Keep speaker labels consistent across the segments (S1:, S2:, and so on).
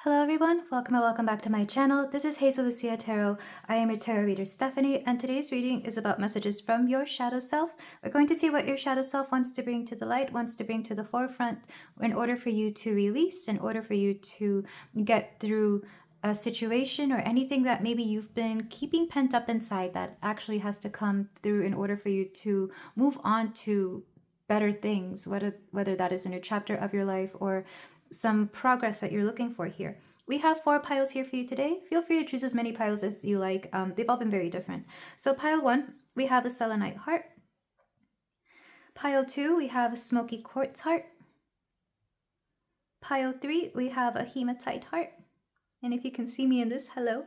S1: Hello everyone, welcome and welcome back to my channel. This is Hazel Lucia Tarot. I am your tarot reader Stephanie, and today's reading is about messages from your shadow self. We're going to see what your shadow self wants to bring to the light, wants to bring to the forefront in order for you to release, in order for you to get through a situation or anything that maybe you've been keeping pent up inside that actually has to come through in order for you to move on to better things, whether that is a new chapter of your life or some progress that you're looking for here. We have 4 piles here for you today. Feel free to choose as many piles as you like. They've all been very different. So pile 1, we have a selenite heart. Pile 2, we have a smoky quartz heart. Pile 3, we have a hematite heart. And if you can see me in this, hello.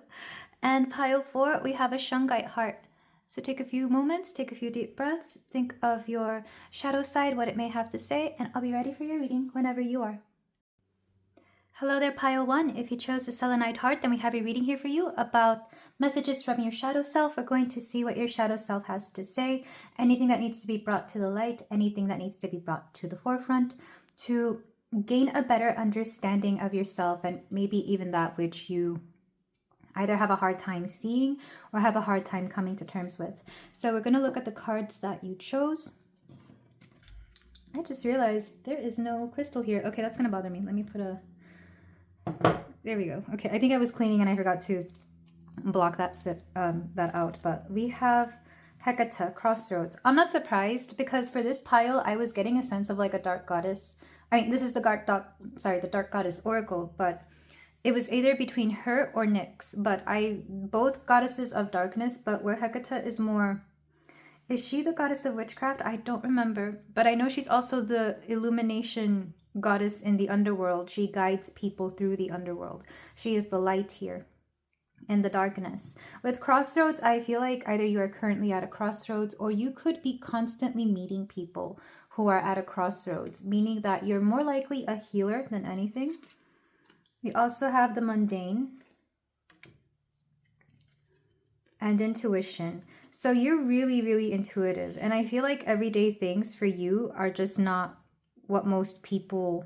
S1: And pile 4, we have a shungite heart. So take a few moments, take a few deep breaths, think of your shadow side, what it may have to say, and I'll be ready for your reading whenever you are. Hello there, pile 1. If you chose the selenite heart, then we have a reading here for you about messages from your shadow self. We're going to see what your shadow self has to say, anything that needs to be brought to the light, anything that needs to be brought to the forefront to gain a better understanding of yourself, and maybe even that which you either have a hard time seeing or have a hard time coming to terms with. So we're going to look at the cards that you chose. I just realized there is no crystal here. Okay, that's going to bother me. Let me put a... There we go. Okay, I think I was cleaning and I forgot to block that out. But we have Hecate, Crossroads. I'm not surprised because for this pile, I was getting a sense of like a dark goddess. I mean, this is the dark goddess oracle, but it was either between her or Nyx. But both goddesses of darkness, but where Hecate is more... Is she the goddess of witchcraft? I don't remember. But I know she's also the illumination goddess in the underworld. She guides people through the underworld. She is the light here in the darkness. With Crossroads, I feel like either you are currently at a crossroads or you could be constantly meeting people who are at a crossroads, meaning that you're more likely a healer than anything. We also have the mundane and intuition. So you're really, really intuitive. And I feel like everyday things for you are just not what most people,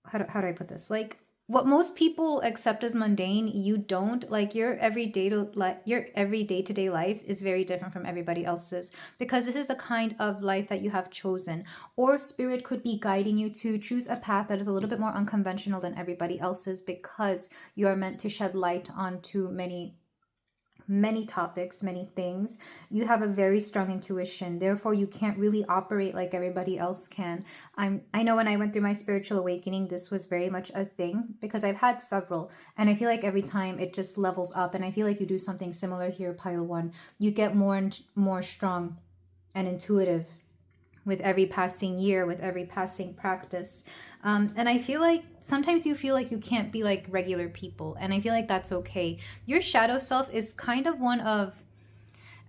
S1: how do I put this? Like what most people accept as mundane, you don't. Like your everyday to day life is very different from everybody else's, because this is the kind of life that you have chosen, or spirit could be guiding you to choose a path that is a little bit more unconventional than everybody else's, because you are meant to shed light onto many topics, many things. You have a very strong intuition, therefore you can't really operate like everybody else can. I know when I went through my spiritual awakening, this was very much a thing, because I've had several, and I feel like every time it just levels up, and I feel like you do something similar here, pile 1. You get more and more strong and intuitive with every passing year, with every passing practice. And I feel like sometimes you feel like you can't be like regular people. And I feel like that's okay. Your shadow self is kind of one of,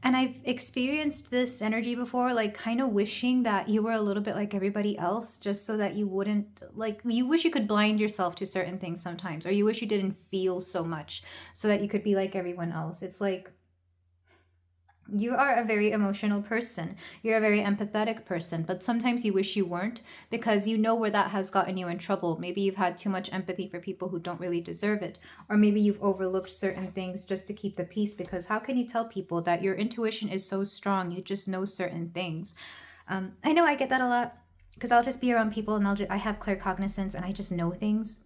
S1: and I've experienced this energy before, like kind of wishing that you were a little bit like everybody else, just so that you wouldn't, like, you wish you could blind yourself to certain things sometimes, or you wish you didn't feel so much so that you could be like everyone else. It's like, you are a very emotional person. You're a very empathetic person, but sometimes you wish you weren't, because you know where that has gotten you in trouble. Maybe you've had too much empathy for people who don't really deserve it, or maybe you've overlooked certain things just to keep the peace, because how can you tell people that your intuition is so strong, you just know certain things? I know I get that a lot, because I'll just be around people and I have claircognizance and I just know things.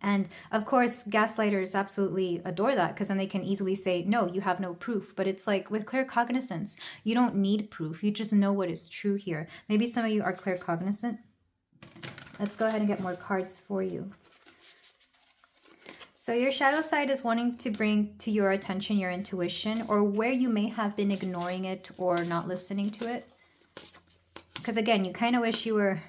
S1: And of course, gaslighters absolutely adore that, because then they can easily say, no, you have no proof. But it's like with claircognizance, you don't need proof. You just know what is true here. Maybe some of you are claircognizant. Let's go ahead and get more cards for you. So your shadow side is wanting to bring to your attention your intuition, or where you may have been ignoring it or not listening to it. Because again, you kind of wish you were...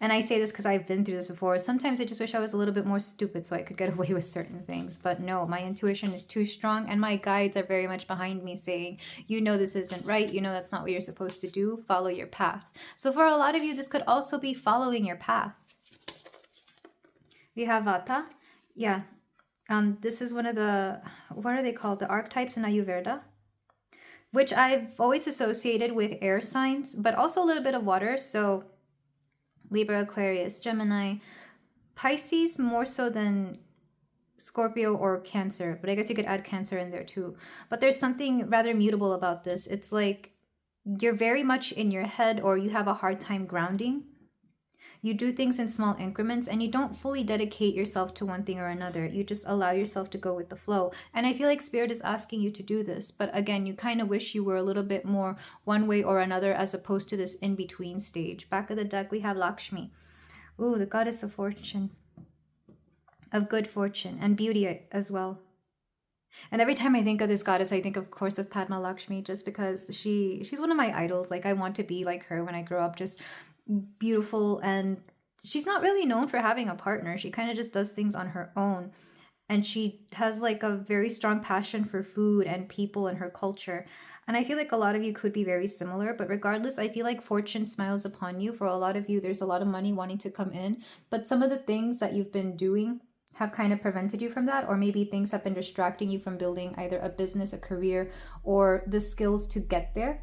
S1: And I say this because I've been through this before. Sometimes I just wish I was a little bit more stupid so I could get away with certain things. But no, my intuition is too strong, and my guides are very much behind me saying, you know this isn't right. You know that's not what you're supposed to do. Follow your path. So for a lot of you, this could also be following your path. We have Vata. Yeah. This is one of the, what are they called? The archetypes in Ayurveda, which I've always associated with air signs, but also a little bit of water. So Libra, Aquarius, Gemini, Pisces more so than Scorpio or Cancer, but I guess you could add Cancer in there too. But there's something rather mutable about this. It's like you're very much in your head, or you have a hard time grounding. You do things in small increments, and you don't fully dedicate yourself to one thing or another. You just allow yourself to go with the flow. And I feel like Spirit is asking you to do this. But again, you kind of wish you were a little bit more one way or another, as opposed to this in-between stage. Back of the deck, we have Lakshmi. Ooh, the goddess of fortune. Of good fortune and beauty as well. And every time I think of this goddess, I think, of course, of Padma Lakshmi, just because she's one of my idols. Like, I want to be like her when I grow up, just beautiful. And she's not really known for having a partner. She kind of just does things on her own. And she has like a very strong passion for food and people and her culture. And I feel like a lot of you could be very similar, but regardless, I feel like fortune smiles upon you. For a lot of you, there's a lot of money wanting to come in, but some of the things that you've been doing have kind of prevented you from that, or maybe things have been distracting you from building either a business, a career, or the skills to get there.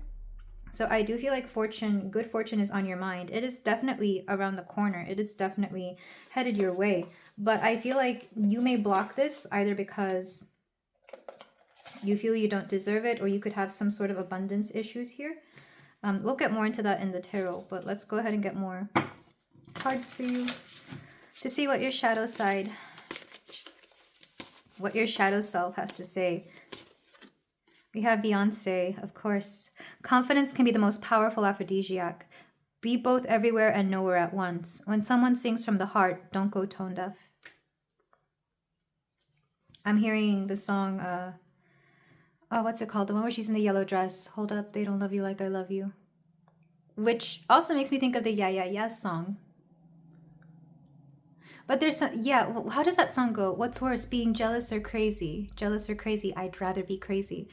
S1: So I do feel like fortune, good fortune is on your mind. It is definitely around the corner. It is definitely headed your way. But I feel like you may block this either because you feel you don't deserve it, or you could have some sort of abundance issues here. We'll get more into that in the tarot, but let's go ahead and get more cards for you to see what your shadow side, what your shadow self has to say. We have Beyonce, of course. Confidence can be the most powerful aphrodisiac. Be both everywhere and nowhere at once. When someone sings from the heart, don't go tone deaf. I'm hearing the song, oh, what's it called? The one where she's in the yellow dress. Hold up, they don't love you like I love you. Which also makes me think of the Yeah, Yeah, Yeah song. But there's some, yeah, how does that song go? What's worse, being jealous or crazy? Jealous or crazy? I'd rather be crazy.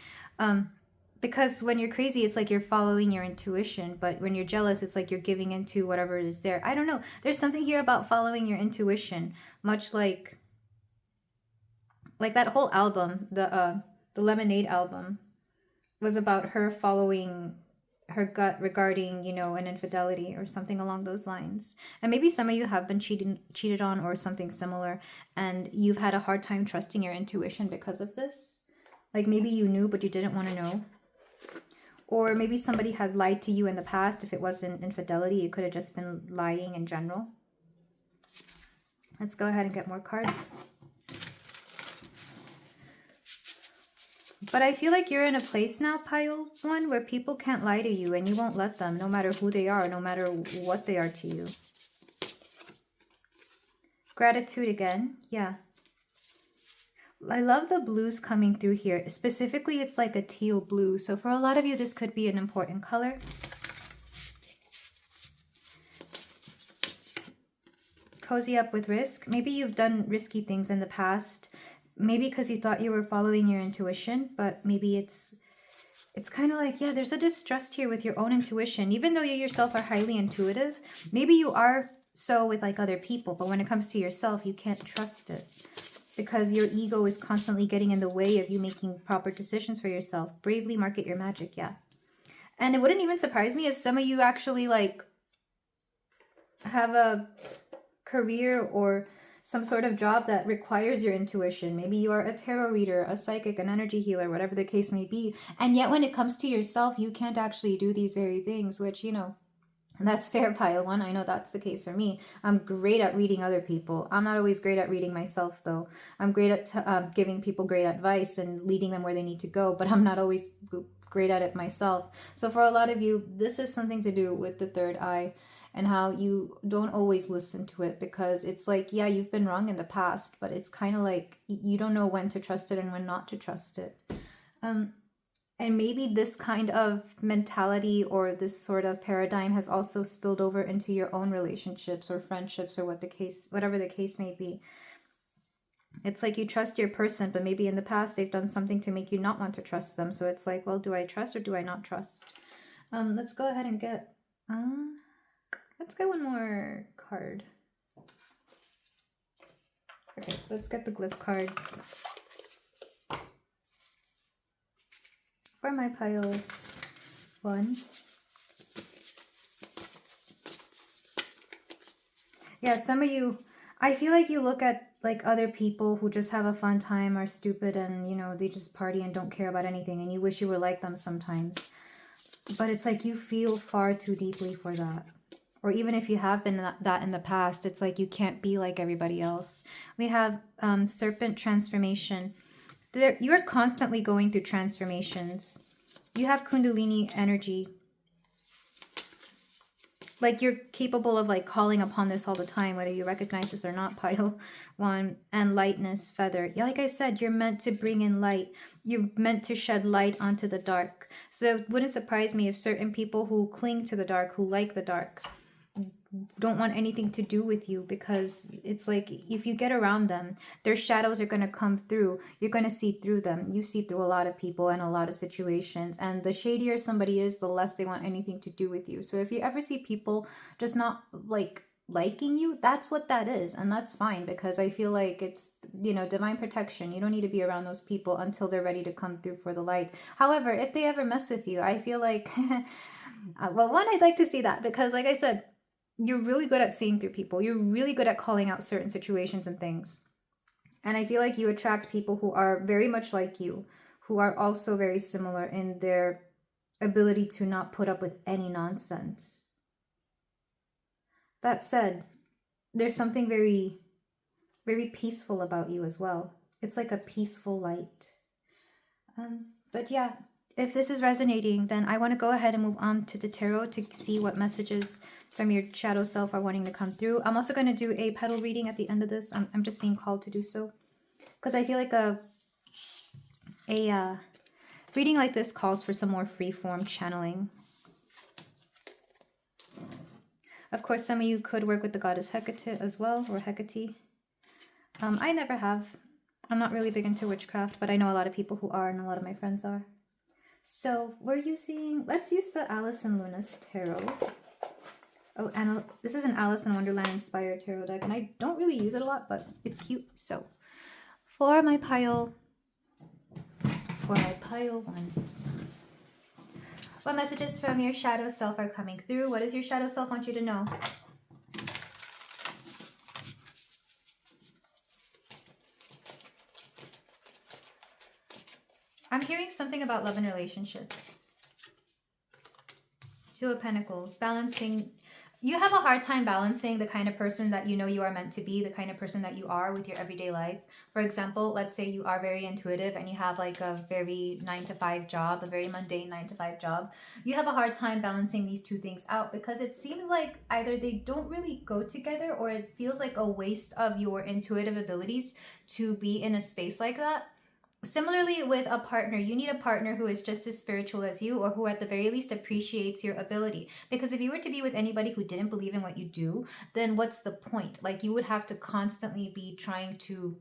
S1: Because when you're crazy, it's like you're following your intuition. But when you're jealous, it's like you're giving into whatever is there. I don't know. There's something here about following your intuition. Much like that whole album, the Lemonade album, was about her following her gut regarding, an infidelity or something along those lines. And maybe some of you have been cheated on or something similar, and you've had a hard time trusting your intuition because of this. Like, maybe you knew, but you didn't want to know. Or maybe somebody had lied to you in the past. If it wasn't infidelity, it could have just been lying in general. Let's go ahead and get more cards. But I feel like you're in a place now, Pile 1, where people can't lie to you, and you won't let them, no matter who they are, no matter what they are to you. Gratitude again. Yeah. I love the blues coming through here. Specifically, it's like a teal blue. So for a lot of you, this could be an important color. Cozy up with risk. Maybe you've done risky things in the past. Maybe because you thought you were following your intuition, but maybe it's kind of like, yeah, there's a distrust here with your own intuition. Even though you yourself are highly intuitive, maybe you are so with like other people, but when it comes to yourself, you can't trust it because your ego is constantly getting in the way of you making proper decisions for yourself. Bravely market your magic, yeah. And it wouldn't even surprise me if some of you actually like have a career or some sort of job that requires your intuition. Maybe you are a tarot reader, a psychic, an energy healer, whatever the case may be. And yet when it comes to yourself, you can't actually do these very things, which, that's fair, Pile 1. I know that's the case for me. I'm great at reading other people. I'm not always great at reading myself, though. I'm great at giving people great advice and leading them where they need to go, but I'm not always great at it myself. So for a lot of you, this is something to do with the third eye and how you don't always listen to it, because it's like, yeah, you've been wrong in the past, but it's kind of like you don't know when to trust it and when not to trust it. And maybe this kind of mentality or this sort of paradigm has also spilled over into your own relationships or friendships or whatever the case may be. It's like you trust your person, but maybe in the past they've done something to make you not want to trust them. So it's like, well, do I trust or do I not trust? Let's go ahead and get one more card. Okay, let's get the glyph cards for my pile 1. Yeah, some of you, I feel like you look at like other people who just have a fun time, are stupid, and you know, they just party and don't care about anything, and you wish you were like them sometimes. But it's like you feel far too deeply for that. Or even if you have been that in the past, it's like you can't be like everybody else. We have serpent transformation. You are constantly going through transformations. You have kundalini energy. Like you're capable of like calling upon this all the time, whether you recognize this or not, pile one. And lightness, feather. Yeah, like I said, you're meant to bring in light. You're meant to shed light onto the dark. So it wouldn't surprise me if certain people who cling to the dark, who like the dark, don't want anything to do with you, because it's like if you get around them, their shadows are going to come through. You're going to see through them. You see through a lot of people and a lot of situations, and the shadier somebody is, the less they want anything to do with you. So if you ever see people just not liking you, that's what that is, and that's fine, because I feel like it's, you know, divine protection. You don't need to be around those people until they're ready to come through for the light. However, if they ever mess with you, I feel like well, one, I'd like to see that, because like I said, you're really good at seeing through people. You're really good at calling out certain situations and things. And I feel like you attract people who are very much like you, who are also very similar in their ability to not put up with any nonsense. That said, there's something very, very peaceful about you as well. It's like a peaceful light. But yeah, if this is resonating, then I want to go ahead and move on to the tarot to see what messages from your shadow self are wanting to come through. I'm also going to do a petal reading at the end of this. I'm just being called to do so, because I feel like a reading like this calls for some more free-form channeling. Of course, some of you could work with the goddess Hecate as well, or Hecate. I never have. I'm not really big into witchcraft, but I know a lot of people who are, and a lot of my friends are. So let's use the Alice in Luna's tarot. Oh, and this is an Alice in Wonderland inspired tarot deck, and I don't really use it a lot, but it's cute. So, for my pile one, what messages from your shadow self are coming through? What does your shadow self want you to know? I'm hearing something about love and relationships. Two of Pentacles, balancing. You have a hard time balancing the kind of person that you know you are meant to be, the kind of person that you are with your everyday life. For example, let's say you are very intuitive and you have like a very 9-to-5 job, a very mundane 9-to-5 job. You have a hard time balancing these two things out, because it seems like either they don't really go together, or it feels like a waste of your intuitive abilities to be in a space like that. Similarly, with a partner, you need a partner who is just as spiritual as you, or who at the very least appreciates your ability. Because if you were to be with anybody who didn't believe in what you do, then what's the point? Like, you would have to constantly be trying to,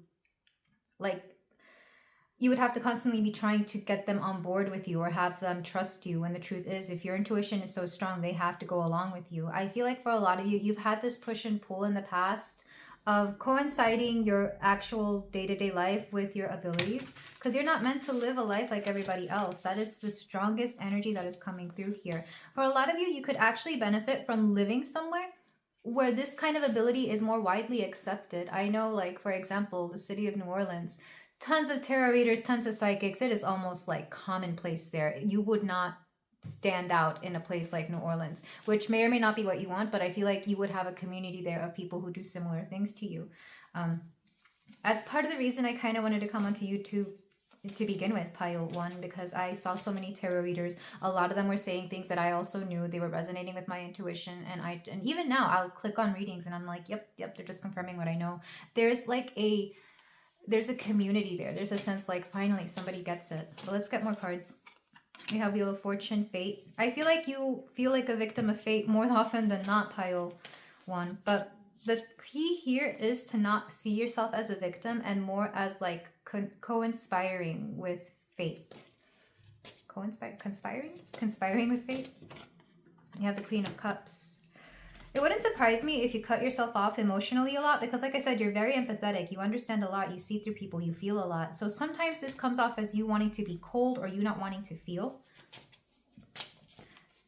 S1: get them on board with you, or have them trust you, when the truth is, if your intuition is so strong, they have to go along with you. I feel like for a lot of you, you've had this push and pull in the past of coinciding your actual day-to-day life with your abilities, because you're not meant to live a life like everybody else. That is the strongest energy that is coming through here. For a lot of you, you could actually benefit from living somewhere where this kind of ability is more widely accepted. I know, like, for example, the city of New Orleans, tons of tarot readers, tons of psychics. It is almost like commonplace there. You would not stand out in a place like New Orleans, which may or may not be what you want, but I feel like you would have a community there of people who do similar things to you. That's part of the reason I kind of wanted to come onto YouTube to begin with, pile one, because I saw so many tarot readers. A lot of them were saying things that I also knew. They were resonating with my intuition, and even now I'll click on readings and I'm like, yep, they're just confirming what I know. There's a community there. There's a sense like finally somebody gets it. But let's get more cards. We have Wheel of Fortune, Fate. I feel like you feel like a victim of fate more often than not, pile one. But the key here is to not see yourself as a victim, and more as like co-inspiring with fate. Conspiring with fate. You have the Queen of Cups. It wouldn't surprise me if you cut yourself off emotionally a lot, because like I said, you're very empathetic. You understand a lot. You see through people. You feel a lot. So sometimes this comes off as you wanting to be cold, or you not wanting to feel.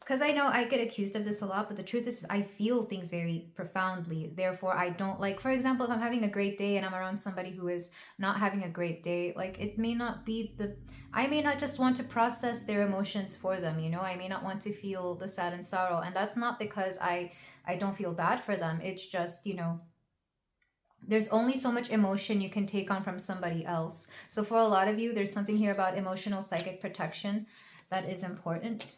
S1: because I know I get accused of this a lot, but the truth is I feel things very profoundly. Therefore, I don't like, for example, if I'm having a great day and I'm around somebody who is not having a great day, like it may not be I may not just want to process their emotions for them, you know? I may not want to feel the sad and sorrow. And that's not because I don't feel bad for them. It's just, you know, there's only so much emotion you can take on from somebody else. So for a lot of you, there's something here about emotional psychic protection that is important.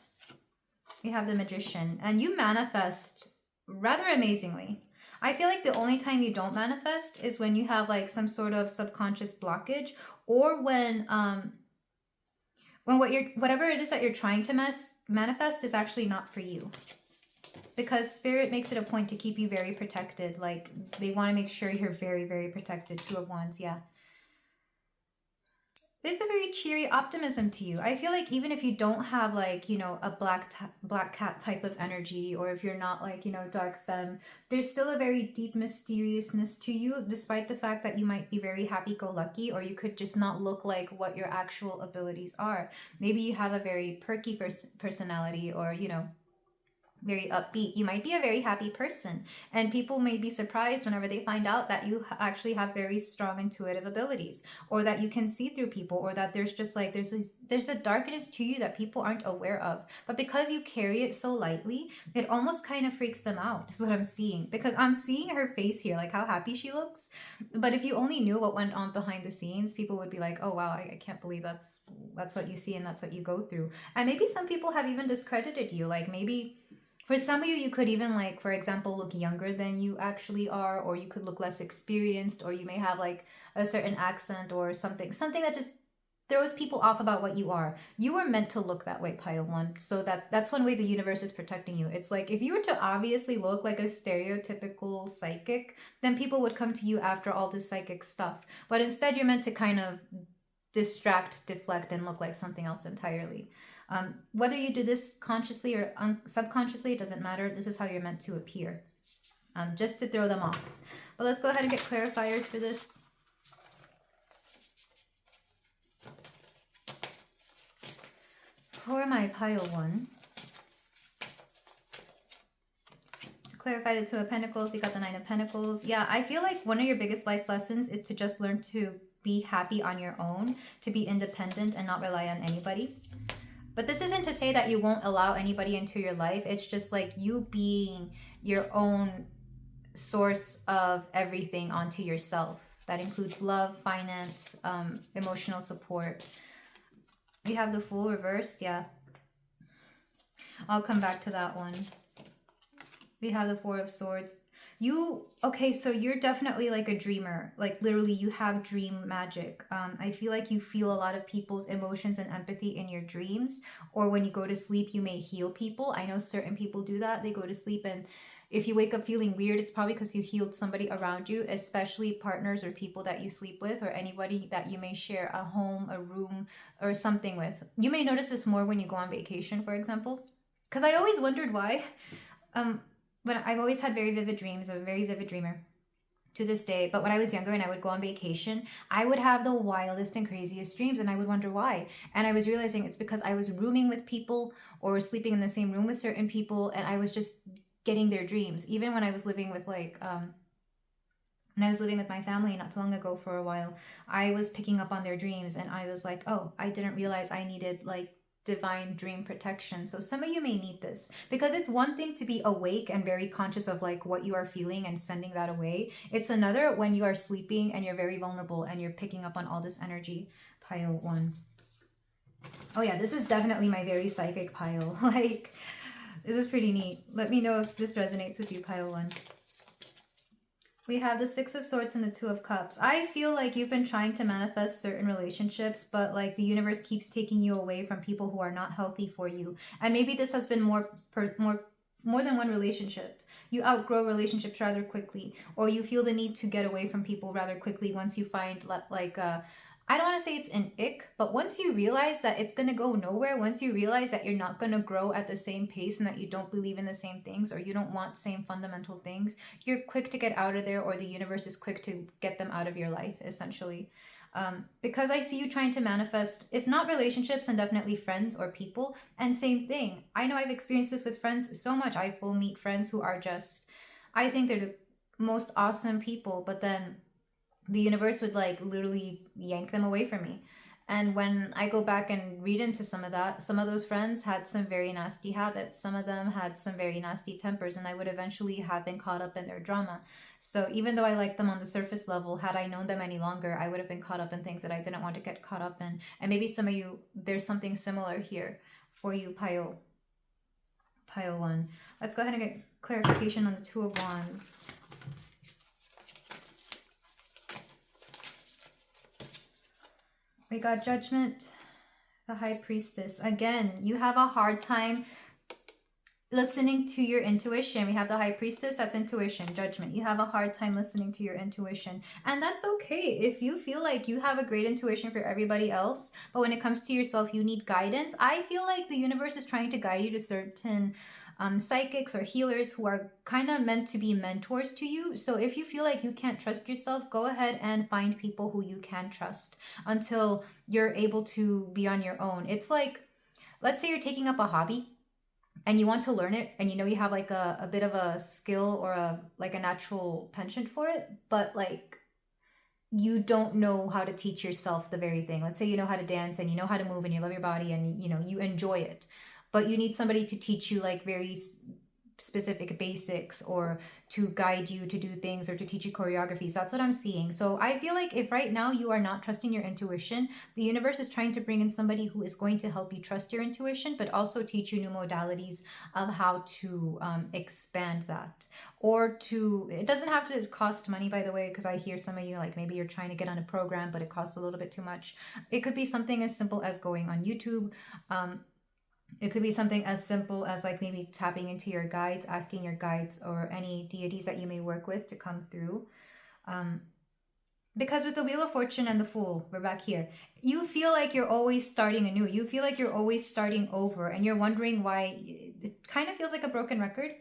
S1: We have the Magician, and you manifest rather amazingly. I feel like the only time you don't manifest is when you have like some sort of subconscious blockage, or when whatever it is that you're trying to manifest is actually not for you. Because Spirit makes it a point to keep you very protected. Like, they want to make sure you're very, very protected. Two of Wands, yeah. There's a very cheery optimism to you. I feel like even if you don't have, like, you know, a black cat type of energy, or if you're not, like, you know, dark femme, there's still a very deep mysteriousness to you, despite the fact that you might be very happy-go-lucky, or you could just not look like what your actual abilities are. Maybe you have a very perky personality, or, you know, very upbeat. You might be a very happy person, and people may be surprised whenever they find out that you actually have very strong intuitive abilities, or that you can see through people, or that there's just like there's a darkness to you that people aren't aware of, but because you carry it so lightly, it almost kind of freaks them out, is what I'm seeing. Because I'm seeing her face here, like how happy she looks, but if you only knew what went on behind the scenes, people would be like, oh wow, I can't believe that's what you see and that's what you go through. And maybe some people have even discredited you. Like, maybe for some of you, you could even, like, for example, look younger than you actually are, or you could look less experienced, or you may have, like, a certain accent or something that just throws people off about what you are. You were meant to look that way, Pile 1. So that's one way the universe is protecting you. It's like, if you were to obviously look like a stereotypical psychic, then people would come to you after all this psychic stuff. But instead, you're meant to kind of distract, deflect, and look like something else entirely. Whether you do this consciously or subconsciously, it doesn't matter. This is how you're meant to appear, just to throw them off. But let's go ahead and get clarifiers for this. For my Pile 1, to clarify the Two of Pentacles, you got the Nine of Pentacles. Yeah, I feel like one of your biggest life lessons is to just learn to be happy on your own, to be independent and not rely on anybody. But this isn't to say that you won't allow anybody into your life. It's just like you being your own source of everything onto yourself. That includes love, finance, emotional support. We have the Fool reversed, yeah. I'll come back to that one. We have the Four of Swords. Okay, so you're definitely like a dreamer. Like, literally, you have dream magic. I feel like you feel a lot of people's emotions and empathy in your dreams, or when you go to sleep, you may heal people. I know certain people do that. They go to sleep, and if you wake up feeling weird, it's probably because you healed somebody around you, especially partners or people that you sleep with, or anybody that you may share a home, a room, or something with. You may notice this more when you go on vacation, for example. Because I always wondered why. But I've always had very vivid dreams. I'm a very vivid dreamer to this day. But when I was younger and I would go on vacation, I would have the wildest and craziest dreams, and I would wonder why. And I was realizing it's because I was rooming with people or sleeping in the same room with certain people, and I was just getting their dreams. Even when I was living with when I was living with my family not too long ago for a while, I was picking up on their dreams, and I was like, oh, I didn't realize I needed like divine dream protection. So some of you may need this, because it's one thing to be awake and very conscious of like what you are feeling and sending that away. It's another when you are sleeping and you're very vulnerable and you're picking up on all this energy. Pile 1. Oh yeah, this is definitely my very psychic pile. Like, this is pretty neat. Let me know if this resonates with you, Pile 1. We have the Six of Swords and the Two of Cups. I feel like you've been trying to manifest certain relationships, but like the universe keeps taking you away from people who are not healthy for you. And maybe this has been more than one relationship. You outgrow relationships rather quickly, or you feel the need to get away from people rather quickly once you find like I don't want to say it's an ick, but once you realize that it's going to go nowhere, once you realize that you're not going to grow at the same pace and that you don't believe in the same things, or you don't want same fundamental things, you're quick to get out of there, or the universe is quick to get them out of your life, essentially. Because I see you trying to manifest, if not relationships, and definitely friends or people. And same thing, I know I've experienced this with friends so much. I will meet friends who are just, I think they're the most awesome people, but then the universe would like literally yank them away from me. And when I go back and read into some of that, some of those friends had some very nasty habits. Some of them had some very nasty tempers, and I would eventually have been caught up in their drama. So even though I liked them on the surface level, had I known them any longer, I would have been caught up in things that I didn't want to get caught up in. And maybe some of you, there's something similar here for you, pile one. Let's go ahead and get clarification on the Two of Wands. We got Judgment, the High Priestess. Again, you have a hard time listening to your intuition. We have the High Priestess, that's intuition. Judgment, you have a hard time listening to your intuition. And that's okay. If you feel like you have a great intuition for everybody else, but when it comes to yourself, you need guidance. I feel like the universe is trying to guide you to certain psychics or healers who are kind of meant to be mentors to you. So if you feel like you can't trust yourself, go ahead and find people who you can trust until you're able to be on your own. It's like, let's say you're taking up a hobby and you want to learn it, and you know you have like a bit of a skill or a natural penchant for it, but like you don't know how to teach yourself the very thing. Let's say you know how to dance and you know how to move and you love your body and you know you enjoy it, but you need somebody to teach you like very specific basics, or to guide you to do things, or to teach you choreographies. That's what I'm seeing. So I feel like if right now you are not trusting your intuition, the universe is trying to bring in somebody who is going to help you trust your intuition, but also teach you new modalities of how to expand that. Or to, it doesn't have to cost money, by the way, because I hear some of you like maybe you're trying to get on a program but it costs a little bit too much. It could be something as simple as going on YouTube. It could be something as simple as like maybe tapping into your guides, asking your guides or any deities that you may work with to come through. Because with the Wheel of Fortune and the Fool, we're back here. You feel like you're always starting anew. You feel like you're always starting over, and you're wondering why. It kind of feels like a broken record,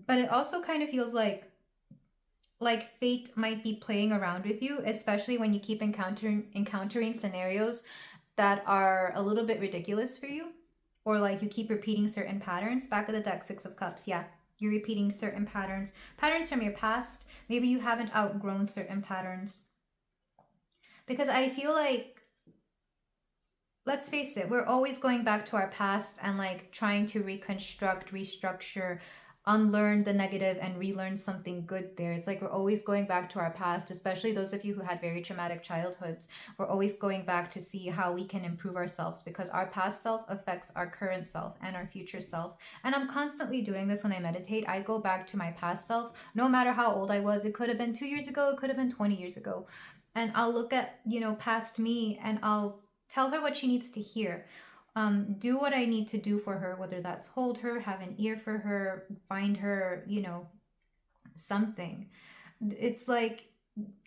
S1: but it also kind of feels like fate might be playing around with you, especially when you keep encountering scenarios that are a little bit ridiculous for you. Or like you keep repeating certain patterns. Back of the deck, Six of Cups. Yeah, you're repeating certain patterns from your past. Maybe you haven't outgrown certain patterns. Because I feel like, let's face it, we're always going back to our past and like trying to reconstruct, restructure, unlearn the negative and relearn something good there. It's like we're always going back to our past, especially those of you who had very traumatic childhoods. We're always going back to see how we can improve ourselves, because our past self affects our current self and our future self. And I'm constantly doing this when I meditate. I go back to my past self, no matter how old I was. It could have been 2 years ago, it could have been 20 years ago. And I'll look at, past me, and I'll tell her what she needs to hear. Do what I need to do for her, whether that's hold her, have an ear for her, find her, something. It's like,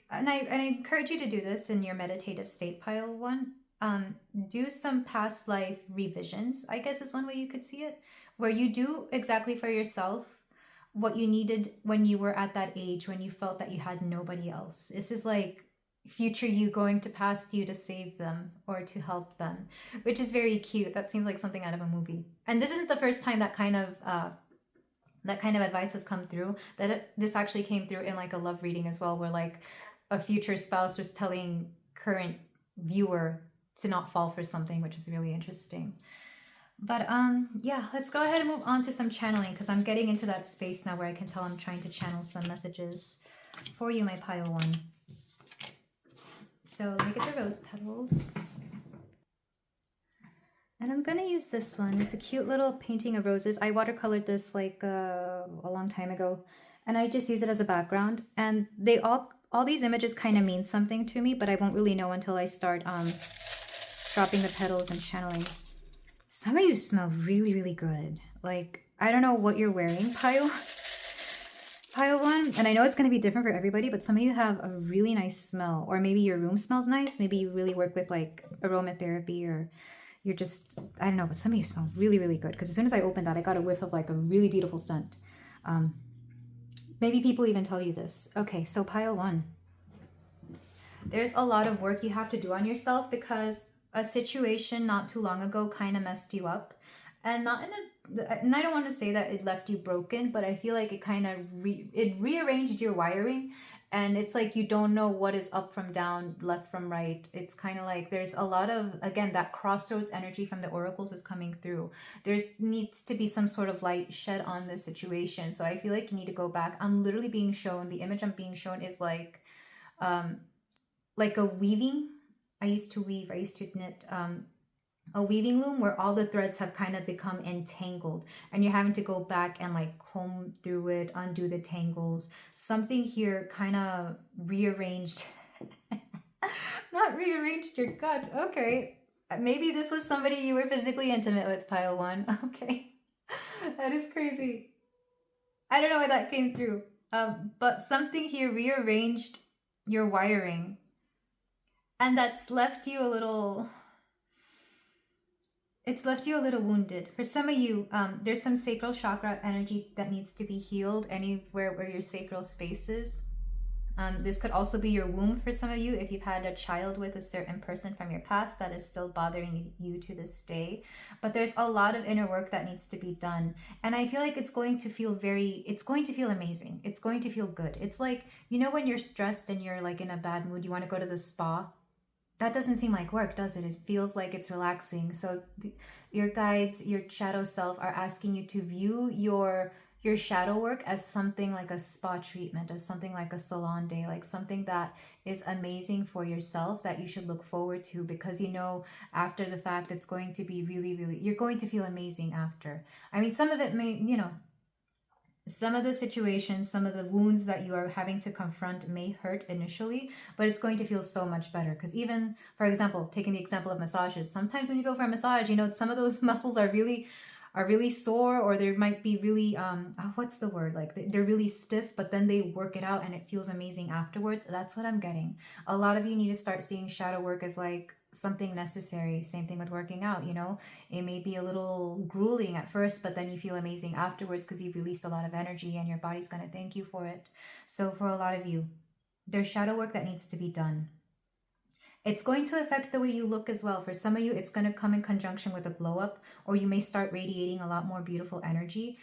S1: and I encourage you to do this in your meditative state, pile one. Do some past life revisions, I guess is one way you could see it, where you do exactly for yourself what you needed when you were at that age, when you felt that you had nobody else. This is like future you going to past you to save them or to help them, which is very cute. That seems like something out of a movie. And this isn't the first time that kind of advice has come through. This actually came through in like a love reading as well, where like a future spouse was telling current viewer to not fall for something, which is really interesting. But yeah, let's go ahead and move on to some channeling, because I'm getting into that space now where I can tell I'm trying to channel some messages for you, my pile one. So let me get the rose petals. And I'm gonna use this one. It's a cute little painting of roses. I watercolored this like a long time ago, and I just use it as a background. And they all these images kind of mean something to me, but I won't really know until I start dropping the petals and channeling. Some of you smell really, really good. Like, I don't know what you're wearing, pile one, and I know it's going to be different for everybody, but some of you have a really nice smell, or maybe your room smells nice. Maybe you really work with like aromatherapy, or you're just, I don't know, but some of you smell really, really good, because as soon as I opened that, I got a whiff of like a really beautiful scent. Maybe people even tell you this. Okay, so pile one. there's a lot of work you have to do on yourself because a situation not too long ago kind of messed you up. And not in a, and I don't want to say that it left you broken, but I feel like it kind of it rearranged your wiring, and it's like you don't know what is up from down, left from right. It's kind of like there's a lot of, again, that crossroads energy from the oracles is coming through. There's needs to be some sort of light shed on this situation. So I feel like you need to go back. I'm literally being shown, the image I'm being shown is like a weaving. I used to weave, I used to knit, a weaving loom where all the threads have kind of become entangled, and you're having to go back and like comb through it, undo the tangles. Something here kind of rearranged, not rearranged your guts. Okay. Maybe this was somebody you were physically intimate with, pile one. Okay. That is crazy. I don't know why that came through. But something here rearranged your wiring, and that's left you a little, it's left you a little wounded. For some of you, there's some sacral chakra energy that needs to be healed anywhere where your sacral space is. This could also be your womb for some of you if you've had a child with a certain person from your past that is still bothering you to this day. But there's a lot of inner work that needs to be done. And I feel like it's going to feel it's going to feel amazing. It's going to feel good. It's like, you know, when you're stressed and you're like in a bad mood, you want to go to the spa. That doesn't seem like work, does it? It feels like it's relaxing. So your guides, your shadow self are asking you to view your shadow work as something like a spa treatment, as something like a salon day, like something that is amazing for yourself that you should look forward to, because you know after the fact it's going to be really, really, you're going to feel amazing after. I mean, some of it may, you know, some of the situations, some of the wounds that you are having to confront may hurt initially, but it's going to feel so much better. Because even, for example, taking the example of massages, sometimes when you go for a massage, you know, some of those muscles are really sore, or there might be really what's the word, like they're really stiff, but then they work it out and it feels amazing afterwards. That's what I'm getting. A lot of you need to start seeing shadow work as like something necessary. Same thing with working out, you know, it may be a little grueling at first, but then you feel amazing afterwards because you've released a lot of energy and your body's going to thank you for it. So for a lot of you, there's shadow work that needs to be done. It's going to affect the way you look as well. For some of you, it's going to come in conjunction with a glow up, or you may start radiating a lot more beautiful energy.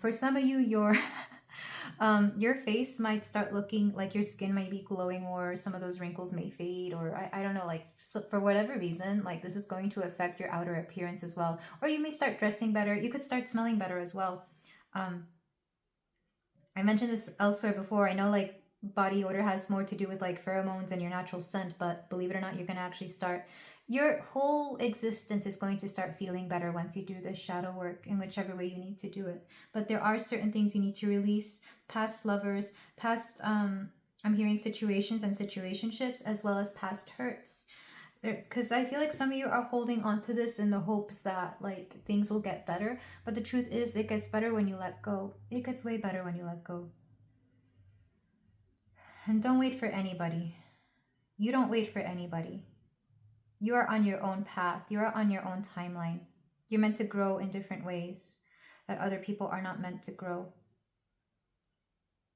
S1: For some of you, your face might start looking like your skin might be glowing, or some of those wrinkles may fade, or I don't know, like, so for whatever reason, like this is going to affect your outer appearance as well. Or you may start dressing better. You could start smelling better as well. I mentioned this elsewhere before. I know like body odor has more to do with like pheromones and your natural scent, but believe it or not, you're going to actually start, your whole existence is going to start feeling better once you do this shadow work in whichever way you need to do it. But there are certain things you need to release: past lovers, past I'm hearing situations and situationships, as well as past hurts. Because I feel like some of you are holding on to this in the hopes that like things will get better, but the truth is it gets better when you let go. It gets way better when you let go. And don't wait for anybody. You don't wait for anybody. You are on your own path. You are on your own timeline. You're meant to grow in different ways that other people are not meant to grow.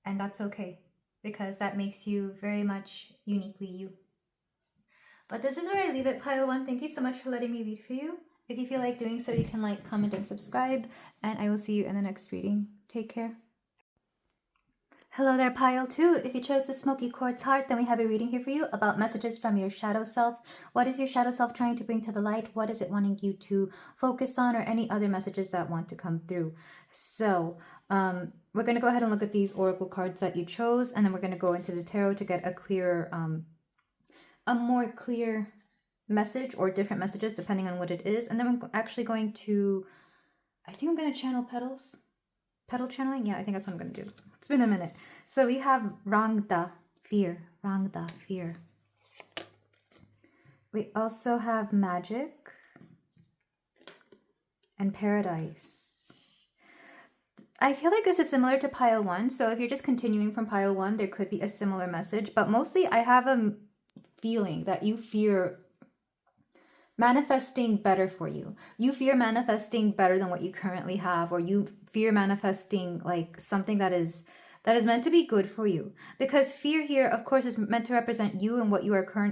S1: And that's okay, because that makes you very much uniquely you. But this is where I leave it, pile one. Thank you so much for letting me read for you. If you feel like doing so, you can like, comment, and subscribe. And I will see you in the next reading. Take care. Hello there, pile 2. If you chose the smoky quartz heart, then we have a reading here for you about messages from your shadow self. What is your shadow self trying to bring to the light? What is it wanting you to focus on, or any other messages that want to come through? So we're going to go ahead and look at these oracle cards that you chose, and then we're going to go into the tarot to get a clearer, a more clear message, or different messages depending on what it is. And then I'm actually going to, I think I'm going to channel petals. Petal channeling? Yeah, I think that's what I'm going to do. It's been a minute. So we have Rangda, fear. Rangda, fear. We also have magic and paradise. I feel like this is similar to pile 1. So if you're just continuing from pile 1, there could be a similar message. But mostly I have a feeling that you fear manifesting better for you. You fear manifesting better than what you currently have, or you fear manifesting like something that is that is meant to be good for you. Because fear here, of course, is meant to represent you and what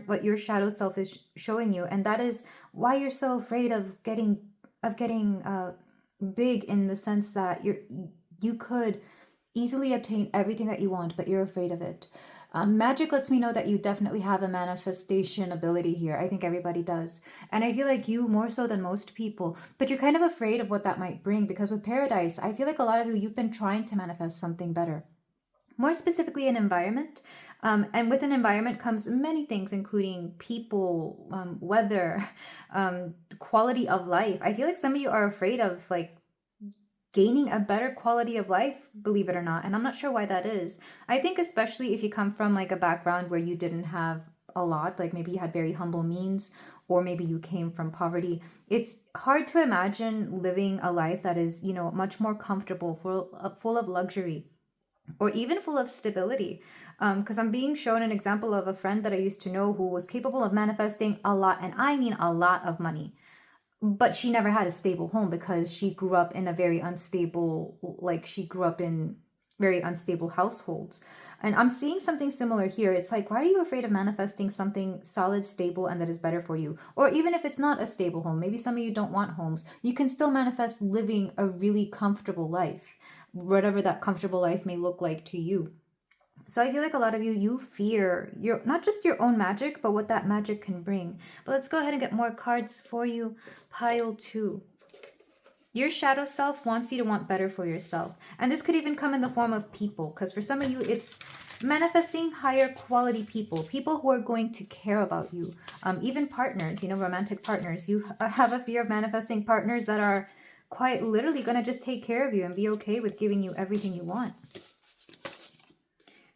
S1: what your shadow self is showing you. And that is why you're so afraid of getting big, in the sense that you could easily obtain everything that you want, but you're afraid of it. Magic lets me know that you definitely have a manifestation ability here. I think everybody does. And I feel like you more so than most people, but you're kind of afraid of what that might bring, because with Paradise, I feel like a lot of you've been trying to manifest something better. More specifically, an environment. And with an environment comes many things, including people, weather, quality of life. I feel like some of you are afraid of like gaining a better quality of life, believe it or not. And I'm not sure why that is. I think especially if you come from like a background where you didn't have a lot, like maybe you had very humble means, or maybe you came from poverty. It's hard to imagine living a life that is, much more comfortable, full of luxury, or even full of stability. Because I'm being shown an example of a friend that I used to know who was capable of manifesting a lot, and I mean a lot of money. But she never had a stable home because she grew up in a very unstable, she grew up in very unstable households. And I'm seeing something similar here. It's like, why are you afraid of manifesting something solid, stable, and that is better for you? Or even if it's not a stable home, maybe some of you don't want homes, you can still manifest living a really comfortable life, whatever that comfortable life may look like to you. So I feel like a lot of you fear not just your own magic, but what that magic can bring. But let's go ahead and get more cards for you. Pile 2. Your shadow self wants you to want better for yourself. And this could even come in the form of people, because for some of you, it's manifesting higher quality people who are going to care about you. Even partners, romantic partners. You have a fear of manifesting partners that are quite literally going to just take care of you and be okay with giving you everything you want.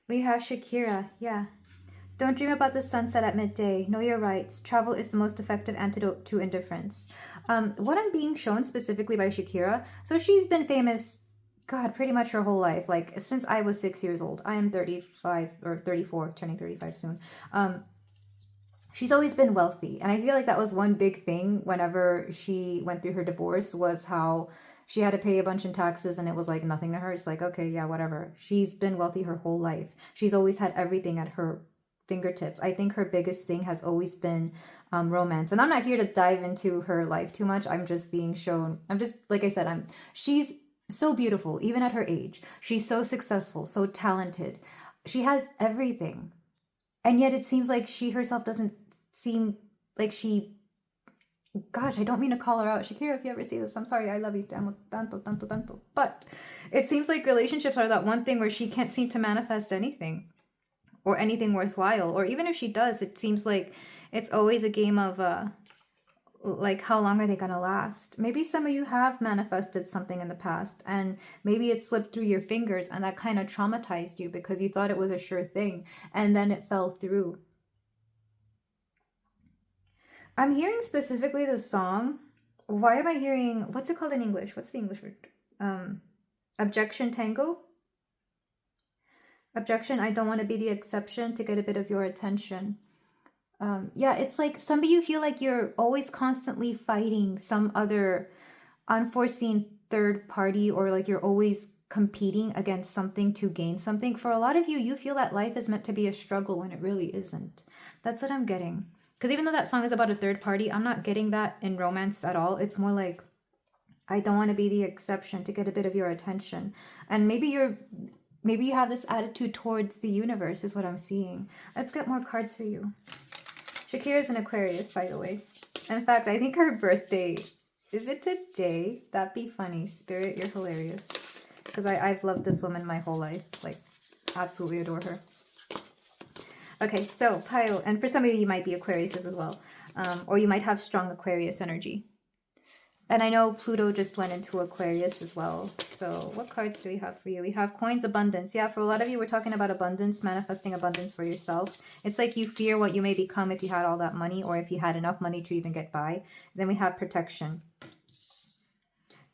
S1: We have Shakira, yeah. Don't dream about the sunset at midday. Know your rights. Travel is the most effective antidote to indifference. What I'm being shown specifically by Shakira, so she's been famous, God, pretty much her whole life, like since I was 6 years old. I am 35 or 34, turning 35 soon. She's always been wealthy. And I feel like that was one big thing whenever she went through her divorce, was how she had to pay a bunch in taxes and it was like nothing to her. It's like, okay, yeah, whatever. She's been wealthy her whole life. She's always had everything at her fingertips. I think her biggest thing has always been romance. And I'm not here to dive into her life too much. I'm just being shown, like I said, she's so beautiful, even at her age. She's so successful, so talented. She has everything. And yet it seems like she herself doesn't seem like she... Gosh, I don't mean to call her out. Shakira, if you ever see this, I'm sorry. I love you. Te amo tanto, tanto, tanto. But it seems like relationships are that one thing where she can't seem to manifest anything or anything worthwhile. Or even if she does, it seems like it's always a game of, like, how long are they going to last? Maybe some of you have manifested something in the past and maybe it slipped through your fingers and that kind of traumatized you because you thought it was a sure thing and then it fell through. I'm hearing specifically the song. Why am I hearing... What's it called in English? What's the English word? Objection Tango? Objection, I don't want to be the exception to get a bit of your attention. Yeah, it's like some of you feel like you're always constantly fighting some other unforeseen third party, or like you're always competing against something to gain something. For a lot of you, you feel that life is meant to be a struggle when it really isn't. That's what I'm getting. Because even though that song is about a third party, I'm not getting that in romance at all. It's more like, I don't want to be the exception to get a bit of your attention. And maybe you have this attitude towards the universe is what I'm seeing. Let's get more cards for you. Shakira is an Aquarius, by the way. In fact, I think her birthday... Is it today? That'd be funny. Spirit, you're hilarious. Because I've loved this woman my whole life. Like, absolutely adore her. Okay, so pile, and for some of you might be Aquariuses as well, or you might have strong Aquarius energy. And I know Pluto just went into Aquarius as well. So what cards do we have for you? We have Coins, Abundance. Yeah, for a lot of you, we're talking about abundance, manifesting abundance for yourself. It's like you fear what you may become if you had all that money, or if you had enough money to even get by. Then we have Protection.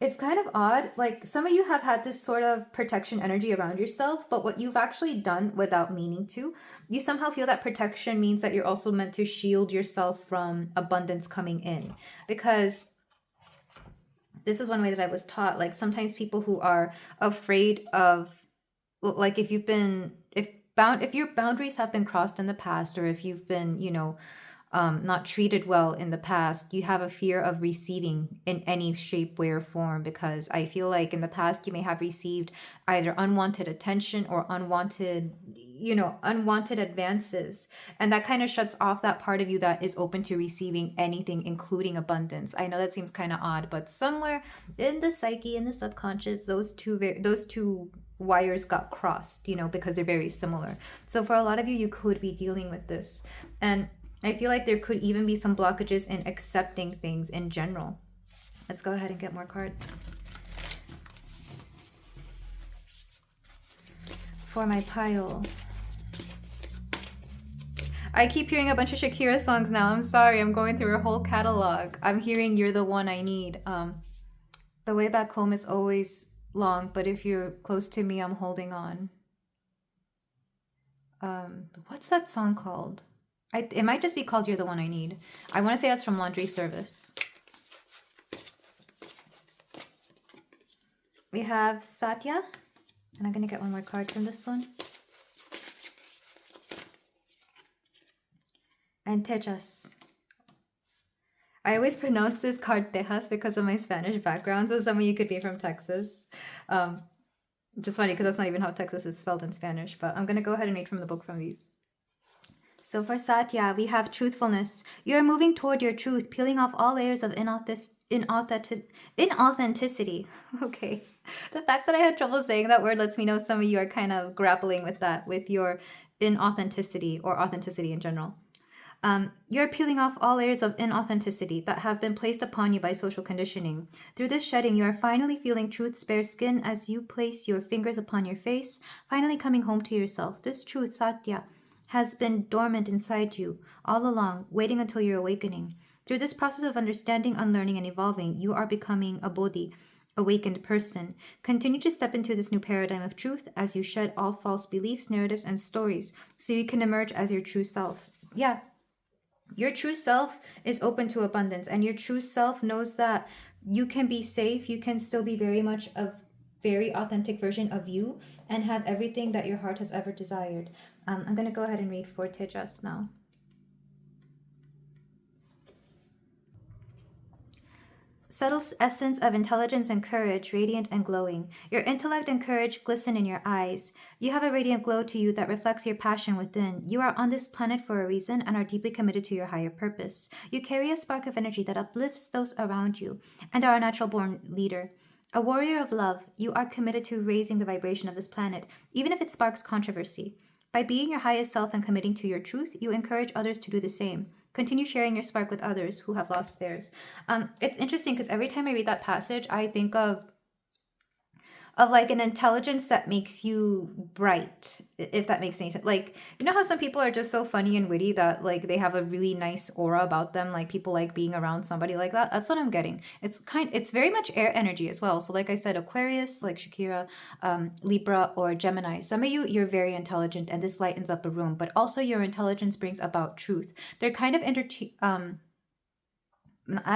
S1: It's kind of odd, like some of you have had this sort of protection energy around yourself, but what you've actually done without meaning to, you somehow feel that protection means that you're also meant to shield yourself from abundance coming in. Because this is one way that I was taught, like sometimes people who are afraid of like if you've been, if your boundaries have been crossed in the past, or if you've been, not treated well in the past, you have a fear of receiving in any shape, way, or form. Because I feel like in the past you may have received either unwanted attention or unwanted advances. And that kind of shuts off that part of you that is open to receiving anything, including abundance. I know that seems kind of odd, but somewhere in the psyche, in the subconscious, those two wires got crossed, because they're very similar. So for a lot of you, you could be dealing with this. And I feel like there could even be some blockages in accepting things in general. Let's go ahead and get more cards. For my pile. I keep hearing a bunch of Shakira songs now. I'm sorry. I'm going through her whole catalog. I'm hearing You're the One I Need. The way back home is always long, but if you're close to me, I'm holding on. What's that song called? It might just be called You're the One I Need. I want to say that's from Laundry Service. We have Satya. And I'm going to get one more card from this one. And Tejas. I always pronounce this card Tejas because of my Spanish background. So some of you could be from Texas. Just funny because that's not even how Texas is spelled in Spanish. But I'm going to go ahead and read from the book from these. So for Satya, we have truthfulness. You are moving toward your truth, peeling off all layers of inauthenticity. Okay. The fact that I had trouble saying that word lets me know some of you are kind of grappling with that, with your inauthenticity or authenticity in general. You're peeling off all layers of inauthenticity that have been placed upon you by social conditioning. Through this shedding, you are finally feeling truth's bare skin as you place your fingers upon your face, finally coming home to yourself. This truth, Satya, has been dormant inside you all along, waiting until your awakening. Through this process of understanding, unlearning, and evolving, you are becoming a bodhi, awakened person. Continue to step into this new paradigm of truth as you shed all false beliefs, narratives, and stories so you can emerge as your true self. Yeah, your true self is open to abundance, and your true self knows that you can be safe. You can still be very much a very authentic version of you and have everything that your heart has ever desired. I'm going to go ahead and read for Tejas now. Subtle essence of intelligence and courage, radiant and glowing. Your intellect and courage glisten in your eyes. You have a radiant glow to you that reflects your passion within. You are on this planet for a reason and are deeply committed to your higher purpose. You carry a spark of energy that uplifts those around you and are a natural-born leader. A warrior of love, you are committed to raising the vibration of this planet, even if it sparks controversy. By being your highest self and committing to your truth, you encourage others to do the same. Continue sharing your spark with others who have lost theirs. It's interesting because every time I read that passage, I think of like an intelligence that makes you bright, if that makes any sense. Like, you know how some people are just so funny and witty that like they have a really nice aura about them, like people like being around somebody like that. That's what I'm getting. It's very much air energy as well. So like I said, Aquarius, like Shakira, Libra, or Gemini. Some of you, you're very intelligent and this lightens up a room, but also your intelligence brings about truth. They're kind of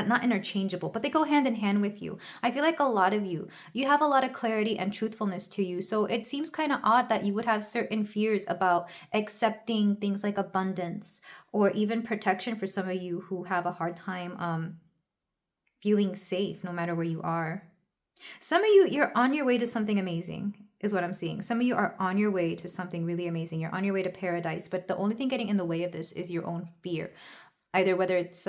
S1: not interchangeable, but they go hand in hand with you. I feel like a lot of you have a lot of clarity and truthfulness to you. So it seems kind of odd that you would have certain fears about accepting things like abundance or even protection for some of you who have a hard time feeling safe no matter where you are. Some of you, you're on your way to something amazing is what I'm seeing. Some of you are on your way to something really amazing. You're on your way to paradise, but the only thing getting in the way of this is your own fear. Either whether it's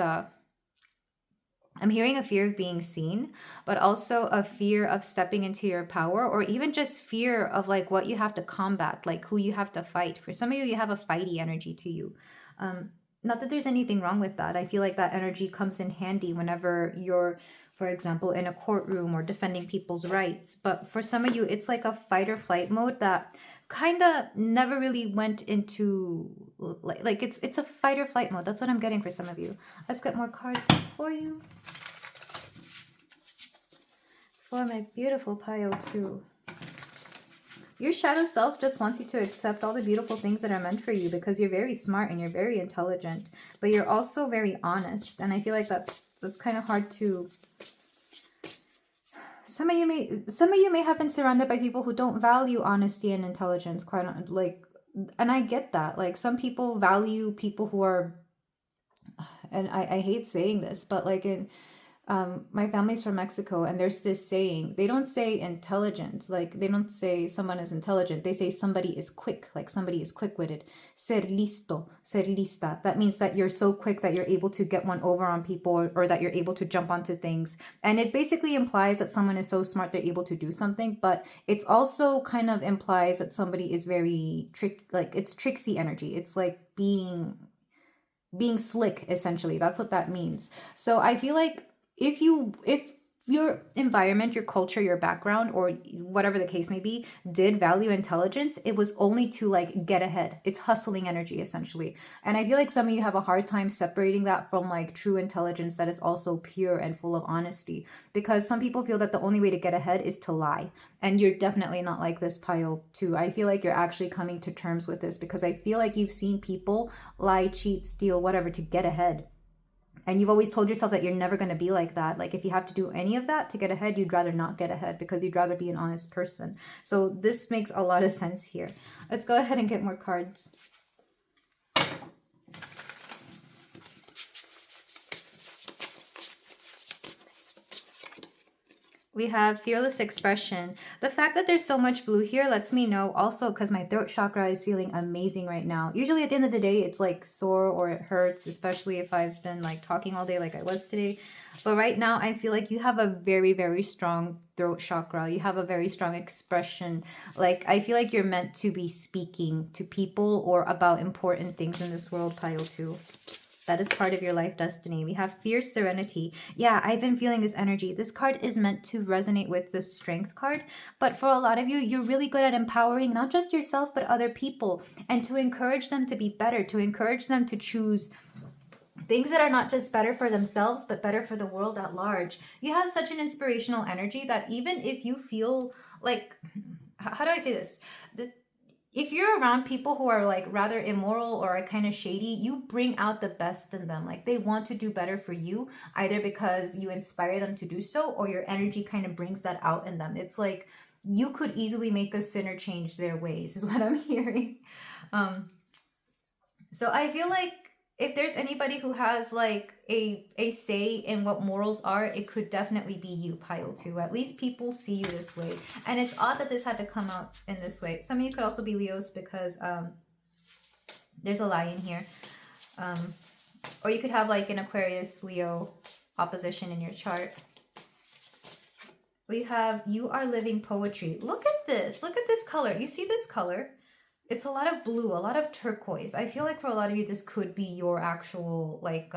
S1: I'm hearing a fear of being seen, but also a fear of stepping into your power, or even just fear of like what you have to combat, like who you have to fight. For some of you, you have a fighty energy to you. Not that there's anything wrong with that. I feel like that energy comes in handy whenever you're, for example, in a courtroom or defending people's rights. But for some of you, it's like a fight or flight mode that kind of never really went into like it's a fight or flight mode. That's what I'm getting for some of you. Let's get more cards for you. For my beautiful pile too. Your shadow self just wants you to accept all the beautiful things that are meant for you because you're very smart and you're very intelligent, but you're also very honest. And I feel like that's kind of hard to some of you may have been surrounded by people who don't value honesty and intelligence, and I get that. Like, some people value people who are, and I hate saying this, but like in my family's from Mexico, and there's this saying. They don't say intelligent, like they don't say someone is intelligent. They say somebody is quick, like somebody is quick-witted. Ser listo, ser lista. That means that you're so quick that you're able to get one over on people, or that you're able to jump onto things. And it basically implies that someone is so smart they're able to do something, but it's also kind of implies that somebody is very it's tricksy energy. It's like being slick, essentially. That's what that means. So I feel like if your environment, your culture, your background, or whatever the case may be, did value intelligence, it was only to like get ahead. It's hustling energy, essentially. And I feel like some of you have a hard time separating that from like true intelligence that is also pure and full of honesty, because some people feel that the only way to get ahead is to lie. And you're definitely not like this, pile 2. I feel like you're actually coming to terms with this, because I feel like you've seen people lie, cheat, steal, whatever, to get ahead. And you've always told yourself that you're never going to be like that. Like, if you have to do any of that to get ahead, you'd rather not get ahead, because you'd rather be an honest person. So this makes a lot of sense here. Let's go ahead and get more cards. We have fearless expression. The fact that there's so much blue here lets me know also, because my throat chakra is feeling amazing right now. Usually at the end of the day, it's like sore or it hurts, especially if I've been like talking all day like I was today. But right now, I feel like you have a very, very strong throat chakra. You have a very strong expression. Like, I feel like you're meant to be speaking to people or about important things in this world, pile 2. That is part of your life destiny. We have fierce serenity. Yeah, I've been feeling this energy. This card is meant to resonate with the strength card. But for a lot of you, you're really good at empowering not just yourself, but other people. And to encourage them to be better, to encourage them to choose things that are not just better for themselves, but better for the world at large. You have such an inspirational energy that even if you feel like, how do I say this? If you're around people who are like rather immoral or are kind of shady, you bring out the best in them. Like, they want to do better for you, either because you inspire them to do so, or your energy kind of brings that out in them. It's like you could easily make a sinner change their ways, is what I'm hearing. So I feel like if there's anybody who has like a say in what morals are, it could definitely be you, pile 2. At least people see you this way. And it's odd that this had to come out in this way. Some of you could also be Leos, because there's a lion here. Or you could have like an Aquarius Leo opposition in your chart. We have, you are living poetry. Look at this. Look at this color. You see this color? It's a lot of blue, a lot of turquoise. I feel like for a lot of you, this could be your actual, like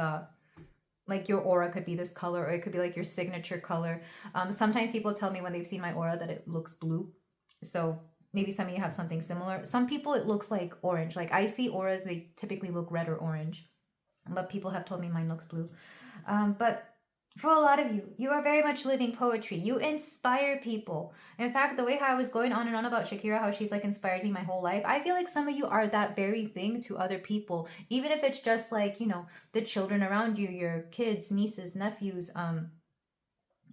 S1: your aura could be this color, or it could be like your signature color. Sometimes people tell me when they've seen my aura that it looks blue. So maybe some of you have something similar. Some people, it looks like orange. Like, I see auras, they typically look red or orange. But people have told me mine looks blue. But for a lot of you, you are very much living poetry. You inspire people. In fact, the way how I was going on and on about Shakira, how she's like inspired me my whole life, I feel like some of you are that very thing to other people. Even if it's just like, you know, the children around you, your kids, nieces, nephews,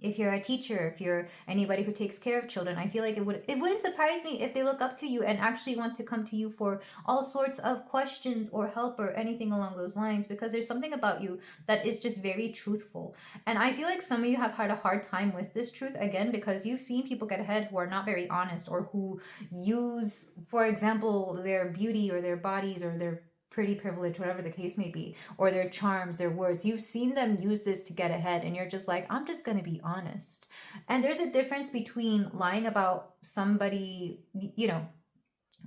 S1: if you're a teacher, if you're anybody who takes care of children, I feel like it wouldn't surprise me if they look up to you and actually want to come to you for all sorts of questions or help or anything along those lines, because there's something about you that is just very truthful. And I feel like some of you have had a hard time with this truth, again, because you've seen people get ahead who are not very honest, or who use, for example, their beauty or their bodies or their pretty privilege, whatever the case may be, or their charms, their words. You've seen them use this to get ahead, and you're just like, I'm just going to be honest. And there's a difference between lying about somebody, you know,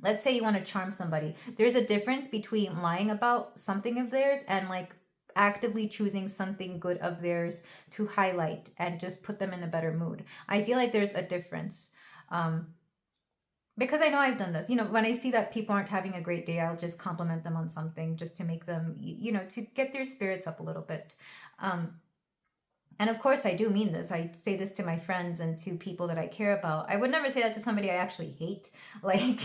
S1: let's say you want to charm somebody. There's a difference between lying about something of theirs and like actively choosing something good of theirs to highlight and just put them in a better mood. I feel like there's a difference. Because I know I've done this. You know, when I see that people aren't having a great day, I'll just compliment them on something just to make them, you know, to get their spirits up a little bit. And of course, I do mean this. I say this to my friends and to people that I care about. I would never say that to somebody I actually hate. Like,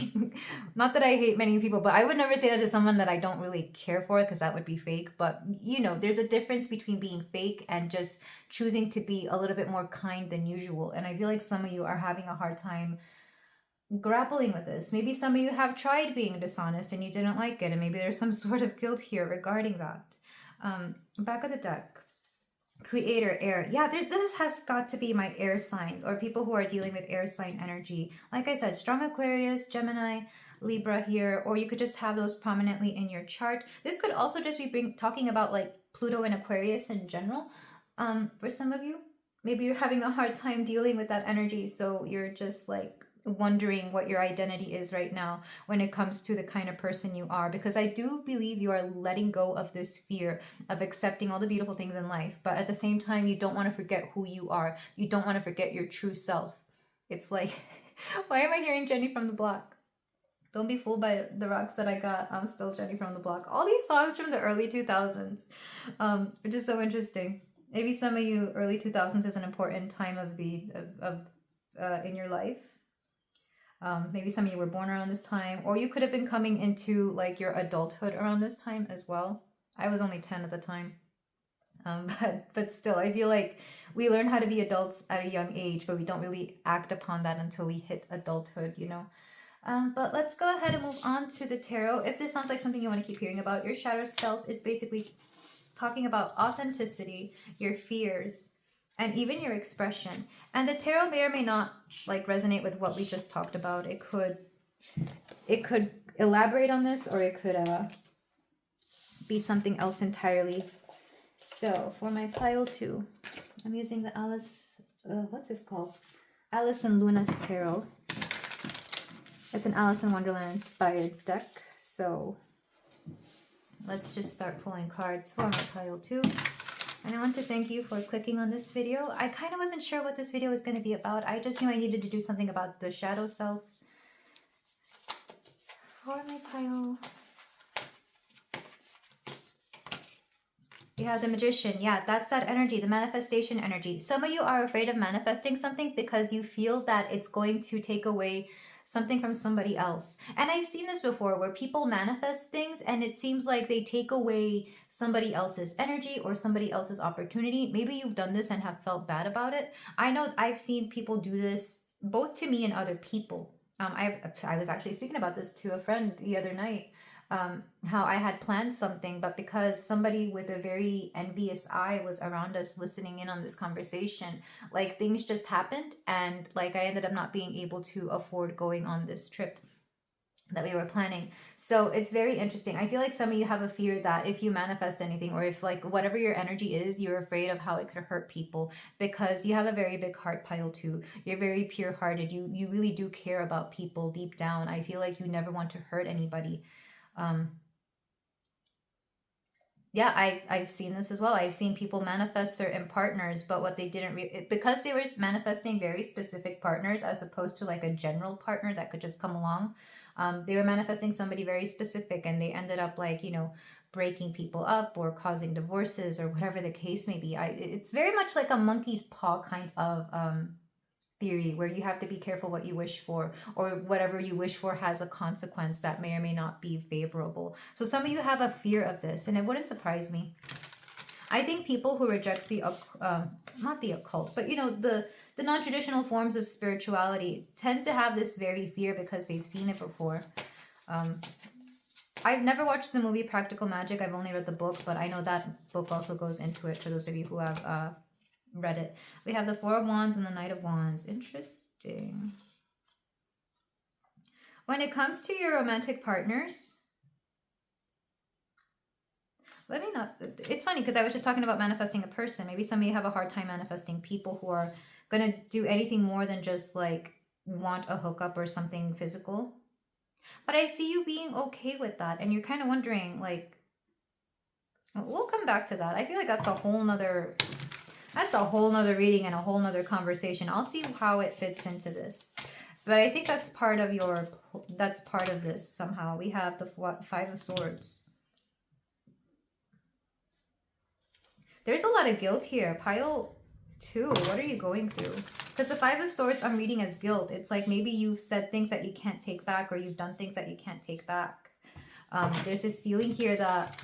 S1: not that I hate many people, but I would never say that to someone that I don't really care for, because that would be fake. But, you know, there's a difference between being fake and just choosing to be a little bit more kind than usual. And I feel like some of you are having a hard time grappling with this. Maybe some of you have tried being dishonest and you didn't like it. And maybe there's some sort of guilt here regarding that. Back of the deck. Creator, air. Yeah, this has got to be my air signs or people who are dealing with air sign energy. Like I said, strong Aquarius, Gemini, Libra here, or you could just have those prominently in your chart. This could also just be talking about like Pluto and Aquarius in general. For some of you, maybe you're having a hard time dealing with that energy, so you're just like wondering what your identity is right now when it comes to the kind of person you are, because I do believe you are letting go of this fear of accepting all the beautiful things in life, but at the same time you don't want to forget who you are. You don't want to forget your true self. It's like why am I hearing Jenny from the Block? Don't be fooled by the rocks that I got. I'm still Jenny from the Block. All these songs from the early 2000s, which is so interesting. Maybe some of you, early 2000s is an important time of in your life. Maybe some of you were born around this time, or you could have been coming into like your adulthood around this time as well. I was only 10 at the time. But still, I feel like we learn how to be adults at a young age, but we don't really act upon that until we hit adulthood, you know. But let's go ahead and move on to the tarot. If this sounds like something you want to keep hearing about, your shadow self is basically talking about authenticity, your fears, and even your expression. And the tarot may or may not like resonate with what we just talked about. It could elaborate on this, or it could be something else entirely. So for my pile 2, I'm using the Alice, what's this called? Alice in Luna's Tarot. It's an Alice in Wonderland inspired deck. So let's just start pulling cards for my pile 2. And I want to thank you for clicking on this video. I kind of wasn't sure what this video was going to be about. I just knew I needed to do something about the shadow self. For my pile. You have the Magician. Yeah, that's that energy, the manifestation energy. Some of you are afraid of manifesting something because you feel that it's going to take away something from somebody else. And I've seen this before where people manifest things and it seems like they take away somebody else's energy or somebody else's opportunity. Maybe you've done this and have felt bad about it. I know I've seen people do this both to me and other people. I was actually speaking about this to a friend the other night. How I had planned something, but because somebody with a very envious eye was around us listening in on this conversation, like things just happened, and like I ended up not being able to afford going on this trip that we were planning. So it's very interesting. I feel like some of you have a fear that if you manifest anything, or if like whatever your energy is, you're afraid of how it could hurt people, because you have a very big heart, pile 2. You're very pure hearted. You really do care about people deep down. I feel like you never want to hurt anybody. Yeah, I've seen this as well. I've seen people manifest certain partners, but what they didn't because they were manifesting very specific partners as opposed to like a general partner that could just come along. They were manifesting somebody very specific, and they ended up like, you know, breaking people up or causing divorces or whatever the case may be. It's very much like a monkey's paw kind of theory, where you have to be careful what you wish for, or whatever you wish for has a consequence that may or may not be favorable. So some of you have a fear of this, and it wouldn't surprise me. I think people who reject the not the occult, but you know, the non-traditional forms of spirituality tend to have this very fear because they've seen it before. I've never watched the movie Practical Magic. I've only read the book, but I know that book also goes into it for those of you who have read it. We have the Four of Wands and the Knight of Wands. Interesting. When it comes to your romantic partners, it's funny because I was just talking about manifesting a person. Maybe some of you have a hard time manifesting people who are going to do anything more than just like want a hookup or something physical. But I see you being okay with that, and you're kind of wondering, like, we'll come back to that. I feel like that's a whole nother reading and a whole nother conversation. I'll see how it fits into this. But I think that's part of this somehow. We have the Five of Swords. There's a lot of guilt here. Pile 2. What are you going through? Because the 5 of Swords I'm reading as guilt. It's like maybe you've said things that you can't take back, or you've done things that you can't take back. There's this feeling here that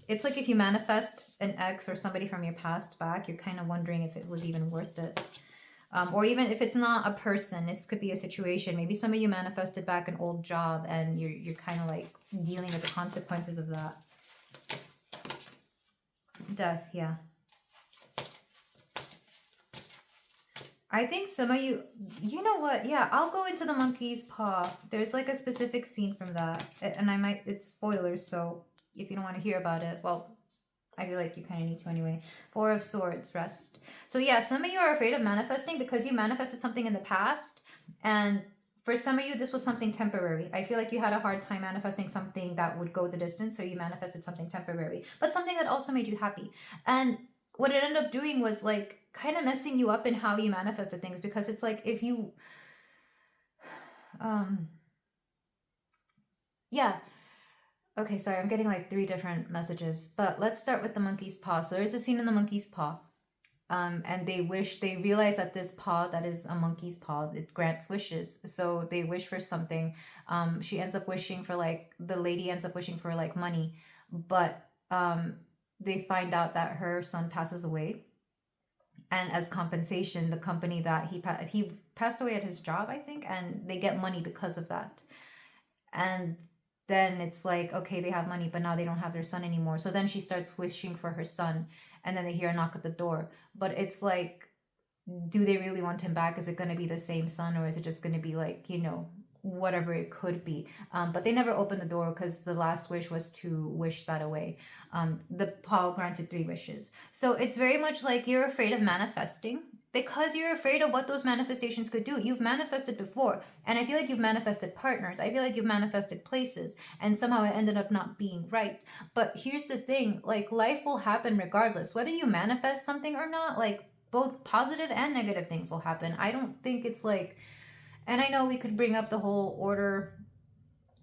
S1: it's like if you manifest an ex or somebody from your past back, you're kind of wondering if it was even worth it. Or even if it's not a person, this could be a situation. Maybe some of you manifested back an old job and you're kind of like dealing with the consequences of that. Death, yeah. I think some of you, you know what? Yeah, I'll go into the monkey's paw. There's like a specific scene from that. And I might, it's spoilers, so if you don't want to hear about it, well, I feel like you kind of need to anyway. 4 of Swords, rest. So yeah, some of you are afraid of manifesting because you manifested something in the past. And for some of you, this was something temporary. I feel like you had a hard time manifesting something that would go the distance. So you manifested something temporary, but something that also made you happy. And what it ended up doing was like kind of messing you up in how you manifested things, because it's like if you yeah, okay, sorry, I'm getting like 3 different messages, but let's start with the monkey's paw. So there's a scene in the monkey's paw, and they realize that this paw that is a monkey's paw, it grants wishes. So they wish for something. She ends up wishing for like, the lady ends up wishing for like money, but they find out that her son passes away. And as compensation, the company that he passed away at his job, I think, and they get money because of that. And then it's like, okay, they have money, but now they don't have their son anymore. So then she starts wishing for her son, and then they hear a knock at the door. But it's like, do they really want him back? Is it going to be the same son, or is it just going to be like, you know, whatever it could be? But they never opened the door because the last wish was to wish that away. The paw granted 3 wishes. So it's very much like you're afraid of manifesting because you're afraid of what those manifestations could do. You've manifested before, and I feel like you've manifested partners. I feel like you've manifested places, and somehow it ended up not being right. But here's the thing, like life will happen regardless, whether you manifest something or not. Like both positive and negative things will happen. I don't think it's like, and I know we could bring up the whole order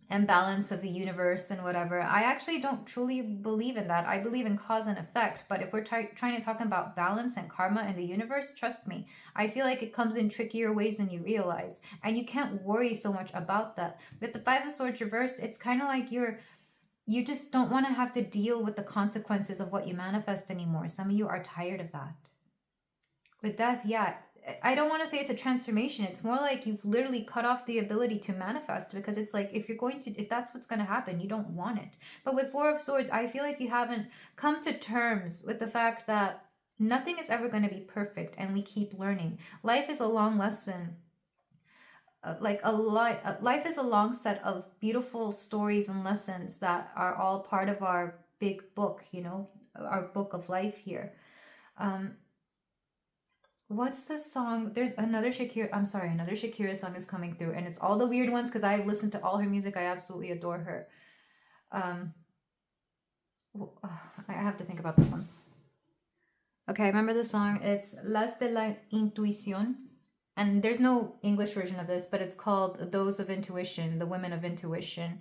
S1: and balance of the universe and whatever. I actually don't truly believe in that. I believe in cause and effect. But if we're trying to talk about balance and karma in the universe, trust me, I feel like it comes in trickier ways than you realize. And you can't worry so much about that. With the 5 of Swords reversed, it's kind of like you just don't want to have to deal with the consequences of what you manifest anymore. Some of you are tired of that. With death, yeah, I don't want to say it's a transformation. It's more like you've literally cut off the ability to manifest, because it's like if that's what's going to happen, you don't want it. But with 4 of Swords, I feel like you haven't come to terms with the fact that nothing is ever going to be perfect, and we keep learning. Life is a long lesson. Life is a long set of beautiful stories and lessons that are all part of our big book, you know, our book of life here. What's the song? There's another Shakira song is coming through, and it's all the weird ones because I listen to all her music. I absolutely adore her. I have to think about this one. Okay, I remember the song. It's Las de la Intuición, and there's no English version of this, but it's called Those of Intuition, the Women of Intuition,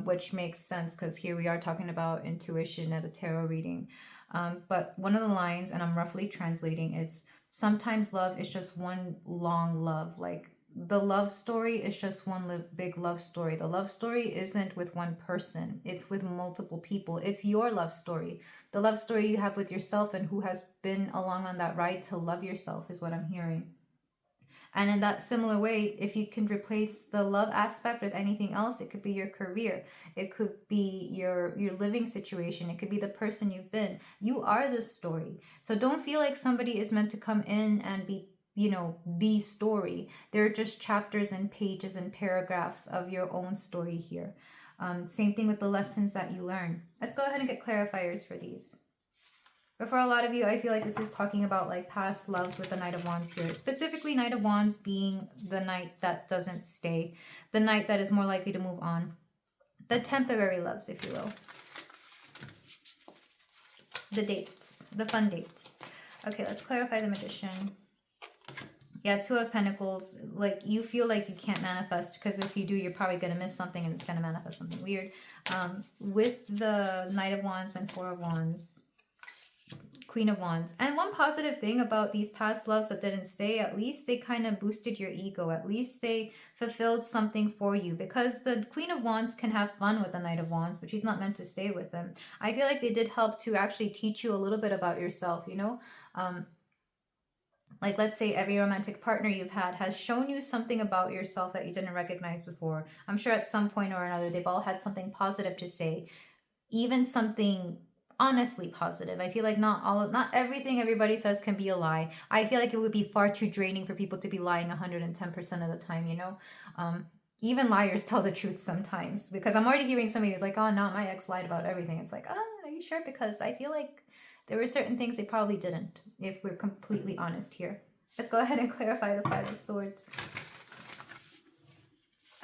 S1: which makes sense because here we are talking about intuition at a tarot reading. But one of the lines, and I'm roughly translating, it's, sometimes love is just one long love. Like the love story is just one big love story. The love story isn't with one person. It's with multiple people. It's your love story. The love story you have with yourself and who has been along on that ride to love yourself is what I'm hearing. And in that similar way, if you can replace the love aspect with anything else, it could be your career. It could be your living situation. It could be the person you've been. You are the story. So don't feel like somebody is meant to come in and be, you know, the story. They're just chapters and pages and paragraphs of your own story here. Same thing with the lessons that you learn. Let's go ahead and get clarifiers for these. But for a lot of you, I feel like this is talking about like past loves with the Knight of Wands here. Specifically, Knight of Wands being the knight that doesn't stay. The knight that is more likely to move on. The temporary loves, if you will. The dates. The fun dates. Okay, let's clarify the Magician. Yeah, 2 of Pentacles. Like, you feel like you can't manifest because if you do, you're probably going to miss something and it's going to manifest something weird. With the Knight of Wands and 4 of Wands. Queen of Wands. And one positive thing about these past loves that didn't stay, at least they kind of boosted your ego. At least they fulfilled something for you, because the Queen of Wands can have fun with the Knight of Wands, but she's not meant to stay with him. I feel like they did help to actually teach you a little bit about yourself, you know? Like, let's say every romantic partner you've had has shown you something about yourself that you didn't recognize before. I'm sure at some point or another, they've all had something positive to say, even something honestly positive. I feel like not everything everybody says can be a lie. I feel like it would be far too draining for people to be lying 110% of the time, you know? Even liars tell the truth sometimes, because I'm already hearing somebody who's like, oh no, my ex lied about everything. It's like, are you sure? Because I feel like there were certain things they probably didn't, if we're completely honest here. Let's go ahead and clarify the Five of Swords.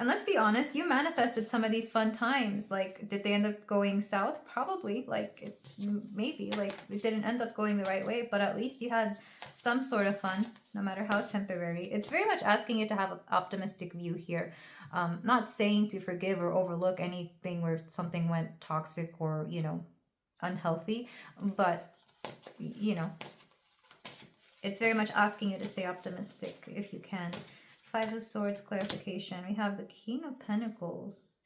S1: And let's be honest, you manifested some of these fun times. Like, did they end up going south? Probably. Like, maybe. Like, it didn't end up going the right way, but at least you had some sort of fun, no matter how temporary. It's very much asking you to have an optimistic view here. Not saying to forgive or overlook anything where something went toxic or, you know, unhealthy, but, you know, it's very much asking you to stay optimistic if you can. Five of Swords clarification. We have the King of Pentacles.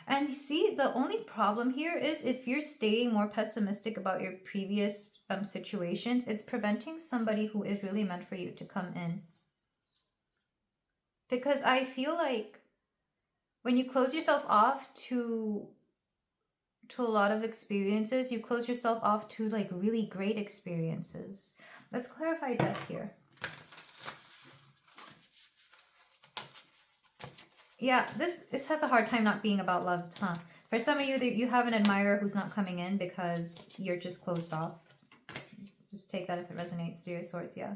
S1: And you see, the only problem here is if you're staying more pessimistic about your previous situations, it's preventing somebody who is really meant for you to come in. Because I feel like when you close yourself off to a lot of experiences, you close yourself off to like really great experiences. Let's clarify death here. Yeah, this has a hard time not being about love, huh? For some of you, you have an admirer who's not coming in because you're just closed off. Just take that if it resonates. Three of Swords, yeah.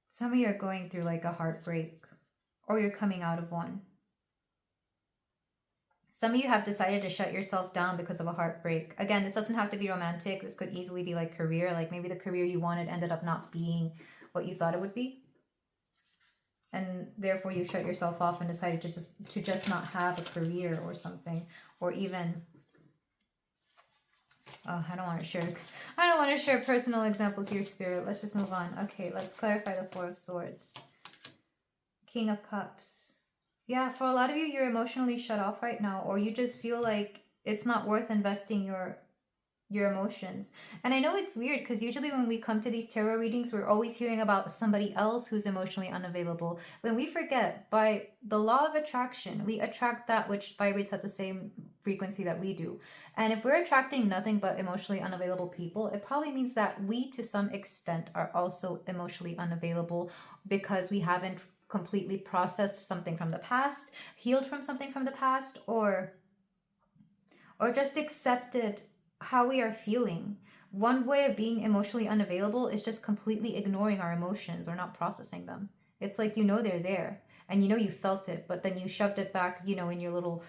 S1: Some of you are going through like a heartbreak, or you're coming out of one. Some of you have decided to shut yourself down because of a heartbreak. Again, this doesn't have to be romantic. This could easily be like career. Like maybe the career you wanted ended up not being what you thought it would be. And therefore you shut yourself off and decided to just not have a career or something. Or even, oh, I don't want to share personal examples here, Spirit. Let's just move on. Okay, let's clarify the Four of Swords. King of Cups. Yeah, for a lot of you, you're emotionally shut off right now, or you just feel like it's not worth investing your emotions. And I know it's weird because usually when we come to these tarot readings, we're always hearing about somebody else who's emotionally unavailable. When we forget, by the law of attraction, we attract that which vibrates at the same frequency that we do. And if we're attracting nothing but emotionally unavailable people, it probably means that we, to some extent, are also emotionally unavailable because we haven't completely processed something from the past, healed from something from the past, or just accepted how we are feeling. One way of being emotionally unavailable is just completely ignoring our emotions or not processing them. It's like, you know, they're there and you know you felt it, but then you shoved it back, you know, in your little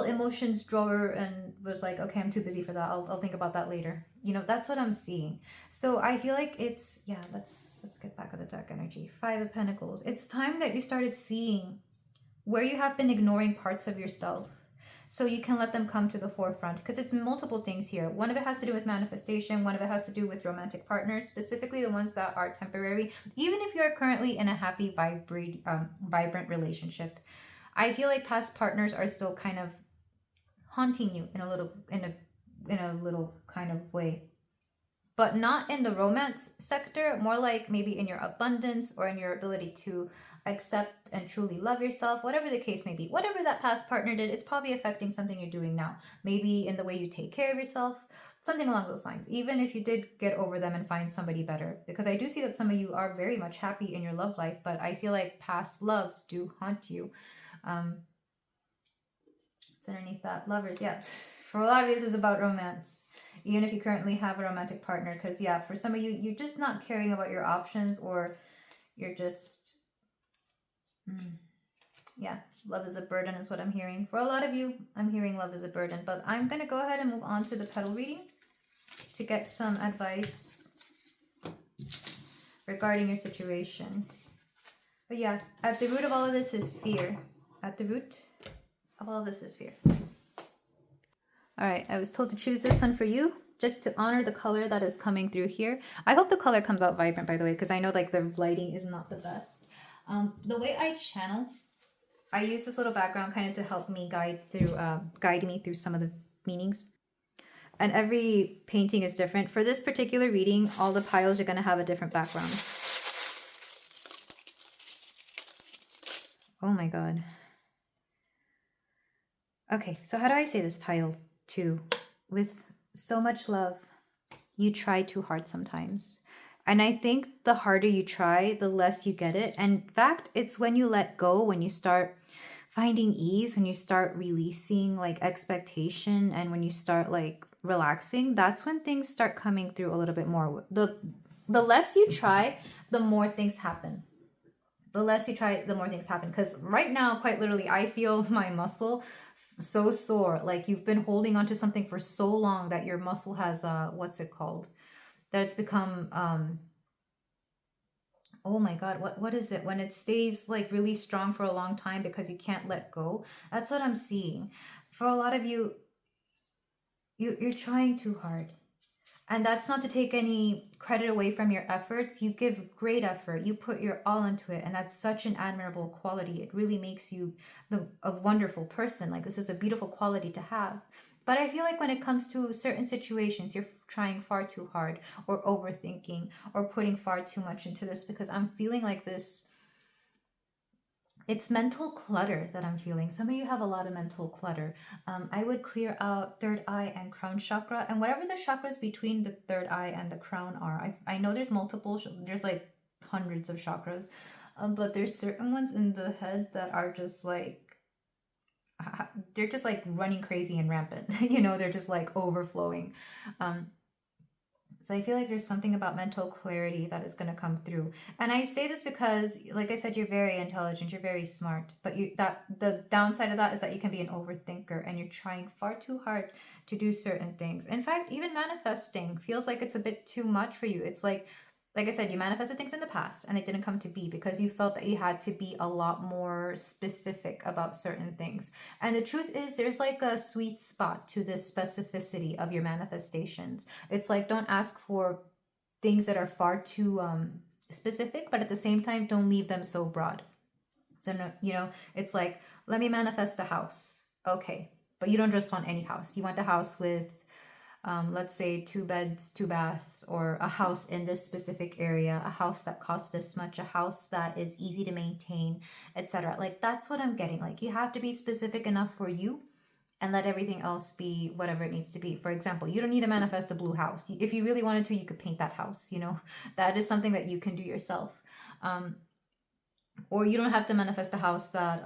S1: emotions drawer and was like, okay, I'm too busy for that. I'll think about that later. You know, that's what I'm seeing. So I feel like it's, yeah, let's get back to the deck energy. Five of Pentacles. It's time that you started seeing where you have been ignoring parts of yourself, so you can let them come to the forefront, because it's multiple things here. One of it has to do with manifestation. One of it has to do with romantic partners, specifically the ones that are temporary. Even if you're currently in a happy, vibrant relationship, I feel like past partners are still kind of haunting you in a little kind of way, but not in the romance sector, more like maybe in your abundance or in your ability to accept and truly love yourself, whatever the case may be. Whatever that past partner did, it's probably affecting something you're doing now. Maybe in the way you take care of yourself, something along those lines. Even if you did get over them and find somebody better. Because I do see that some of you are very much happy in your love life, but I feel like past loves do haunt you. It's underneath that. Lovers, yeah. For a lot of you, this is about romance. Even if you currently have a romantic partner. Because, yeah, for some of you, you're just not caring about your options, or you're just... yeah, love is a burden is what I'm hearing. For a lot of you, I'm hearing love is a burden. But I'm going to go ahead and move on to the petal reading to get some advice regarding your situation. But yeah, at the root of all of this is fear. At the root of all of this is fear. All right, I was told to choose this one for you. just to honor the color that is coming through here. I hope the color comes out vibrant, by the way, because I know like the lighting is not the best. The way I channel, I use this little background kind of to help me guide me through some of the meanings. And every painting is different. For this particular reading, all the piles are going to have a different background. Oh my god. Okay, so how do I say this, pile 2? With so much love, you try too hard sometimes. And I think the harder you try, the less you get it. And in fact, it's when you let go, when you start finding ease, when you start releasing like expectation, and when you start like relaxing, that's when things start coming through a little bit more. The less you try, the more things happen. The less you try, the more things happen. Because right now, quite literally, I feel my muscle so sore. Like you've been holding on to something for so long that your muscle has what's it called? That it's become oh my god, what is it when it stays like really strong for a long time because you can't let go? That's what I'm seeing. For a lot of you, you're trying too hard. And that's not to take any credit away from your efforts. You give great effort. You put your all into it. And that's such an admirable quality. It really makes you a wonderful person. Like this is a beautiful quality to have. But I feel like when it comes to certain situations, you're trying far too hard or overthinking or putting far too much into this, because I'm feeling like this. It's mental clutter that I'm feeling. Some of you have a lot of mental clutter. I would clear out third eye and crown chakra, and whatever the chakras between the third eye and the crown are. I know there's multiple, there's like hundreds of chakras, but there's certain ones in the head that are just like, they're just like running crazy and rampant. You know, they're just like overflowing. So I feel like there's something about mental clarity that is going to come through. And I say this because, like I said, you're very intelligent, you're very smart, but the downside of that is that you can be an overthinker and you're trying far too hard to do certain things. In fact, even manifesting feels like it's a bit too much for you. It's like I said, you manifested things in the past and it didn't come to be because you felt that you had to be a lot more specific about certain things. And the truth is, there's like a sweet spot to this specificity of your manifestations. It's like, don't ask for things that are far too specific, but at the same time, don't leave them so broad. So, no, you know, it's like, let me manifest a house. Okay. But you don't just want any house. You want a house with let's say 2 beds, 2 baths, or a house in this specific area, a house that costs this much, a house that is easy to maintain, etc. Like that's what I'm getting. Like you have to be specific enough for you and let everything else be whatever it needs to be. For example, you don't need to manifest a blue house. If you really wanted to, you could paint that house, you know, that is something that you can do yourself. Or you don't have to manifest a house that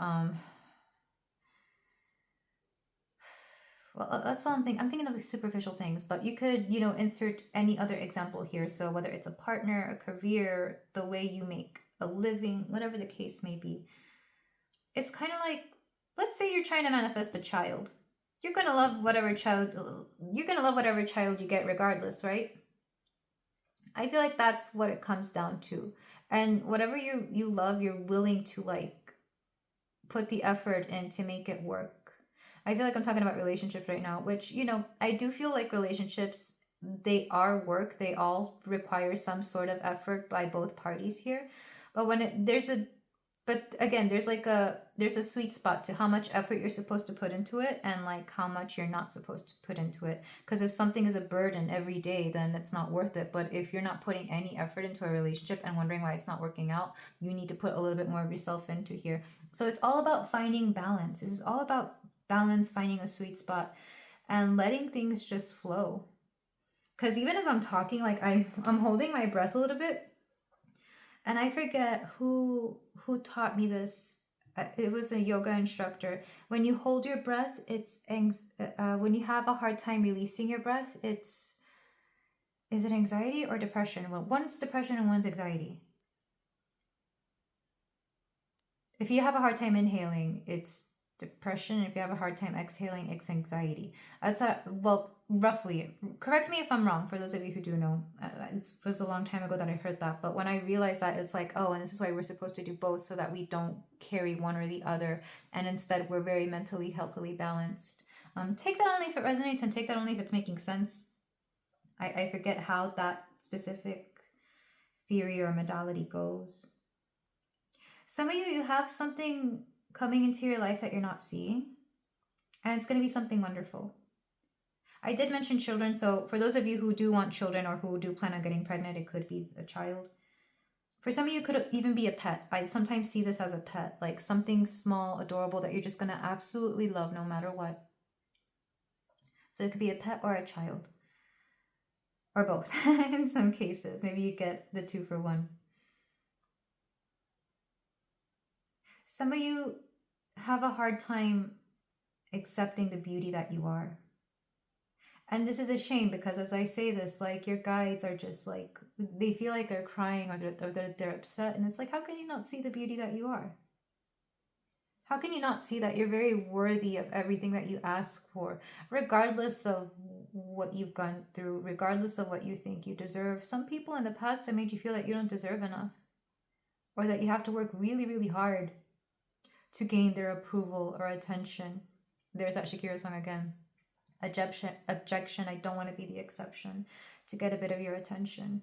S1: well, that's all I'm thinking. I'm thinking of the superficial things, but you could, you know, insert any other example here. So whether it's a partner, a career, the way you make a living, whatever the case may be. It's kind of like, let's say you're trying to manifest a child. You're going to love whatever child you get regardless, right? I feel like that's what it comes down to. And whatever you love, you're willing to like put the effort in to make it work. I feel like I'm talking about relationships right now, which, you know, I do feel like relationships, they are work. They all require some sort of effort by both parties here. But but again, there's a sweet spot to how much effort you're supposed to put into it and like how much you're not supposed to put into it. Because if something is a burden every day, then it's not worth it. But if you're not putting any effort into a relationship and wondering why it's not working out, you need to put a little bit more of yourself into here. So it's all about finding balance. This is all about balance, finding a sweet spot, and letting things just flow. Because even as I'm talking, like I'm holding my breath a little bit, and I forget who taught me this. It was a yoga instructor. When you hold your breath, when you have a hard time releasing your breath, is it anxiety or depression? Well, one's depression and one's anxiety. If you have a hard time inhaling, it's depression. If you have a hard time exhaling, it's anxiety. That's roughly. Correct me if I'm wrong, for those of you who do know. It was a long time ago that I heard that, but when I realized that, it's like, oh, and this is why we're supposed to do both, so that we don't carry one or the other, and instead we're very mentally, healthily balanced. Take that only if it resonates, and take that only if it's making sense. I forget how that specific theory or modality goes. Some of you have something coming into your life that you're not seeing, and it's going to be something wonderful. I did mention children, so for those of you who do want children or who do plan on getting pregnant, it could be a child. For some of you, it could even be a pet. I sometimes see this as a pet, like something small, adorable that you're just going to absolutely love no matter what. So it could be a pet or a child, or both in some cases. Maybe you get the 2 for 1. Some of you have a hard time accepting the beauty that you are. And this is a shame because as I say this, like your guides are just like, they feel like they're crying or they're upset. And it's like, how can you not see the beauty that you are? How can you not see that you're very worthy of everything that you ask for, regardless of what you've gone through, regardless of what you think you deserve? Some people in the past have made you feel that you don't deserve enough, or that you have to work really, really hard to gain their approval or attention. There's that Shakira song again. Objection, I don't want to be the exception, to get a bit of your attention.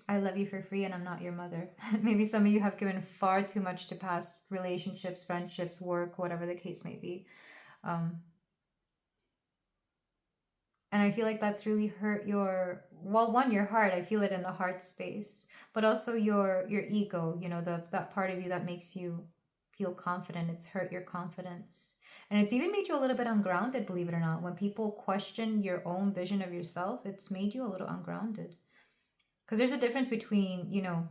S1: I love you for free and I'm not your mother. Maybe some of you have given far too much to past relationships, friendships, work, whatever the case may be. And I feel like that's really hurt your, well, one, your heart. I feel it in the heart space, but also your ego, you know, that part of you that makes you feel confident. It's hurt your confidence. And it's even made you a little bit ungrounded, believe it or not. When people question your own vision of yourself, it's made you a little ungrounded. Because there's a difference between, you know,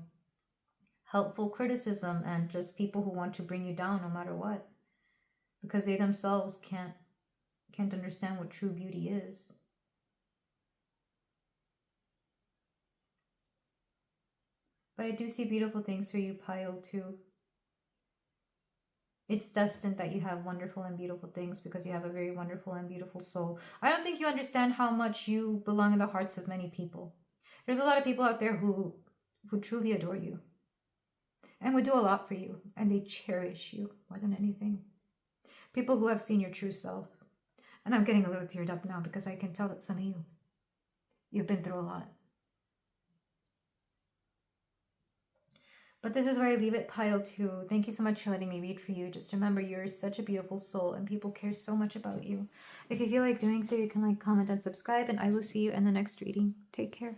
S1: helpful criticism and just people who want to bring you down no matter what. Because they themselves can't understand what true beauty is. But I do see beautiful things for you, Pile, too. It's destined that you have wonderful and beautiful things because you have a very wonderful and beautiful soul. I don't think you understand how much you belong in the hearts of many people. There's a lot of people out there who truly adore you and would do a lot for you, and they cherish you more than anything. People who have seen your true self. And I'm getting a little teared up now because I can tell that some of you've been through a lot. But this is where I leave it, Pile 2. Thank you so much for letting me read for you. Just remember, you're such a beautiful soul and people care so much about you. If you feel like doing so, you can like, comment, and subscribe, and I will see you in the next reading. Take care.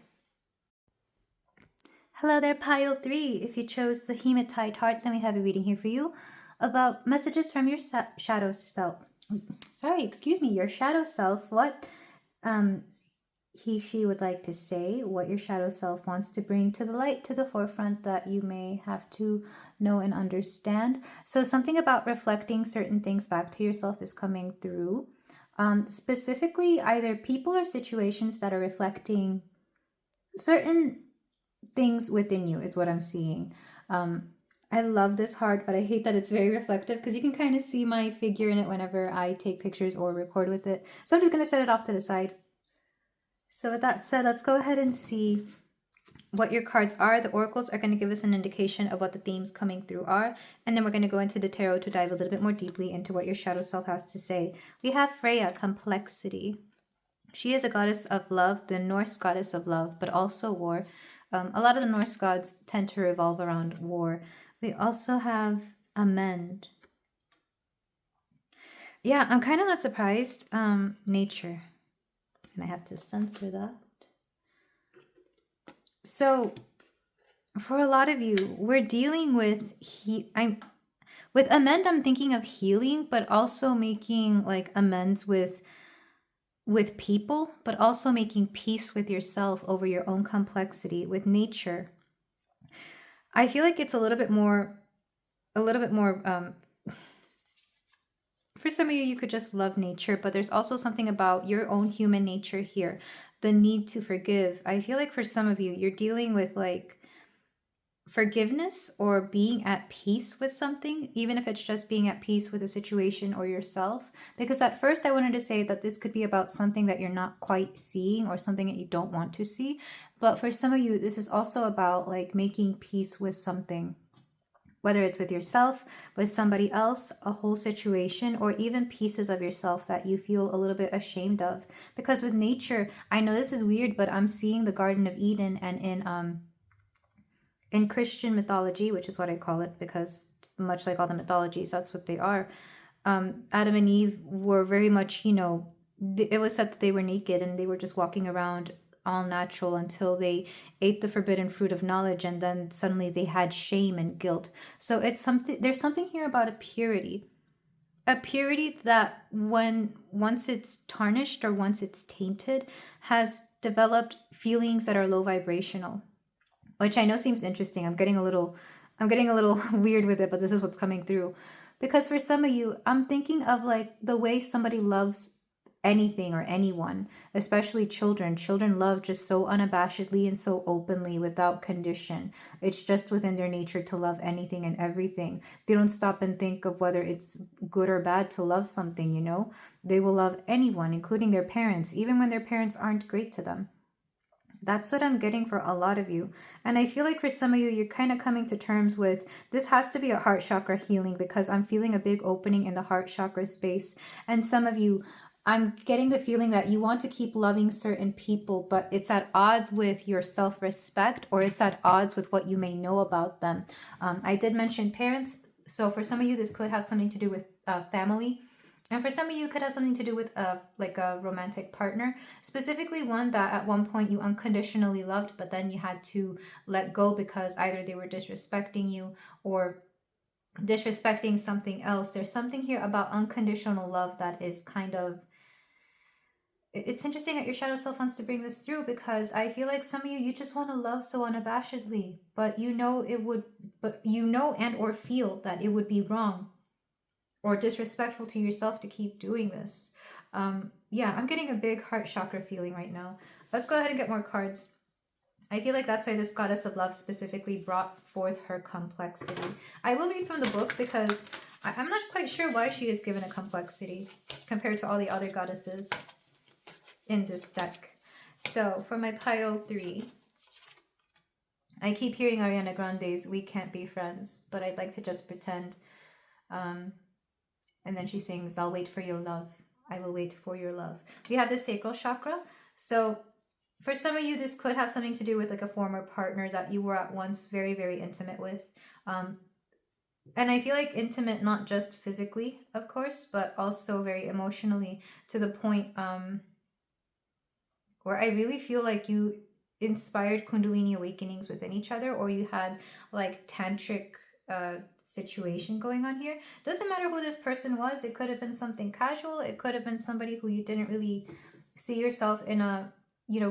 S1: Hello there, Pile 3. If you chose the Hematite Heart, then we have a reading here for you about messages from your shadow self. Your shadow self. What he, she would like to say, what your shadow self wants to bring to the light, to the forefront, that you may have to know and understand. So something about reflecting certain things back to yourself is coming through. Specifically, either people or situations that are reflecting certain things within you is what I'm seeing. I love this heart, but I hate that it's very reflective because you can kind of see my figure in it whenever I take pictures or record with it. So I'm just going to set it off to the side. So with that said, let's go ahead and see what your cards are. The oracles are going to give us an indication of what the themes coming through are. And then we're going to go into the tarot to dive a little bit more deeply into what your shadow self has to say. We have Freya, complexity. She is a goddess of love, the Norse goddess of love, but also war. A lot of the Norse gods tend to revolve around war. We also have Amend. Yeah, I'm kind of not surprised. Nature. And I have to censor that. So, for a lot of you, we're dealing with... With Amend, I'm thinking of healing, but also making like amends with people, but also making peace with yourself over your own complexity. With nature, I feel like it's a little bit more for some of you could just love nature, but there's also something about your own human nature here, the need to forgive. I feel like for some of you, you're dealing with like forgiveness or being at peace with something, even if it's just being at peace with a situation or yourself. Because at first I wanted to say that this could be about something that you're not quite seeing or something that you don't want to see. But for some of you, this is also about like making peace with something whether it's with yourself, with somebody else, a whole situation, or even pieces of yourself that you feel a little bit ashamed of. Because with nature, I know this is weird, but I'm seeing the Garden of Eden, and in Christian mythology, which is what I call it, because much like all the mythologies, that's what they are. Adam and Eve were very much, it was said that they were naked and they were just walking around all natural until they ate the forbidden fruit of knowledge, and then suddenly they had shame and guilt. So there's something here about a purity that once it's tarnished or once it's tainted, has developed feelings that are low vibrational, which I know seems interesting. I'm getting a little weird with it, but this is what's coming through. Because for some of you, I'm thinking of like the way somebody loves anything or anyone, especially children. Children love just so unabashedly and so openly without condition. It's just within their nature to love anything and everything. They don't stop and think of whether it's good or bad to love something, They will love anyone, including their parents, even when their parents aren't great to them. That's what I'm getting for a lot of you. And I feel like for some of you, you're kind of coming to terms with this has to be a heart chakra healing, because I'm feeling a big opening in the heart chakra space. And some of you, I'm getting the feeling that you want to keep loving certain people, but it's at odds with your self-respect, or it's at odds with what you may know about them. I did mention parents. So for some of you, this could have something to do with family. And for some of you, it could have something to do with a romantic partner, specifically one that at one point you unconditionally loved, but then you had to let go because either they were disrespecting you or disrespecting something else. There's something here about unconditional love that is kind of, it's interesting that your shadow self wants to bring this through, because I feel like some of you just want to love so unabashedly, but and or feel that it would be wrong or disrespectful to yourself to keep doing this. Yeah, I'm getting a big heart chakra feeling right now. Let's go ahead and get more cards. I feel like that's why this goddess of love specifically brought forth her complexity. I will read from the book because I'm not quite sure why she is given a complexity compared to all the other goddesses in this deck. So for my pile 3, I keep hearing Ariana Grande's "We Can't Be Friends," but I'd like to just pretend. And then she sings, "I'll wait for your love. I will wait for your love." We have the sacral chakra. So for some of you, this could have something to do with like a former partner that you were at once very, very intimate with. And I feel like intimate, not just physically, of course, but also very emotionally, to the point where I really feel like you inspired Kundalini awakenings within each other, or you had like tantric situation going on here. Doesn't matter who this person was. It could have been something casual. It could have been somebody who you didn't really see yourself in a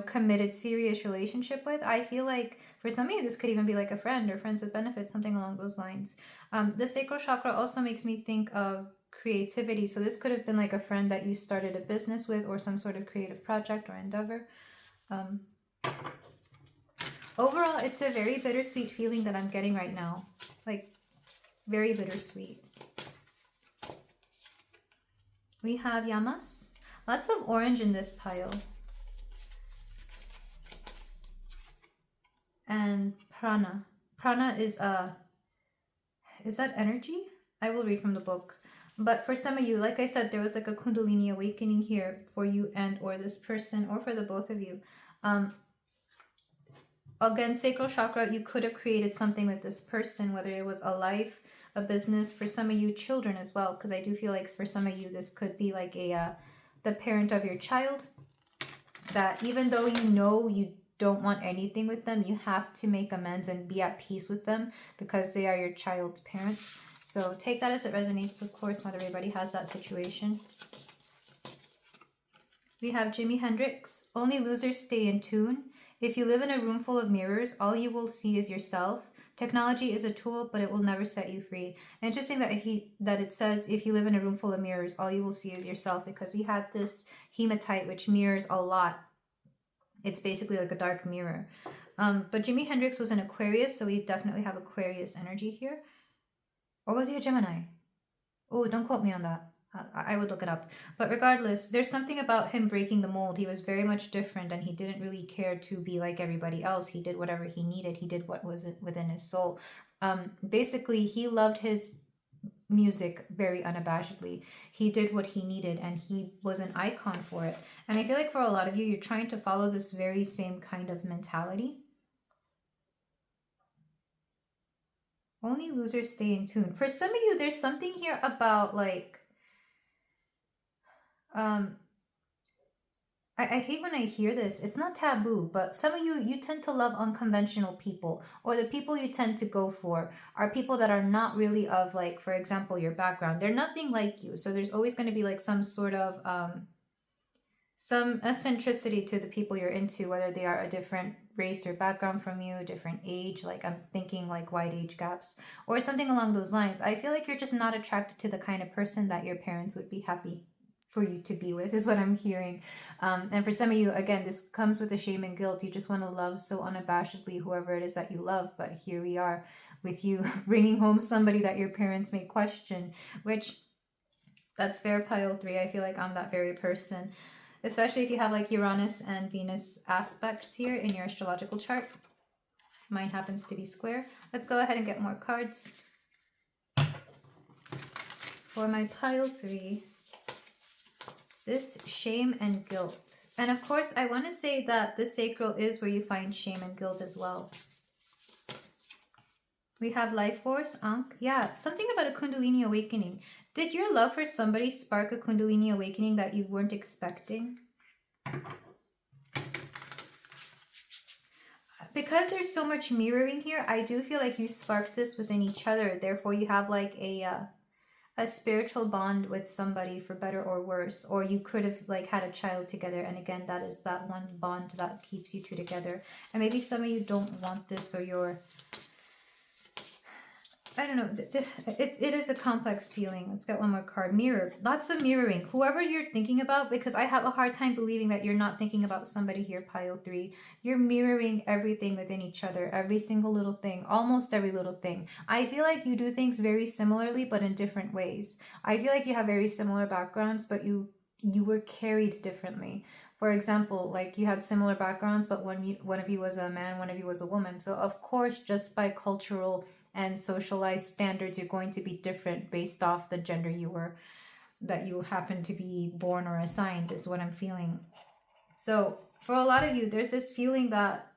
S1: committed serious relationship with. I feel like for some of you this could even be like a friend or friends with benefits, something along those lines. The sacral chakra also makes me think of creativity, so this could have been like a friend that you started a business with, or some sort of creative project or endeavor. Overall, it's a very bittersweet feeling that I'm getting right now. Like, very bittersweet. We have Yamas. Lots of orange in this pile. And Prana. Prana is that energy? I will read from the book. But for some of you, like I said, there was like a Kundalini awakening here for you and or this person, or for the both of you. Again, sacral chakra, you could have created something with this person, whether it was a life, a business, for some of you, children as well, because I do feel like for some of you, this could be like the parent of your child, that even though you don't want anything with them, you have to make amends and be at peace with them because they are your child's parents. So take that as it resonates. Of course, not everybody has that situation. We have Jimi Hendrix. Only losers stay in tune. If you live in a room full of mirrors, all you will see is yourself. Technology is a tool, but it will never set you free. Interesting that it says if you live in a room full of mirrors, all you will see is yourself, because we had this hematite which mirrors a lot. It's basically like a dark mirror. But Jimi Hendrix was an Aquarius, so we definitely have Aquarius energy here. Or was he a Gemini? Oh, don't quote me on that. I would look it up. But regardless, there's something about him breaking the mold. He was very much different, and he didn't really care to be like everybody else. He did whatever he needed. He did what was within his soul. Basically, he loved his music very unabashedly. He did what he needed and he was an icon for it. And I feel like for a lot of you, you're trying to follow this very same kind of mentality. Only losers stay in tune. For some of you, there's something here about like, I hate when I hear this. It's not taboo, but some of you tend to love unconventional people, or the people you tend to go for are people that are not really of, like, for example, your background. They're nothing like you. So there's always going to be like some sort of some eccentricity to the people you're into, whether they are a different race or background from you, different age, like I'm thinking like wide age gaps or something along those lines. I feel like you're just not attracted to the kind of person that your parents would be happy for you to be with, is what I'm hearing. And for some of you, again, this comes with the shame and guilt. You just want to love so unabashedly whoever it is that you love, but here we are with you bringing home somebody that your parents may question, which that's fair, pile 3. I feel like I'm that very person, especially if you have like Uranus and Venus aspects here in your astrological chart. Mine happens to be square. Let's go ahead and get more cards for my pile 3. This shame and guilt. And of course, I want to say that the sacral is where you find shame and guilt as well. We have life force, Ankh. Yeah, something about a Kundalini awakening. Did your love for somebody spark a Kundalini awakening that you weren't expecting? Because there's so much mirroring here, I do feel like you sparked this within each other. Therefore, you have like a spiritual bond with somebody, for better or worse, or you could have like had a child together, and again, that is that one bond that keeps you two together. And maybe some of you don't want this, or you're, I don't know, it is a complex feeling. Let's get one more card. Mirror. Lots of mirroring. Whoever you're thinking about, because I have a hard time believing that you're not thinking about somebody here, pile 3. You're mirroring everything within each other, every single little thing, almost every little thing. I feel like you do things very similarly, but in different ways. I feel like you have very similar backgrounds, but you were carried differently. For example, like you had similar backgrounds, but one of you was a man, one of you was a woman. So of course, just by cultural and socialized standards, you're going to be different based off the gender that you happen to be born or assigned, is what I'm feeling. So for a lot of you, there's this feeling that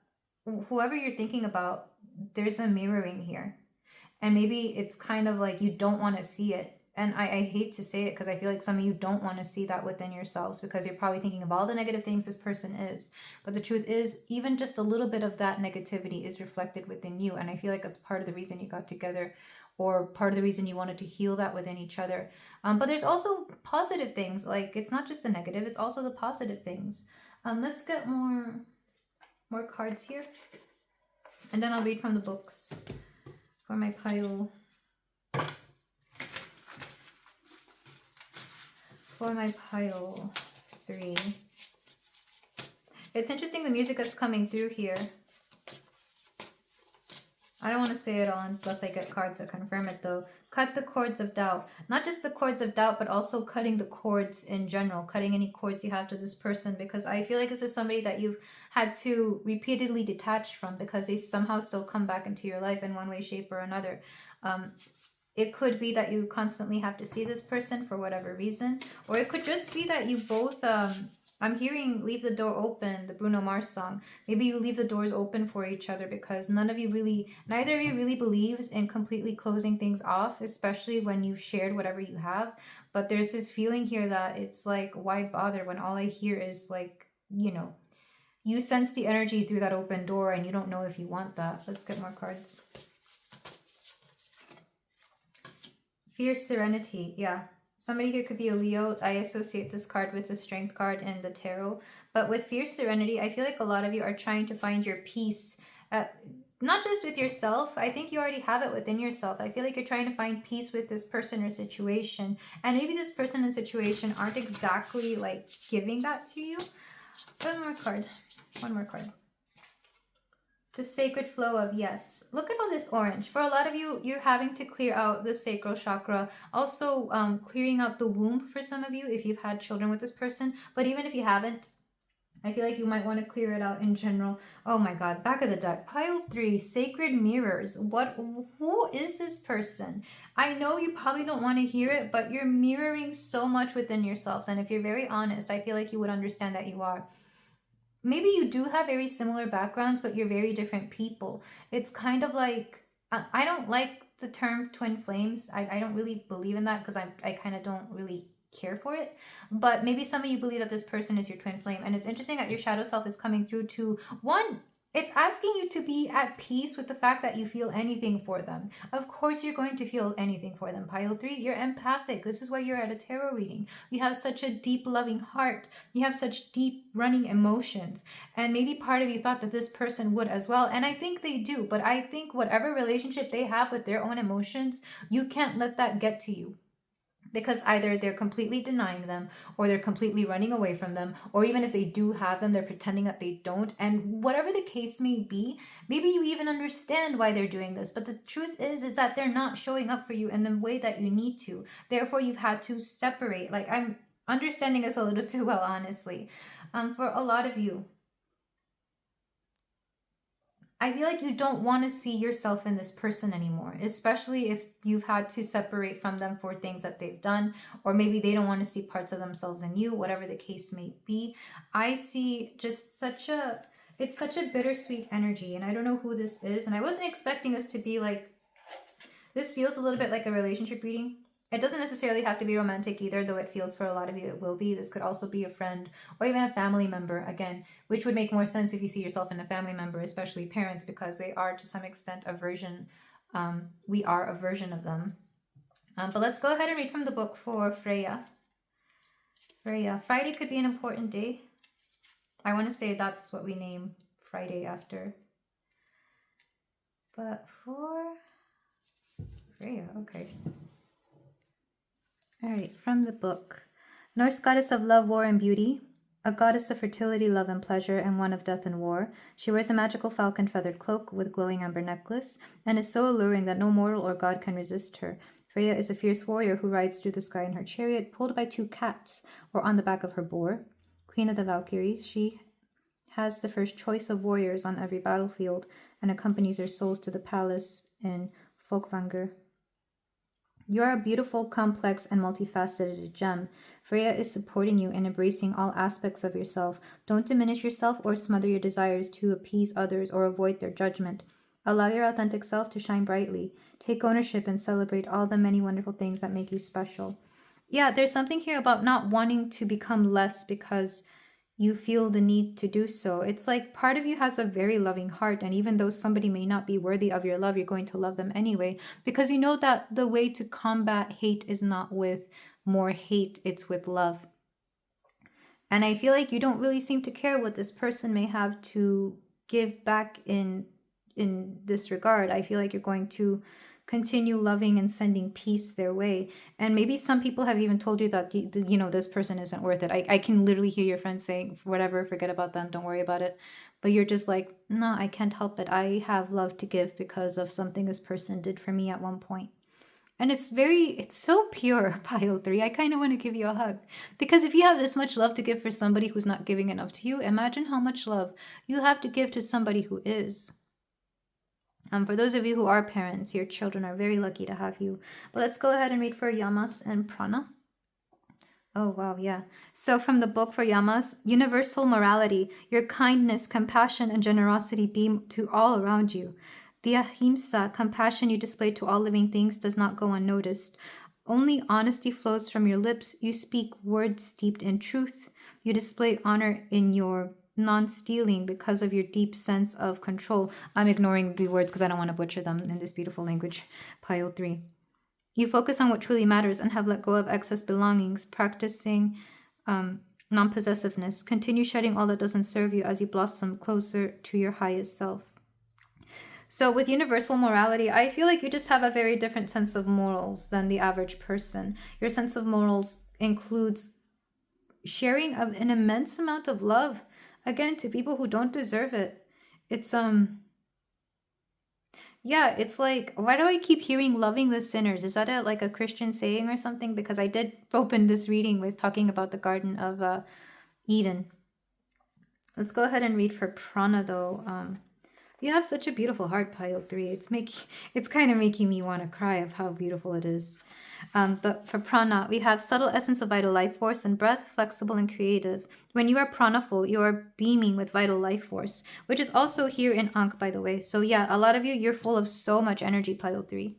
S1: whoever you're thinking about, there's a mirroring here. And maybe it's kind of like you don't want to see it. And I hate to say it, because I feel like some of you don't want to see that within yourselves, because you're probably thinking of all the negative things this person is. But the truth is, even just a little bit of that negativity is reflected within you. And I feel like that's part of the reason you got together, or part of the reason you wanted to heal that within each other. But there's also positive things. Like, it's not just the negative, it's also the positive things. Let's get more cards here. And then I'll read from the books for my pile. For my pile 3. It's interesting the music that's coming through here. I don't want to say it all unless I get cards that confirm it though. Cut the cords of doubt. Not just the cords of doubt, but also cutting the cords in general. Cutting any cords you have to this person, because I feel like this is somebody that you've had to repeatedly detach from, because they somehow still come back into your life in one way, shape, or another. It could be that you constantly have to see this person for whatever reason. Or it could just be that you both, I'm hearing leave the door open, the Bruno Mars song. Maybe you leave the doors open for each other, because neither of you really believes in completely closing things off, especially when you've shared whatever you have. But there's this feeling here that it's like, why bother when all I hear is like, you know, you sense the energy through that open door and you don't know if you want that. Let's get more cards. Fierce serenity. Yeah. Somebody here could be a Leo. I associate this card with the strength card in the tarot. But with fierce serenity, I feel like a lot of you are trying to find your peace. Not just with yourself. I think you already have it within yourself. I feel like you're trying to find peace with this person or situation. And maybe this person and situation aren't exactly like giving that to you. One more card. One more card. The sacred flow of yes. Look at all this orange. For a lot of you, you're having to clear out the sacral chakra. Also clearing out the womb for some of you if you've had children with this person. But even if you haven't, I feel like you might want to clear it out in general. Oh my god, back of the deck. Pile 3, Sacred Mirrors. Who is this person? I know you probably don't want to hear it, but you're mirroring so much within yourselves. And if you're very honest, I feel like you would understand that you are. Maybe you do have very similar backgrounds, but you're very different people. It's kind of like, I don't like the term twin flames. I don't really believe in that because I kind of don't really care for it. But maybe some of you believe that this person is your twin flame. And it's interesting that your shadow self is coming through to one. It's asking you to be at peace with the fact that you feel anything for them. Of course, you're going to feel anything for them. Pile 3, you're empathic. This is why you're at a tarot reading. You have such a deep, loving heart. You have such deep, running emotions. And maybe part of you thought that this person would as well. And I think they do. But I think whatever relationship they have with their own emotions, you can't let that get to you. Because either they're completely denying them, or they're completely running away from them, or even if they do have them, they're pretending that they don't. And whatever the case may be, maybe you even understand why they're doing this, but the truth is that they're not showing up for you in the way that you need to. Therefore, you've had to separate. Like, I'm understanding this a little too well, honestly. For a lot of you, I feel like you don't want to see yourself in this person anymore, especially if you've had to separate from them for things that they've done, or maybe they don't want to see parts of themselves in you, whatever the case may be. I see just it's such a bittersweet energy, and I don't know who this is, and I wasn't expecting this to be like, this feels a little bit like a relationship reading. It doesn't necessarily have to be romantic either, though it feels for a lot of you it will be. This could also be a friend or even a family member, again, which would make more sense if you see yourself in a family member, especially parents, because they are to some extent a version. We are a version of them. But let's go ahead and read from the book for Freya. Freya, Friday could be an important day. I want to say that's what we name Friday after. But for Freya, okay. All right, from the book. Norse goddess of love, war, and beauty, a goddess of fertility, love, and pleasure, and one of death and war. She wears a magical falcon feathered cloak with glowing amber necklace, and is so alluring that no mortal or god can resist her. Freya is a fierce warrior who rides through the sky in her chariot, pulled by 2 cats, or on the back of her boar. Queen of the Valkyries, she has the first choice of warriors on every battlefield, and accompanies her souls to the palace in Folkvanger. You are a beautiful, complex, and multifaceted gem. Freya is supporting you in embracing all aspects of yourself. Don't diminish yourself or smother your desires to appease others or avoid their judgment. Allow your authentic self to shine brightly. Take ownership and celebrate all the many wonderful things that make you special. Yeah, there's something here about not wanting to become less because you feel the need to do so. It's like part of you has a very loving heart, and even though somebody may not be worthy of your love, you're going to love them anyway, because you know that the way to combat hate is not with more hate, it's with love. And I feel like you don't really seem to care what this person may have to give back in this regard. I feel like you're going to continue loving and sending peace their way. And maybe some people have even told you that, you know, this person isn't worth it. I can literally hear your friends saying, whatever, forget about them, don't worry about it. But you're just like, no, I can't help it. I have love to give because of something this person did for me at one point. And it's so pure, Pile 3. I kind of want to give you a hug. Because if you have this much love to give for somebody who's not giving enough to you, imagine how much love you have to give to somebody who is. For those of you who are parents, your children are very lucky to have you. But let's go ahead and read for Yamas and Prana. Oh, wow, yeah. So from the book for Yamas, universal morality, your kindness, compassion, and generosity beam to all around you. The ahimsa, compassion you display to all living things, does not go unnoticed. Only honesty flows from your lips. You speak words steeped in truth. You display honor in your non-stealing because of your deep sense of control. I'm ignoring the words because I don't want to butcher them in this beautiful language. Pile 3. You focus on what truly matters and have let go of excess belongings, practicing non-possessiveness. Continue shedding all that doesn't serve you as you blossom closer to your highest self. So with universal morality, I feel like you just have a very different sense of morals than the average person. Your sense of morals includes sharing an immense amount of love, again, to people who don't deserve it. It's yeah, it's like, why do I keep hearing loving the sinners? Is that like a Christian saying or something? Because I did open this reading with talking about the Garden of Eden. Let's go ahead and read for prana though. You have such a beautiful heart, pile 3. It's kind of making me want to cry of how beautiful it is. But for prana, we have subtle essence of vital life force and breath, flexible and creative. When you are pranaful, you are beaming with vital life force, which is also here in Ankh, by the way. So yeah, a lot of you, you're full of so much energy, pile 3.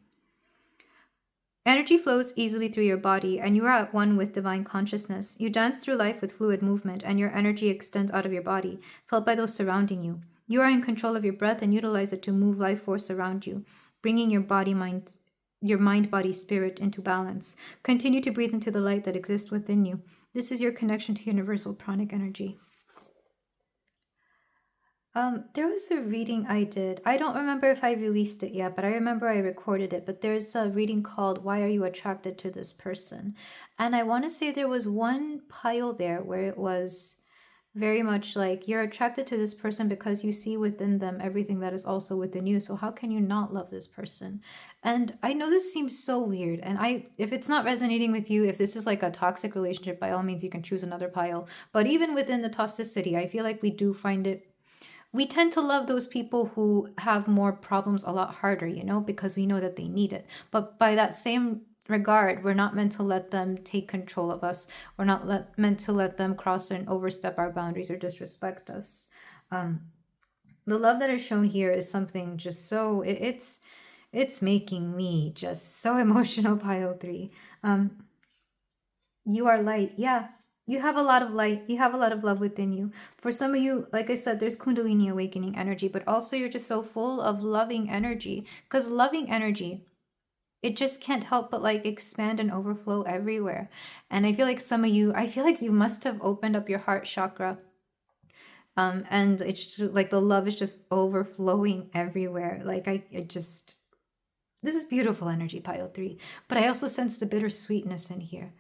S1: Energy flows easily through your body, and you are at one with divine consciousness. You dance through life with fluid movement, and your energy extends out of your body, felt by those surrounding you. You are in control of your breath and utilize it to move life force around you, bringing your mind, body, spirit into balance. Continue to breathe into the light that exists within you. This is your connection to universal pranic energy. There was a reading I did. I don't remember if I released it yet, but I remember I recorded it. But there's a reading called Why Are You Attracted to This Person? And I want to say there was one pile there where it was very much like you're attracted to this person because you see within them everything that is also within you. So how can you not love this person? And I know this seems so weird. And if it's not resonating with you, if this is like a toxic relationship, by all means, you can choose another pile. But even within the toxicity, I feel like we tend to love those people who have more problems a lot harder, because we know that they need it. But by that same regard, we're not meant to let them take control of us. We're not meant to let them cross and overstep our boundaries or disrespect us. The love that is shown here is something just so, it's making me just so emotional, pile 3. You are light. Yeah. You have a lot of light. You have a lot of love within you. For some of you, like I said, there's Kundalini awakening energy, but also you're just so full of loving energy. Because loving energy, it just can't help but like expand and overflow everywhere. And I feel like you must have opened up your heart chakra. And it's just like the love is just overflowing everywhere. Like this is beautiful energy, pile 3. But I also sense the bittersweetness in here.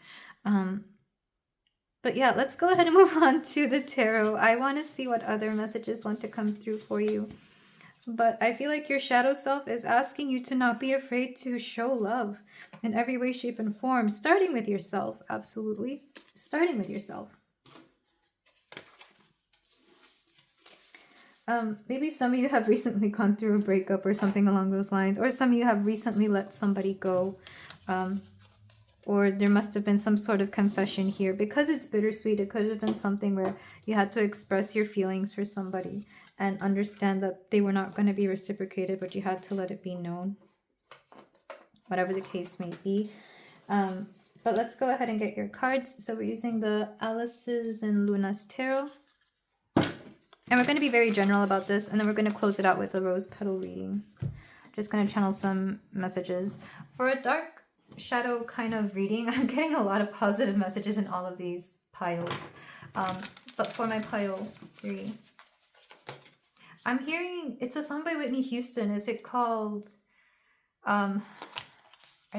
S1: But yeah, let's go ahead and move on to the tarot. I want to see what other messages want to come through for you. But I feel like your shadow self is asking you to not be afraid to show love in every way, shape, and form. Starting with yourself. Absolutely. Starting with yourself. Maybe some of you have recently gone through a breakup or something along those lines. Or some of you have recently let somebody go. Or there must have been some sort of confession here. Because it's bittersweet, it could have been something where you had to express your feelings for somebody and understand that they were not going to be reciprocated, but you had to let it be known. Whatever the case may be. But let's go ahead and get your cards. So we're using the Alice's and Luna's Tarot. And we're going to be very general about this, and then we're going to close it out with a rose petal reading. Just going to channel some messages. For a dark shadow kind of reading, I'm getting a lot of positive messages in all of these piles. But for my pile 3, I'm hearing, it's a song by Whitney Houston. Is it called, I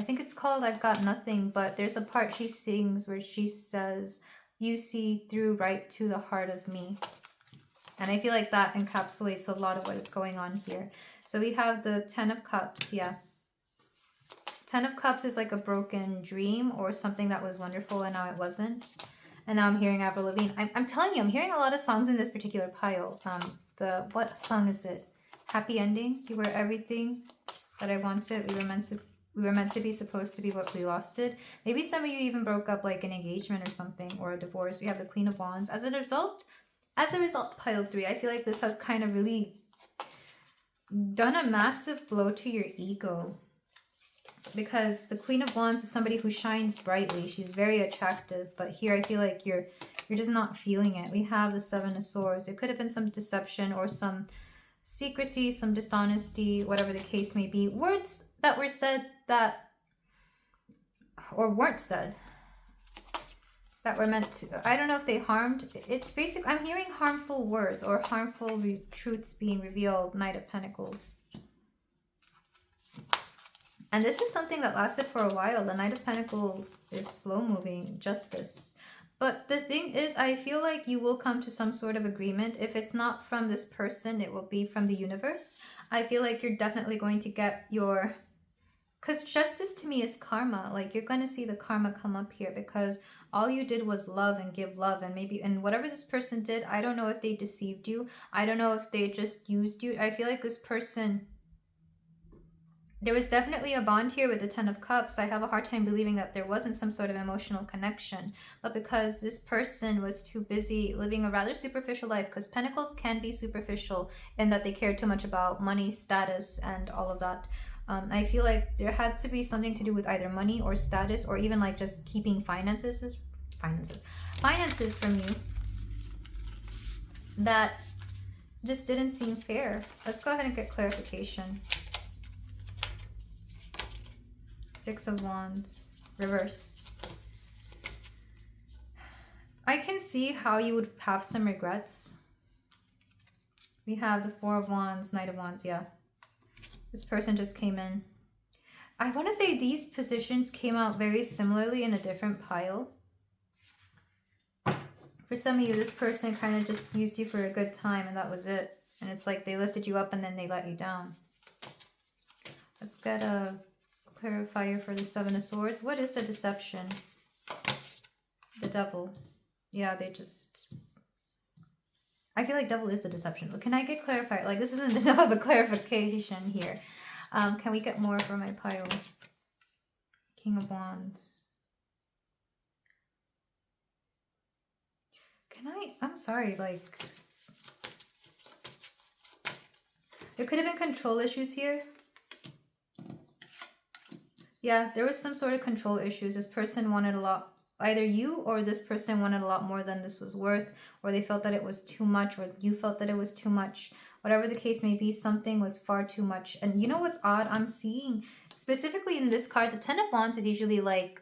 S1: think it's called I've Got Nothing, but there's a part she sings where she says, you see through right to the heart of me. And I feel like that encapsulates a lot of what is going on here. So we have the 10 of Cups, yeah. 10 of Cups is like a broken dream or something that was wonderful and now it wasn't. And now I'm hearing Avril Lavigne. I'm telling you, I'm hearing a lot of songs in this particular pile. What song is it? Happy Ending. You were everything that I wanted. We were meant to be supposed to be what we lost it. Maybe some of you even broke up like an engagement or something, or a divorce. We have the Queen of Wands. As a result, pile 3, I feel like this has kind of really done a massive blow to your ego. Because the Queen of Wands is somebody who shines brightly. She's very attractive. But here I feel like you're just not feeling it. We have the 7 of Swords. It could have been some deception or some secrecy, some dishonesty, whatever the case may be. Words that were said that, or weren't said, that were meant to, I don't know if they harmed. It's basic. I'm hearing harmful words or harmful truths being revealed. Knight of Pentacles. And this is something that lasted for a while. The Knight of Pentacles is slow-moving justice. But the thing is, I feel like you will come to some sort of agreement. If it's not from this person, it will be from the universe. I feel like you're definitely going to get your Because justice to me is karma. Like, you're going to see the karma come up here because all you did was love and give love. And maybe, and whatever this person did, I don't know if they deceived you. I don't know if they just used you. I feel like this person, there was definitely a bond here with the Ten of Cups. I have a hard time believing that there wasn't some sort of emotional connection. But because this person was too busy living a rather superficial life, because Pentacles can be superficial in that they care too much about money, status, and all of that. I feel like there had to be something to do with either money or status, or even like just keeping finances from you that just didn't seem fair. Let's go ahead and get clarification. Six of Wands, reverse. I can see how you would have some regrets. We have the Four of Wands, Knight of Wands, yeah. This person just came in. I want to say these positions came out very similarly in a different pile. For some of you, this person kind of just used you for a good time and that was it. And it's like they lifted you up and then they let you down. Let's get a clarifier for the Seven of Swords. What is the deception? The Devil. Yeah, they just... I feel like Devil is the deception. But can I get clarified? Like, this isn't enough of a clarification here. Can we get more for my pile? King of Wands. I'm sorry, like... There could have been control issues here. Yeah, there was some sort of control issues. This person wanted a lot. Either you or this person wanted a lot more than this was worth, or they felt that it was too much, or you felt that it was too much. Whatever the case may be, something was far too much. And you know what's odd? I'm seeing, specifically in this card, the Ten of Wands is usually like,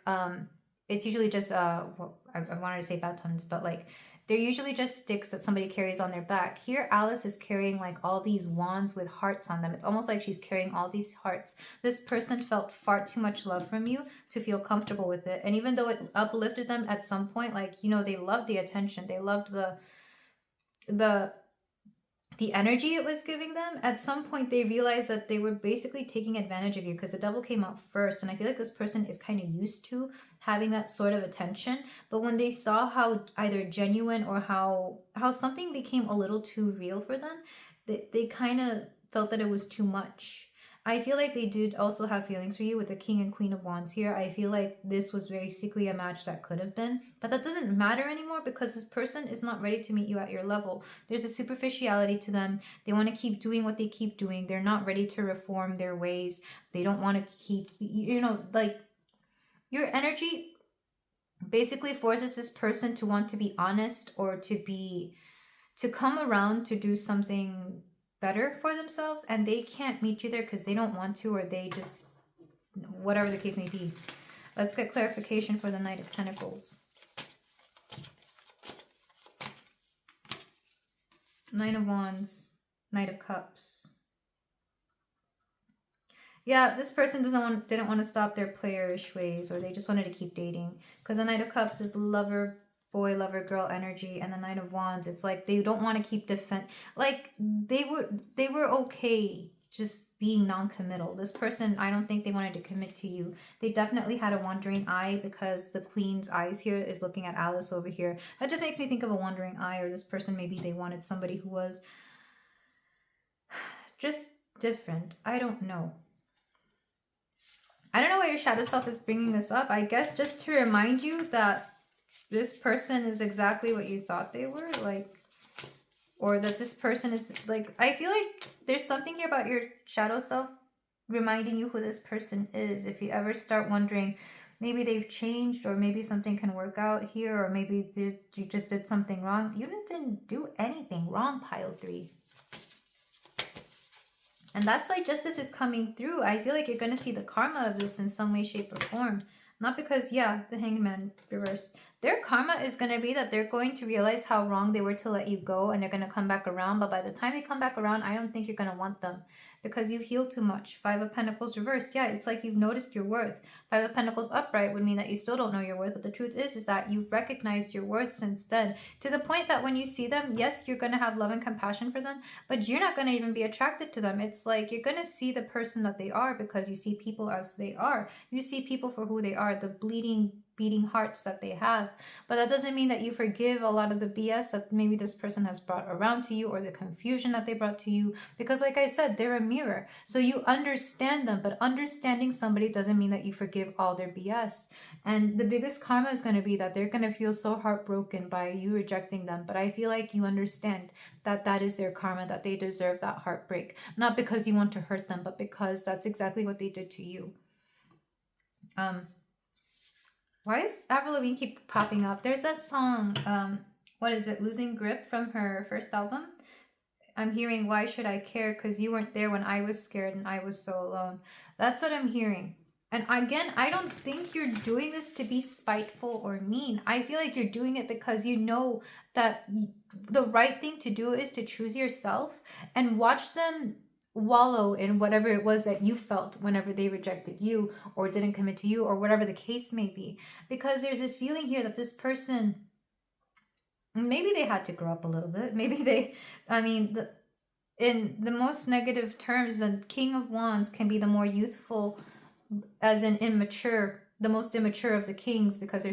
S1: it's usually just, well, I wanted to say batons, but like, they're usually just sticks that somebody carries on their back. Here, Alice is carrying like all these wands with hearts on them. It's almost like she's carrying all these hearts. This person felt far too much love from you to feel comfortable with it. And even though it uplifted them at some point, like, you know, they loved the attention. They loved the energy it was giving them. At some point, they realized that they were basically taking advantage of you because the Devil came out first. And I feel like this person is kind of used to having that sort of attention. But when they saw how either genuine or how something became a little too real for them, they kind of felt that it was too much. I feel like they did also have feelings for you with the King and Queen of Wands here. I feel like this was basically a match that could have been, but that doesn't matter anymore because this person is not ready to meet you at your level. There's a superficiality to them. They want to keep doing what they keep doing. They're not ready to reform their ways. They don't want to keep, you know, like, your energy basically forces this person to want to be honest or to come around to do something better for themselves, and they can't meet you there because they don't want to, or they just, whatever the case may be. Let's get clarification for the Knight of Pentacles. Nine of Wands, Knight of Cups. Yeah, this person didn't want to stop their playerish ways, or they just wanted to keep dating. Because the Knight of Cups is lover boy, lover girl energy, and the Knight of Wands, it's like they don't want to keep like they were okay just being non-committal. This person, I don't think they wanted to commit to you. They definitely had a wandering eye because the Queen's eyes here is looking at Alice over here. That just makes me think of a wandering eye, or this person, maybe they wanted somebody who was just different. I don't know. I don't know why your shadow self is bringing this up. I guess just to remind you that this person is exactly what you thought they were, like, or that this person is, like, I feel like there's something here about your shadow self reminding you who this person is. If you ever start wondering, maybe they've changed, or maybe something can work out here, or maybe you just did something wrong. You didn't do anything wrong, pile 3. And that's why justice is coming through. I feel like you're going to see the karma of this in some way, shape, or form. Not because, yeah, the Hangman reversed. Their karma is going to be that they're going to realize how wrong they were to let you go, and they're going to come back around. But by the time they come back around, I don't think you're going to want them. because you've healed too much. Five of Pentacles reversed. Yeah, it's like you've noticed your worth. Five of Pentacles upright would mean that you still don't know your worth, but the truth is that you've recognized your worth since then, to the point that when you see them, yes, you're going to have love and compassion for them, but you're not going to even be attracted to them. It's like you're going to see the person that they are because you see people as they are. You see people for who they are, the bleeding, beating hearts that they have. But that doesn't mean that you forgive a lot of the BS that maybe this person has brought around to you, or the confusion that they brought to you, because like I said, they're a mirror. So you understand them, but understanding somebody doesn't mean that you forgive all their BS. And the biggest karma is going to be that they're going to feel so heartbroken by you rejecting them. But I feel like you understand that that is their karma, that they deserve that heartbreak, not because you want to hurt them, but because that's exactly what they did to you. Why is Avril Lavigne keep popping up? There's that song, what is it, Losing Grip, from her first album. I'm hearing, why should I care? Because you weren't there when I was scared and I was so alone. That's what I'm hearing. And again, I don't think you're doing this to be spiteful or mean. I feel like you're doing it because you know that the right thing to do is to choose yourself and watch them wallow in whatever it was that you felt whenever they rejected you or didn't commit to you, or whatever the case may be. Because there's this feeling here that this person, maybe they had to grow up a little bit. Maybe they, in the most negative terms, the King of Wands can be the more youthful, as in immature, the most immature of the kings, because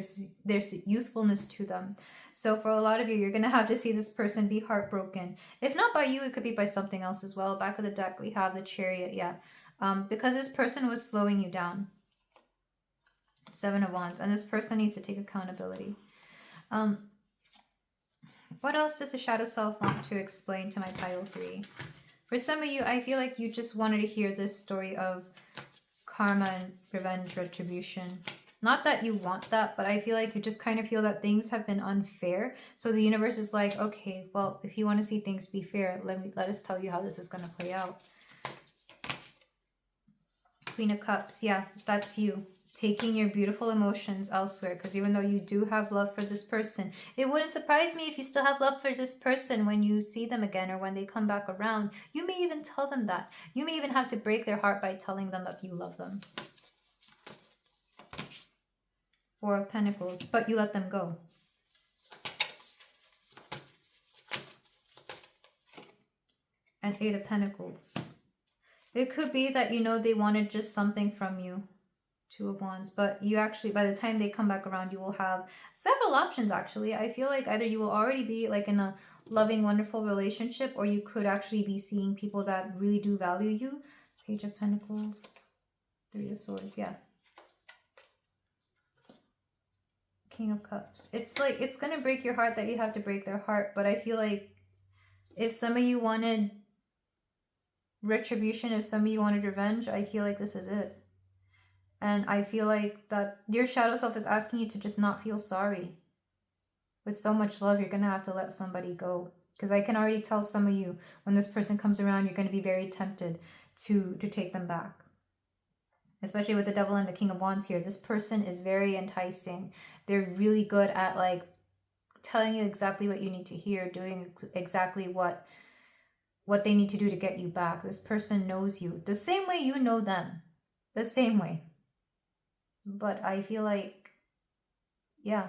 S1: there's youthfulness to them. So for a lot of you, you're going to have to see this person be heartbroken. If not by you, it could be by something else as well. Back of the deck, we have the Chariot, yeah. Because this person was slowing you down. Seven of Wands. And this person needs to take accountability. What else does the shadow self want to explain to my pile 3? For some of you, I feel like you just wanted to hear this story of karma and revenge, retribution. Not that you want that, but I feel like you just kind of feel that things have been unfair. So the universe is like, okay, well, if you want to see things be fair, let us tell you how this is going to play out. Queen of Cups, yeah, that's you. Taking your beautiful emotions elsewhere, because even though you do have love for this person, it wouldn't surprise me if you still have love for this person when you see them again, or when they come back around. You may even tell them that. You may even have to break their heart by telling them that you love them. Four of Pentacles, but you let them go. And Eight of Pentacles. It could be that you know they wanted just something from you. Two of Wands, but you actually, by the time they come back around, you will have several options actually. I feel like either you will already be like in a loving, wonderful relationship, or you could actually be seeing people that really do value you. Page of Pentacles, Three of Swords, yeah. King of Cups. It's like, it's going to break your heart that you have to break their heart, but I feel like if some of you wanted retribution, if some of you wanted revenge, I feel like this is it. And I feel like that your shadow self is asking you to just not feel sorry. With so much love, you're going to have to let somebody go. Because I can already tell some of you, when this person comes around, you're going to be very tempted to take them back. Especially with the Devil and the King of Wands here. This person is very enticing. They're really good at like telling you exactly what you need to hear, doing exactly what they need to do to get you back. This person knows you the same way you know them. The same way. But I feel like, yeah,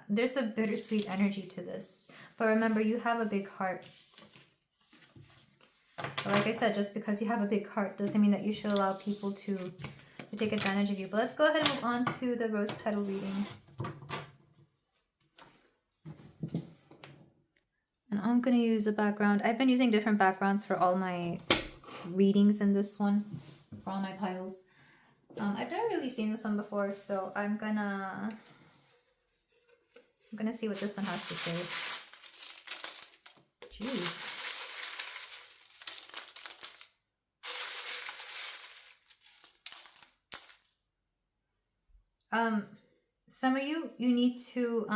S1: there's a bittersweet energy to this. But remember, you have a big heart. But like I said, just because you have a big heart doesn't mean that you should allow people to take advantage of you. But let's go ahead and move on to the rose petal reading. And I'm going to use a background. I've been using different backgrounds for all my readings in this one, for all my piles. I've never really seen this one before, so I'm gonna see what this one has to say. Jeez. Some of you need to,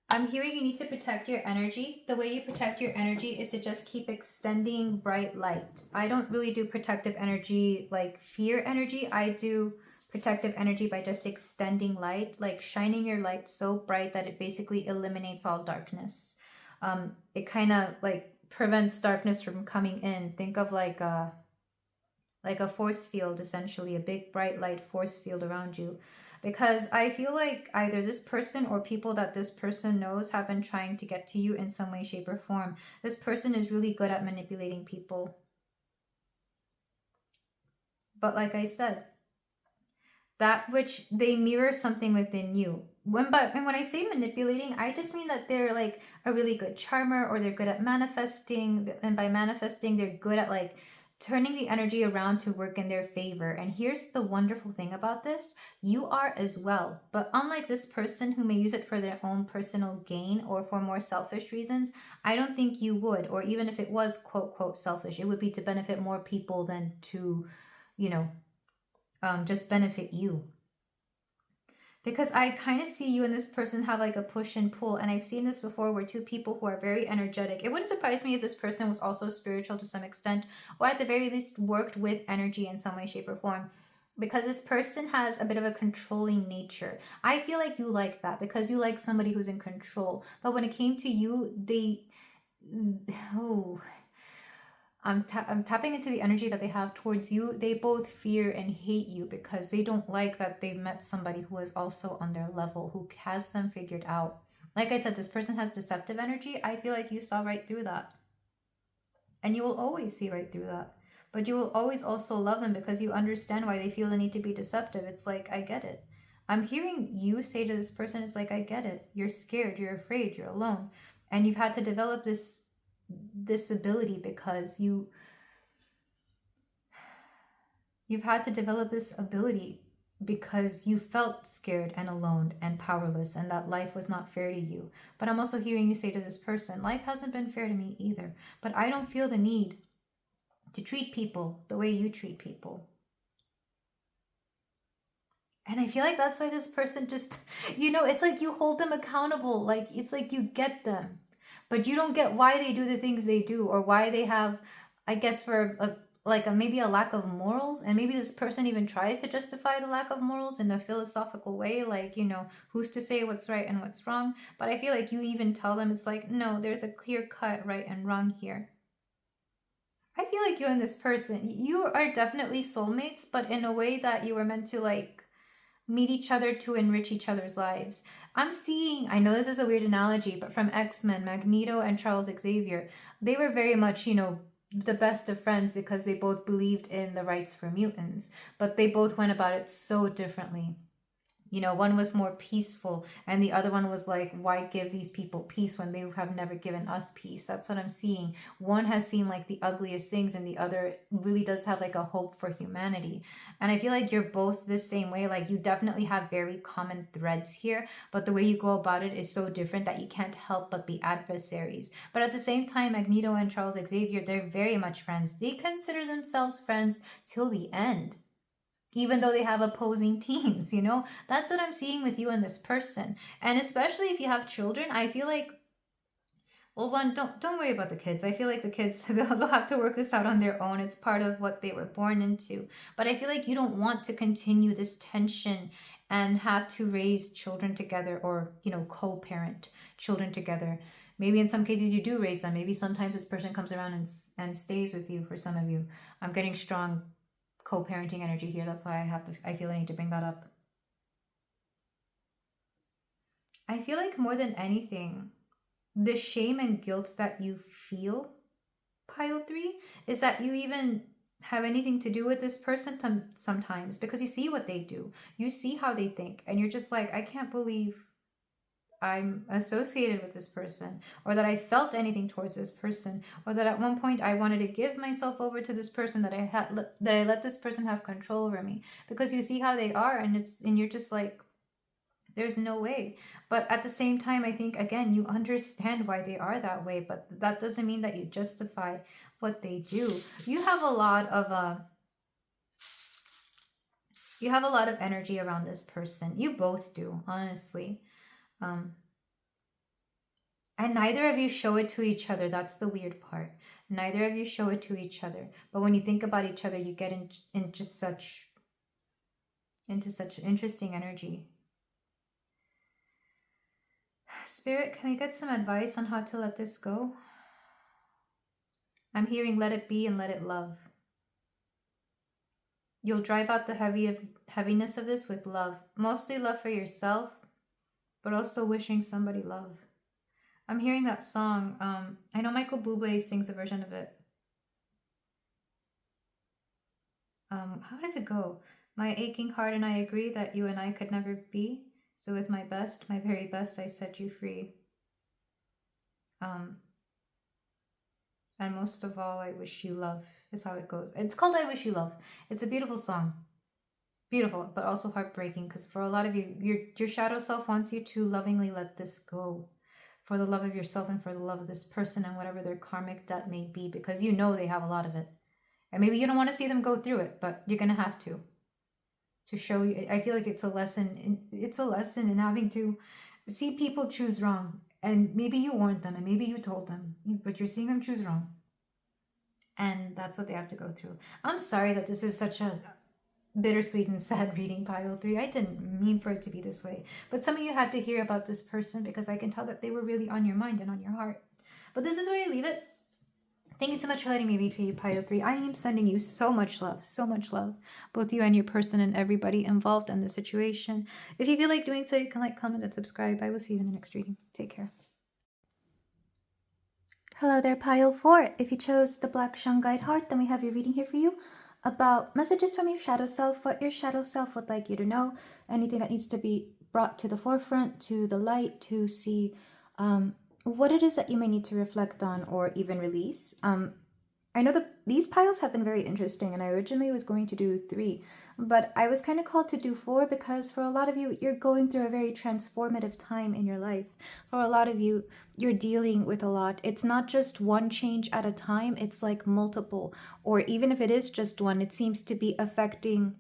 S1: I'm hearing you need to protect your energy. The way you protect your energy is to just keep extending bright light. I don't really do protective energy like fear energy. I do protective energy by just extending light, like shining your light so bright that it basically eliminates all darkness. It kind of like prevents darkness from coming in. Think of like a force field, essentially, a big bright light force field around you. Because I feel like either this person or people that this person knows have been trying to get to you in some way, shape, or form. This person is really good at manipulating people. But like I said, that which they mirror something within you. And when I say manipulating, I just mean that they're like a really good charmer, or they're good at manifesting. And by manifesting, they're good at like turning the energy around to work in their favor. And here's the wonderful thing about this: you are as well. But unlike this person who may use it for their own personal gain or for more selfish reasons, I don't think you would. Or even if it was quote quote selfish, it would be to benefit more people than to, you know, just benefit you. Because I kind of see you and this person have like a push and pull. And I've seen this before where two people who are very energetic. It wouldn't surprise me if this person was also spiritual to some extent, or at the very least worked with energy in some way, shape, or form. Because this person has a bit of a controlling nature. I feel like you like that because you like somebody who's in control. But when it came to you, I'm tapping into the energy that they have towards you. They both fear and hate you because they don't like that they've met somebody who is also on their level, who has them figured out. Like I said, this person has deceptive energy. I feel like you saw right through that. And you will always see right through that. But you will always also love them because you understand why they feel the need to be deceptive. It's like, I get it. I'm hearing you say to this person, it's like, I get it. You're scared, you're afraid, you're alone. And you've had to develop this ability because you've had to develop this ability because you felt scared and alone and powerless, and that life was not fair to you. But I'm also hearing you say to this person, life hasn't been fair to me either, but I don't feel the need to treat people the way you treat people. And I feel like that's why this person just, it's like you hold them accountable. Like, it's like you get them, but you don't get why they do the things they do, or why they have, I guess, for maybe a lack of morals. And maybe this person even tries to justify the lack of morals in a philosophical way, like, who's to say what's right and what's wrong. But I feel like you even tell them, it's like, no, there's a clear cut right and wrong here. I feel like you and this person, you are definitely soulmates, but in a way that you were meant to like meet each other to enrich each other's lives. I'm seeing, I know this is a weird analogy, but from X-Men, Magneto and Charles Xavier, they were very much, the best of friends because they both believed in the rights for mutants, but they both went about it so differently. One was more peaceful, and the other one was like, why give these people peace when they have never given us peace? That's what I'm seeing. One has seen like the ugliest things, and the other really does have like a hope for humanity. And I feel like you're both the same way. Like, you definitely have very common threads here, but the way you go about it is so different that you can't help but be adversaries. But at the same time, Magneto and Charles Xavier, they're very much friends. They consider themselves friends till the end, even though they have opposing teams. That's what I'm seeing with you and this person. And especially if you have children, I feel like, well, one, don't worry about the kids. I feel like the kids, they'll have to work this out on their own. It's part of what they were born into. But I feel like you don't want to continue this tension and have to raise children together, or co-parent children together. Maybe in some cases you do raise them. Maybe sometimes this person comes around and stays with you. For some of you, I'm getting strong co-parenting energy here. That's why I feel I need to bring that up. I feel like more than anything, the shame and guilt that you feel, pile 3, is that you even have anything to do with this person sometimes, because you see what they do, you see how they think, and you're just like, I can't believe I'm associated with this person, or that I felt anything towards this person, or that at one point I wanted to give myself over to this person, that I let this person have control over me, because you see how they are, and you're just like, there's no way. But at the same time, I think, again, you understand why they are that way, but that doesn't mean that you justify what they do. You have a lot of energy around this person. You both do, honestly. And neither of you show it to each other. That's the weird part. Neither of you show it to each other. But when you think about each other, you get into such interesting energy. Spirit, can we get some advice on how to let this go? I'm hearing let it be and let it love. You'll drive out the heaviness of this with love. Mostly love for yourself, but also wishing somebody love. I'm hearing that song. I know Michael Bublé sings a version of it. How does it go? My aching heart and I agree that you and I could never be. So with my best, my very best, I set you free. And most of all, I wish you love, is how it goes. It's called I Wish You Love. It's a beautiful song. Beautiful, but also heartbreaking, because for a lot of you, your shadow self wants you to lovingly let this go for the love of yourself and for the love of this person and whatever their karmic debt may be, because you know they have a lot of it. And maybe you don't want to see them go through it, but you're going to have to show you. I feel like it's a lesson. It's a lesson in having to see people choose wrong. And maybe you warned them and maybe you told them, but you're seeing them choose wrong. And that's what they have to go through. I'm sorry that this is such a bittersweet and sad reading, pile 3. I didn't mean for it to be this way. But some of you had to hear about this person because I can tell that they were really on your mind and on your heart. But this is where I leave it. Thank you so much for letting me read for you, pile 3. I am sending you so much love, both you and your person and everybody involved in the situation. If you feel like doing so, you can like, comment, and subscribe. I will see you in the next reading. Take care. Hello there, pile 4. If you chose the Black Shungite Heart, then we have your reading here for you about messages from your shadow self, what your shadow self would like you to know, anything that needs to be brought to the forefront, to the light, to see what it is that you may need to reflect on or even release. I know that these piles have been very interesting, and I originally was going to do 3, but I was kind of called to do 4 because for a lot of you, you're going through a very transformative time in your life. For a lot of you, you're dealing with a lot. It's not just one change at a time, it's like multiple, or even if it is just one, it seems to be affecting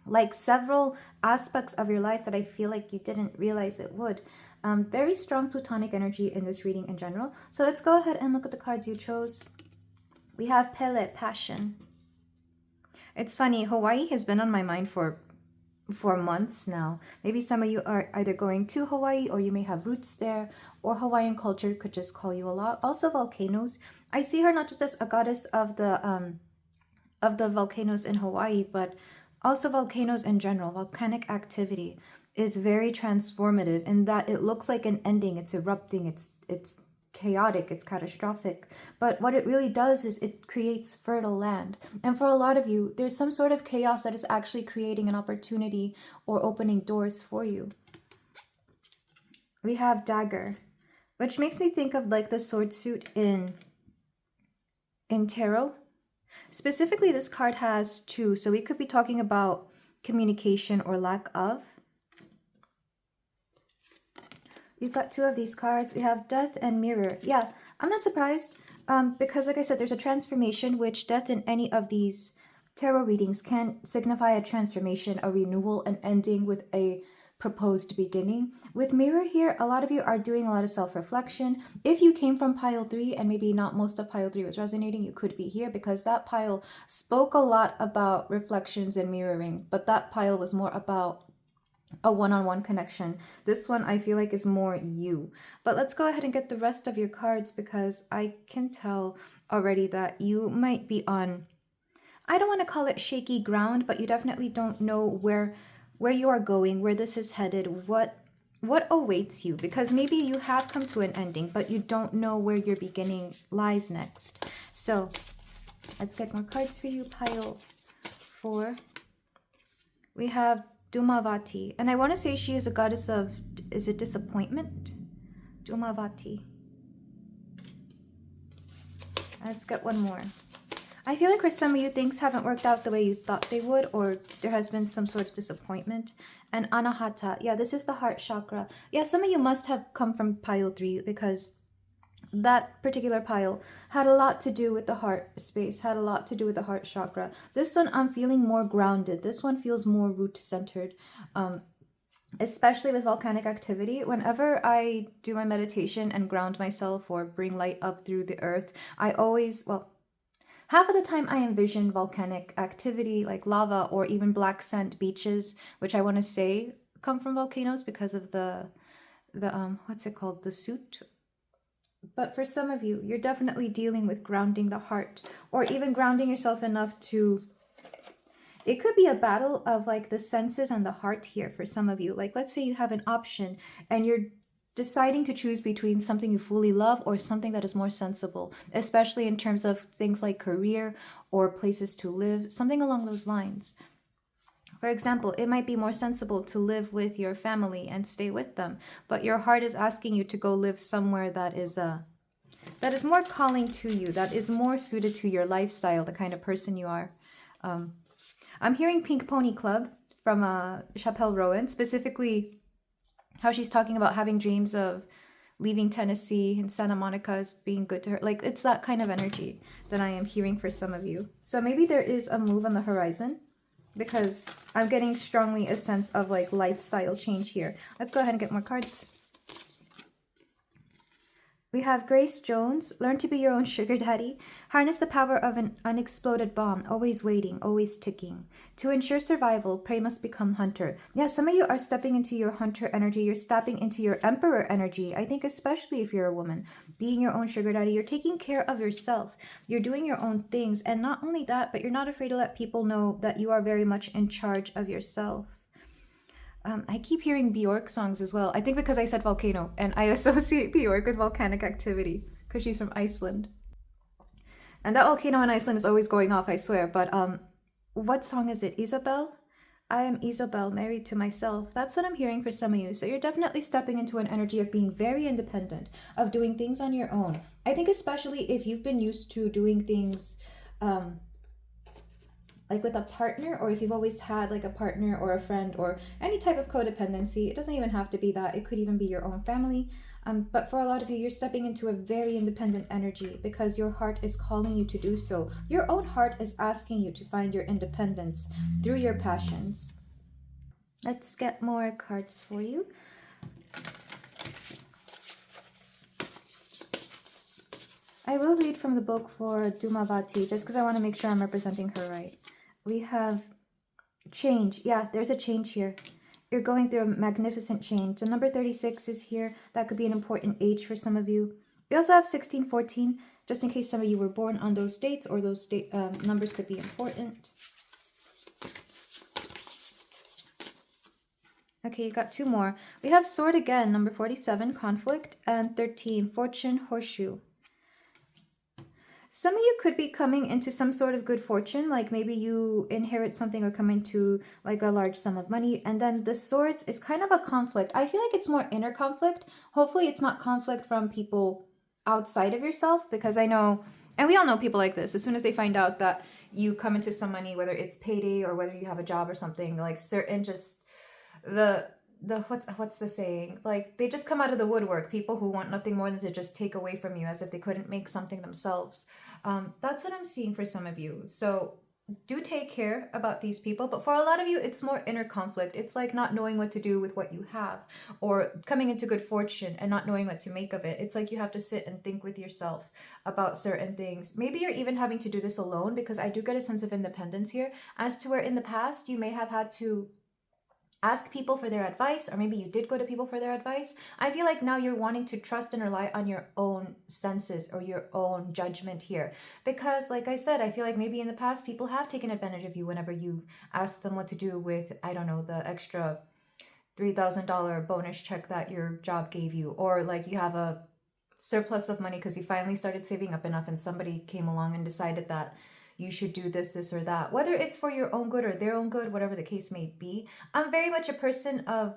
S1: like several aspects of your life that I feel like you didn't realize it would. Very strong Plutonic energy in this reading in general. So let's go ahead and look at the cards you chose. We have Pele, Passion. It's funny, Hawaii has been on my mind for months now. Maybe some of you are either going to Hawaii or you may have roots there, or Hawaiian culture could just call you a lot. Also volcanoes. I see her not just as a goddess of the volcanoes in Hawaii, but also volcanoes in general. Volcanic activity is very transformative in that it looks like an ending. It's erupting. It's chaotic, it's catastrophic, but what it really does is it creates fertile land. And for a lot of you, there's some sort of chaos that is actually creating an opportunity or opening doors for you. We have Dagger, which makes me think of like the sword suit in tarot. Specifically, this card has 2, so we could be talking about communication or lack of. We've got 2 of these cards. We have Death and Mirror. Yeah, I'm not surprised because like I said, there's a transformation, which death in any of these tarot readings can signify a transformation, a renewal, an ending with a proposed beginning. With Mirror here, a lot of you are doing a lot of self-reflection. If you came from pile 3 and maybe not most of pile 3 was resonating, you could be here because that pile spoke a lot about reflections and mirroring, but that pile was more about a one-on-one connection. This one I feel like is more you. But let's go ahead and get the rest of your cards because I can tell already that you might be on, I don't want to call it shaky ground, but you definitely don't know where you are going, where this is headed, what awaits you, because maybe you have come to an ending, but you don't know where your beginning lies next. So let's get more cards for you, pile 4. We have Dhumavati, and I want to say she is a goddess of, is it disappointment? Dhumavati. Let's get one more. I feel like for some of you, things haven't worked out the way you thought they would, or there has been some sort of disappointment. And Anahata, yeah, this is the heart chakra. Yeah, some of you must have come from pile 3 because that particular pile had a lot to do with the heart space, had a lot to do with the heart chakra. This one, I'm feeling more grounded. This one feels more root-centered, especially with volcanic activity. Whenever I do my meditation and ground myself or bring light up through the earth, I always, well, half of the time I envision volcanic activity like lava or even black sand beaches, which I want to say come from volcanoes because of the what's it called? The soot? But for some of you, you're definitely dealing with grounding the heart, or even grounding yourself enough to, it could be a battle of like the senses and the heart here for some of you. Like, let's say you have an option and you're deciding to choose between something you fully love or something that is more sensible, especially in terms of things like career or places to live, something along those lines. For example, it might be more sensible to live with your family and stay with them, but your heart is asking you to go live somewhere that is more calling to you, that is more suited to your lifestyle, the kind of person you are. I'm hearing Pink Pony Club from Chappelle Rowan, specifically how she's talking about having dreams of leaving Tennessee and Santa Monica as being good to her. Like, it's that kind of energy that I am hearing for some of you. So maybe there is a move on the horizon, because I'm getting strongly a sense of like lifestyle change here. Let's go ahead and get more cards. We have Grace Jones. Learn to be your own sugar daddy. Harness the power of an unexploded bomb, always waiting, always ticking. To ensure survival, prey must become hunter. Yeah, some of you are stepping into your hunter energy. You're stepping into your emperor energy. I think especially if you're a woman, being your own sugar daddy, you're taking care of yourself. You're doing your own things. And not only that, but you're not afraid to let people know that you are very much in charge of yourself. I keep hearing Bjork songs as well. I think because I said volcano, and I associate Bjork with volcanic activity because she's from Iceland. And that volcano in Iceland is always going off, I swear. But what song is it? Isabel? I am Isabel, married to myself. That's what I'm hearing for some of you. So you're definitely stepping into an energy of being very independent, of doing things on your own. I think especially if you've been used to doing things like with a partner, or if you've always had like a partner or a friend or any type of codependency. It doesn't even have to be that. It could even be your own family. But for a lot of you, you're stepping into a very independent energy because your heart is calling you to do so. Your own heart is asking you to find your independence through your passions. Let's get more cards for you. I will read from the book for Dumavati just because I want to make sure I'm representing her right. We have change. Yeah, there's a change here. You're going through a magnificent change. The number 36 is here. That could be an important age for some of you. We also have 1614, just in case some of you were born on those dates, or those numbers could be important. Okay, you got two more. We have sword again, number 47, conflict, and 13, fortune, horseshoe. Some of you could be coming into some sort of good fortune, like maybe you inherit something or come into like a large sum of money. And then the swords is kind of a conflict. I feel like it's more inner conflict. Hopefully it's not conflict from people outside of yourself, because I know, and we all know people like this, as soon as they find out that you come into some money, whether it's payday or whether you have a job or something, like certain just the what's the saying, like they just come out of the woodwork, people who want nothing more than to just take away from you as if they couldn't make something themselves. That's what I'm seeing for some of you. So do take care about these people. But for a lot of you, it's more inner conflict. It's like not knowing what to do with what you have, or coming into good fortune and not knowing what to make of it. It's like you have to sit and think with yourself about certain things. Maybe you're even having to do this alone, because I do get a sense of independence here, as to where in the past you may have had to ask people for their advice, or maybe you did go to people for their advice. I feel like now you're wanting to trust and rely on your own senses or your own judgment here, because like I said, I feel like maybe in the past people have taken advantage of you whenever you've asked them what to do with, I don't know, the extra $3,000 bonus check that your job gave you, or like you have a surplus of money because you finally started saving up enough and somebody came along and decided that you should do this or that, whether it's for your own good or their own good, whatever the case may be. I'm very much a person of,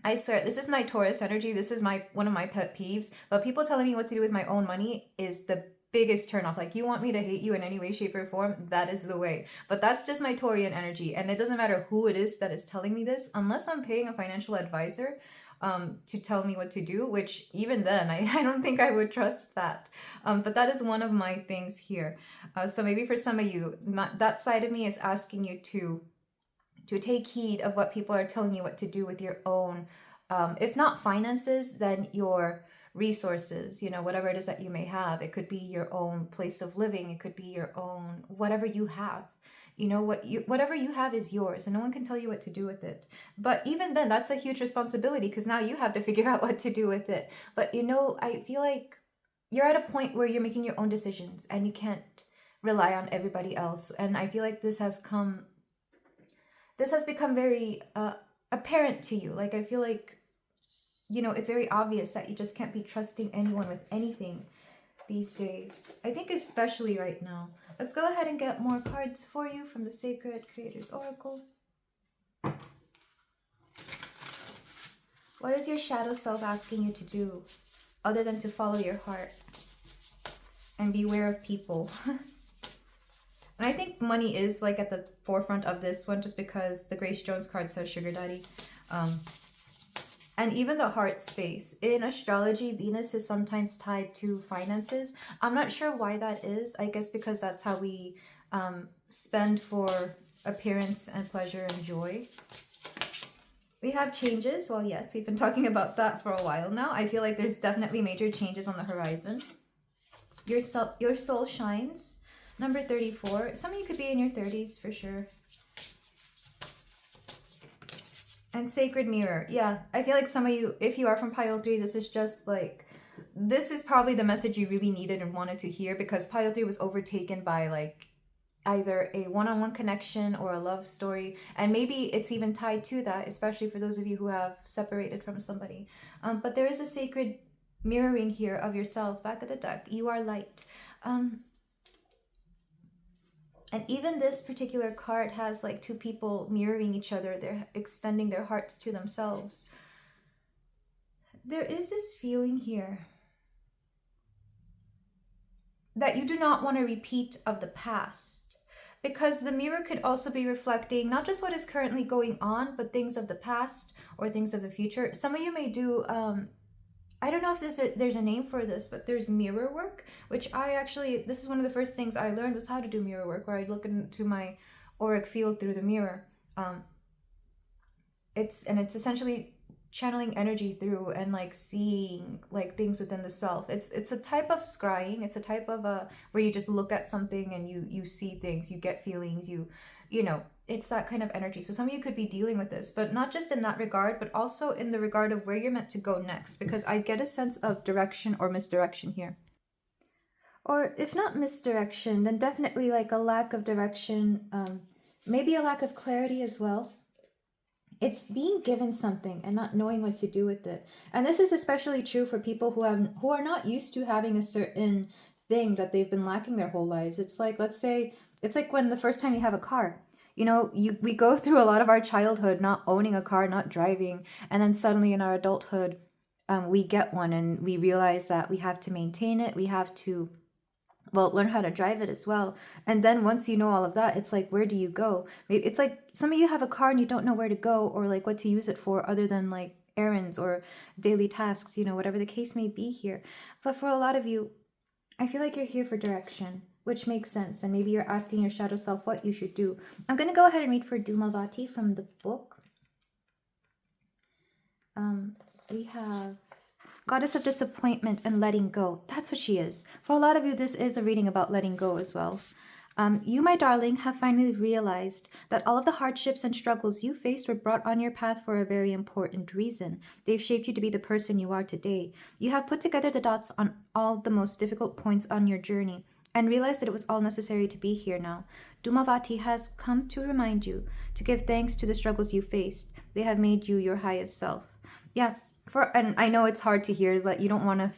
S1: I swear, this is my Taurus energy. This is one of my pet peeves. But people telling me what to do with my own money is the biggest turnoff. Like, you want me to hate you in any way, shape, or form? That is the way. But that's just my Taurian energy. And it doesn't matter who it is that is telling me this, unless I'm paying a financial advisor to tell me what to do, which even then, I don't think I would trust that. But that is one of my things here. So maybe for some of you, that side of me is asking you to take heed of what people are telling you what to do with your own, if not finances, then your resources, whatever it is that you may have. It could be your own place of living. It could be your own, whatever you have. Whatever you have is yours, and no one can tell you what to do with it. But even then, that's a huge responsibility, because now you have to figure out what to do with it. But I feel like you're at a point where you're making your own decisions and you can't rely on everybody else. And I feel like this has become very apparent to you. Like, I feel like, it's very obvious that you just can't be trusting anyone with anything these days. I think especially right now. Let's go ahead and get more cards for you from the Sacred Creators Oracle. What is your shadow self asking you to do other than to follow your heart and beware of people? And I think money is like at the forefront of this one, just because the Grace Jones card says sugar daddy. And even the heart space. In astrology, Venus is sometimes tied to finances. I'm not sure why that is. I guess because that's how we spend for appearance and pleasure and joy. We have changes. Well, yes, we've been talking about that for a while now. I feel like there's definitely major changes on the horizon. Your soul shines. Number 34. Some of you could be in your 30s for sure. And Sacred Mirror. Yeah, I feel like some of you, if you are from Pile 3, this is probably the message you really needed and wanted to hear, because Pile 3 was overtaken by like either a one-on-one connection or a love story. And maybe it's even tied to that, especially for those of you who have separated from somebody. But there is a sacred mirroring here of yourself back at the deck. You are light. And even this particular card has like two people mirroring each other. They're extending their hearts to themselves. There is this feeling here that you do not want a repeat of the past, because the mirror could also be reflecting not just what is currently going on, but things of the past or things of the future. Some of you may do I don't know if there's a name for this, but there's mirror work, which this is one of the first things I learned was how to do mirror work, where I'd look into my auric field through the mirror. It's essentially channeling energy through and like seeing like things within the self. It's a type of scrying. It's a type of where you just look at something and you see things, you get feelings, it's that kind of energy. So some of you could be dealing with this, but not just in that regard, but also in the regard of where you're meant to go next, because I get a sense of direction or misdirection here. Or if not misdirection, then definitely like a lack of direction, maybe a lack of clarity as well. It's being given something and not knowing what to do with it. And this is especially true for people who are not used to having a certain thing that they've been lacking their whole lives. It's like, let's say, it's like when the first time you have a car. We go through a lot of our childhood not owning a car, not driving, and then suddenly in our adulthood, we get one and we realize that we have to maintain it. We have to, learn how to drive it as well. And then once you know all of that, it's like, where do you go? Maybe it's like some of you have a car and you don't know where to go or like what to use it for other than like errands or daily tasks, whatever the case may be here. But for a lot of you, I feel like you're here for direction, which makes sense. And maybe you're asking your shadow self what you should do. I'm going to go ahead and read for Dhumavati from the book. We have Goddess of Disappointment and Letting Go. That's what she is. For a lot of you, this is a reading about letting go as well. You, my darling, have finally realized that all of the hardships and struggles you faced were brought on your path for a very important reason. They've shaped you to be the person you are today. You have put together the dots on all the most difficult points on your journey and realized that it was all necessary to be here now. Dhumavati has come to remind you to give thanks to the struggles you faced. They have made you your highest self. Yeah, and I know it's hard to hear that you don't want to,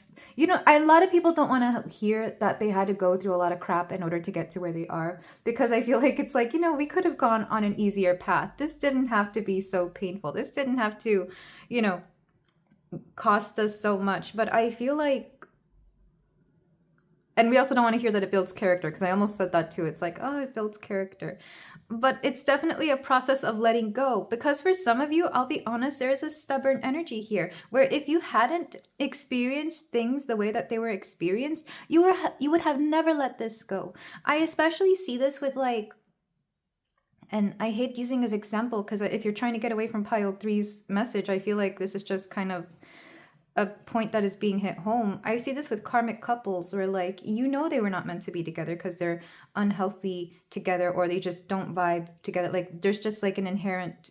S1: a lot of people don't want to hear that they had to go through a lot of crap in order to get to where they are, because I feel like it's like, we could have gone on an easier path. This didn't have to be so painful. This didn't have to, cost us so much. But I feel like, and we also don't want to hear that it builds character, because I almost said that too. It's like, oh, it builds character. But it's definitely a process of letting go, because for some of you, I'll be honest, there is a stubborn energy here where if you hadn't experienced things the way that they were experienced, you would have never let this go. I especially see this with like, and I hate using this example because if you're trying to get away from pile 3's message, I feel like this is just kind of a point that is being hit home. I see this with karmic couples where like, they were not meant to be together because they're unhealthy together or they just don't vibe together. Like there's just like an inherent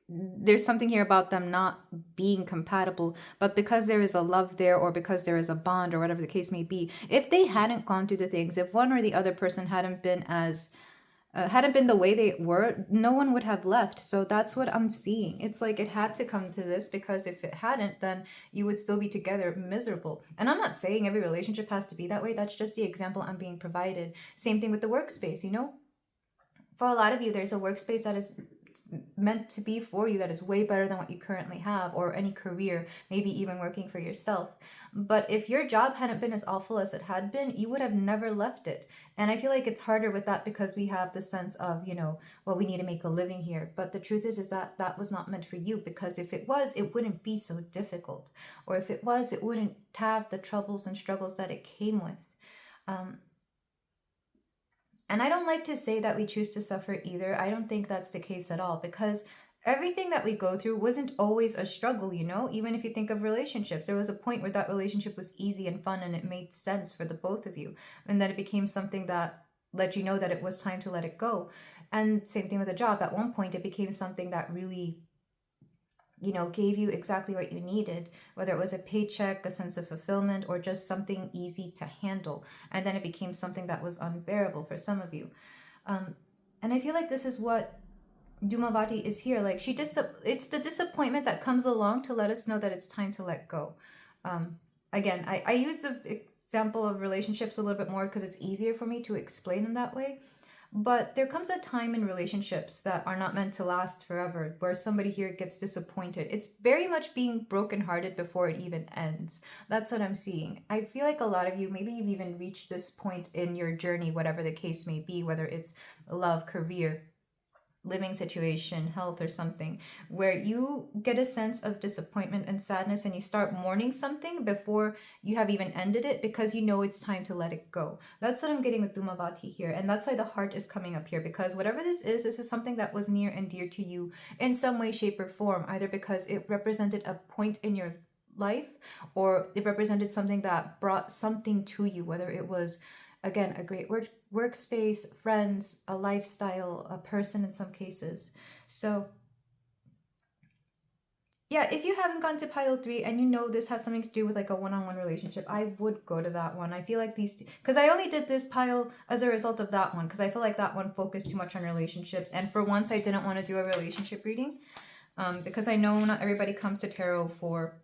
S1: there's something here about them not being compatible, but because there is a love there, or because there is a bond, or whatever the case may be, if they hadn't gone through the things, if one or the other person hadn't been the way they were, no one would have left. So that's what I'm seeing. It's like it had to come to this, because if it hadn't, then you would still be together miserable. And I'm not saying every relationship has to be that way. That's just the example I'm being provided. Same thing with the workspace, you know? For a lot of you, there's a workspace that is meant to be for you that is way better than what you currently have, or any career, maybe even working for yourself. But if your job hadn't been as awful as it had been, you would have never left it. And I feel like it's harder with that, because we have the sense of, you know, well, we need to make a living here. But the truth is that that was not meant for you, because if it was, it wouldn't be so difficult. Or if it was, it wouldn't have the troubles and struggles that it came with. And I don't like to say that we choose to suffer either. I don't think that's the case at all, because everything that we go through wasn't always a struggle, you know? Even if you think of relationships, there was a point where that relationship was easy and fun and it made sense for the both of you. And then it became something that let you know that it was time to let it go. And same thing with a job. At one point, it became something that really, you know, gave you exactly what you needed, whether it was a paycheck, a sense of fulfillment, or just something easy to handle. And then it became something that was unbearable for some of you. And I feel like this is what Dumavati is here. Like it's the disappointment that comes along to let us know that it's time to let go. Again, I use the example of relationships a little bit more because it's easier for me to explain in that way. But there comes a time in relationships that are not meant to last forever, where somebody here gets disappointed. It's very much being brokenhearted before it even ends. That's what I'm seeing. I feel like a lot of you, maybe you've even reached this point in your journey, whatever the case may be, whether it's love, career, living situation, health, or something, where you get a sense of disappointment and sadness, and you start mourning something before you have even ended it, because you know it's time to let it go. That's what I'm getting with Dumavati here, and that's why the heart is coming up here, because whatever this is something that was near and dear to you in some way, shape, or form, either because it represented a point in your life, or it represented something that brought something to you, whether it was, again, a great workspace, friends, a lifestyle, a person in some cases. So yeah, if you haven't gone to pile 3 and you know this has something to do with like a one-on-one relationship, I would go to that one. I feel like these two, because I only did this pile as a result of that one, because I feel like that one focused too much on relationships. And for once, I didn't want to do a relationship reading, because I know not everybody comes to tarot for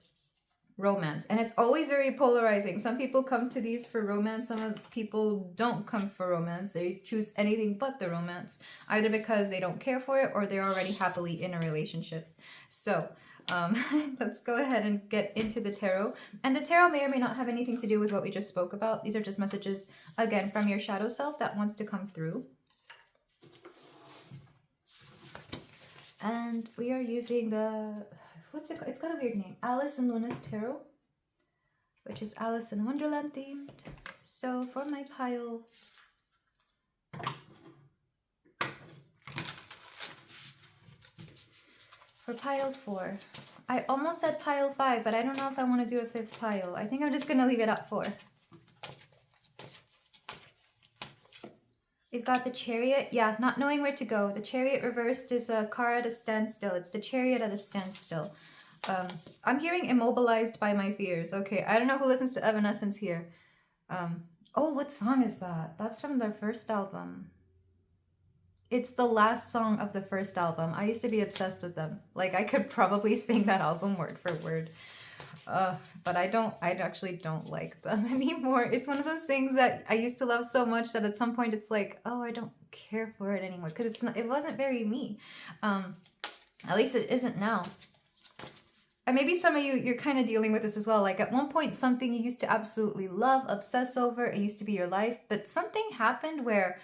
S1: romance, and it's always very polarizing. Some people come to these for romance, some people don't come for romance. They choose anything but the romance, either because they don't care for it or they're already happily in a relationship. So let's go ahead and get into the tarot. And the tarot may or may not have anything to do with what we just spoke about. These are just messages, again, from your shadow self that wants to come through. And we are using the, what's it called? It's got a weird name. Alice in Luna's Tarot, which is Alice in Wonderland themed. So for my pile, for pile 4, I almost said pile 5, but I don't know if I want to do a 5th pile. I think I'm just going to leave it at 4. We've got the Chariot. Yeah, not knowing where to go. The Chariot reversed is a car at a standstill. It's the Chariot at a standstill. I'm hearing immobilized by my fears. Okay, I don't know who listens to Evanescence here. Oh, what song is that? That's from their first album. It's the last song of the first album. I used to be obsessed with them. Like, I could probably sing that album word for word. But I actually don't like them anymore. It's one of those things that I used to love so much that at some point it's like, oh, I don't care for it anymore, because it wasn't very me. At least it isn't now. And maybe some of you're kind of dealing with this as well. Like at one point, something you used to absolutely love, obsess over, it used to be your life, but something happened where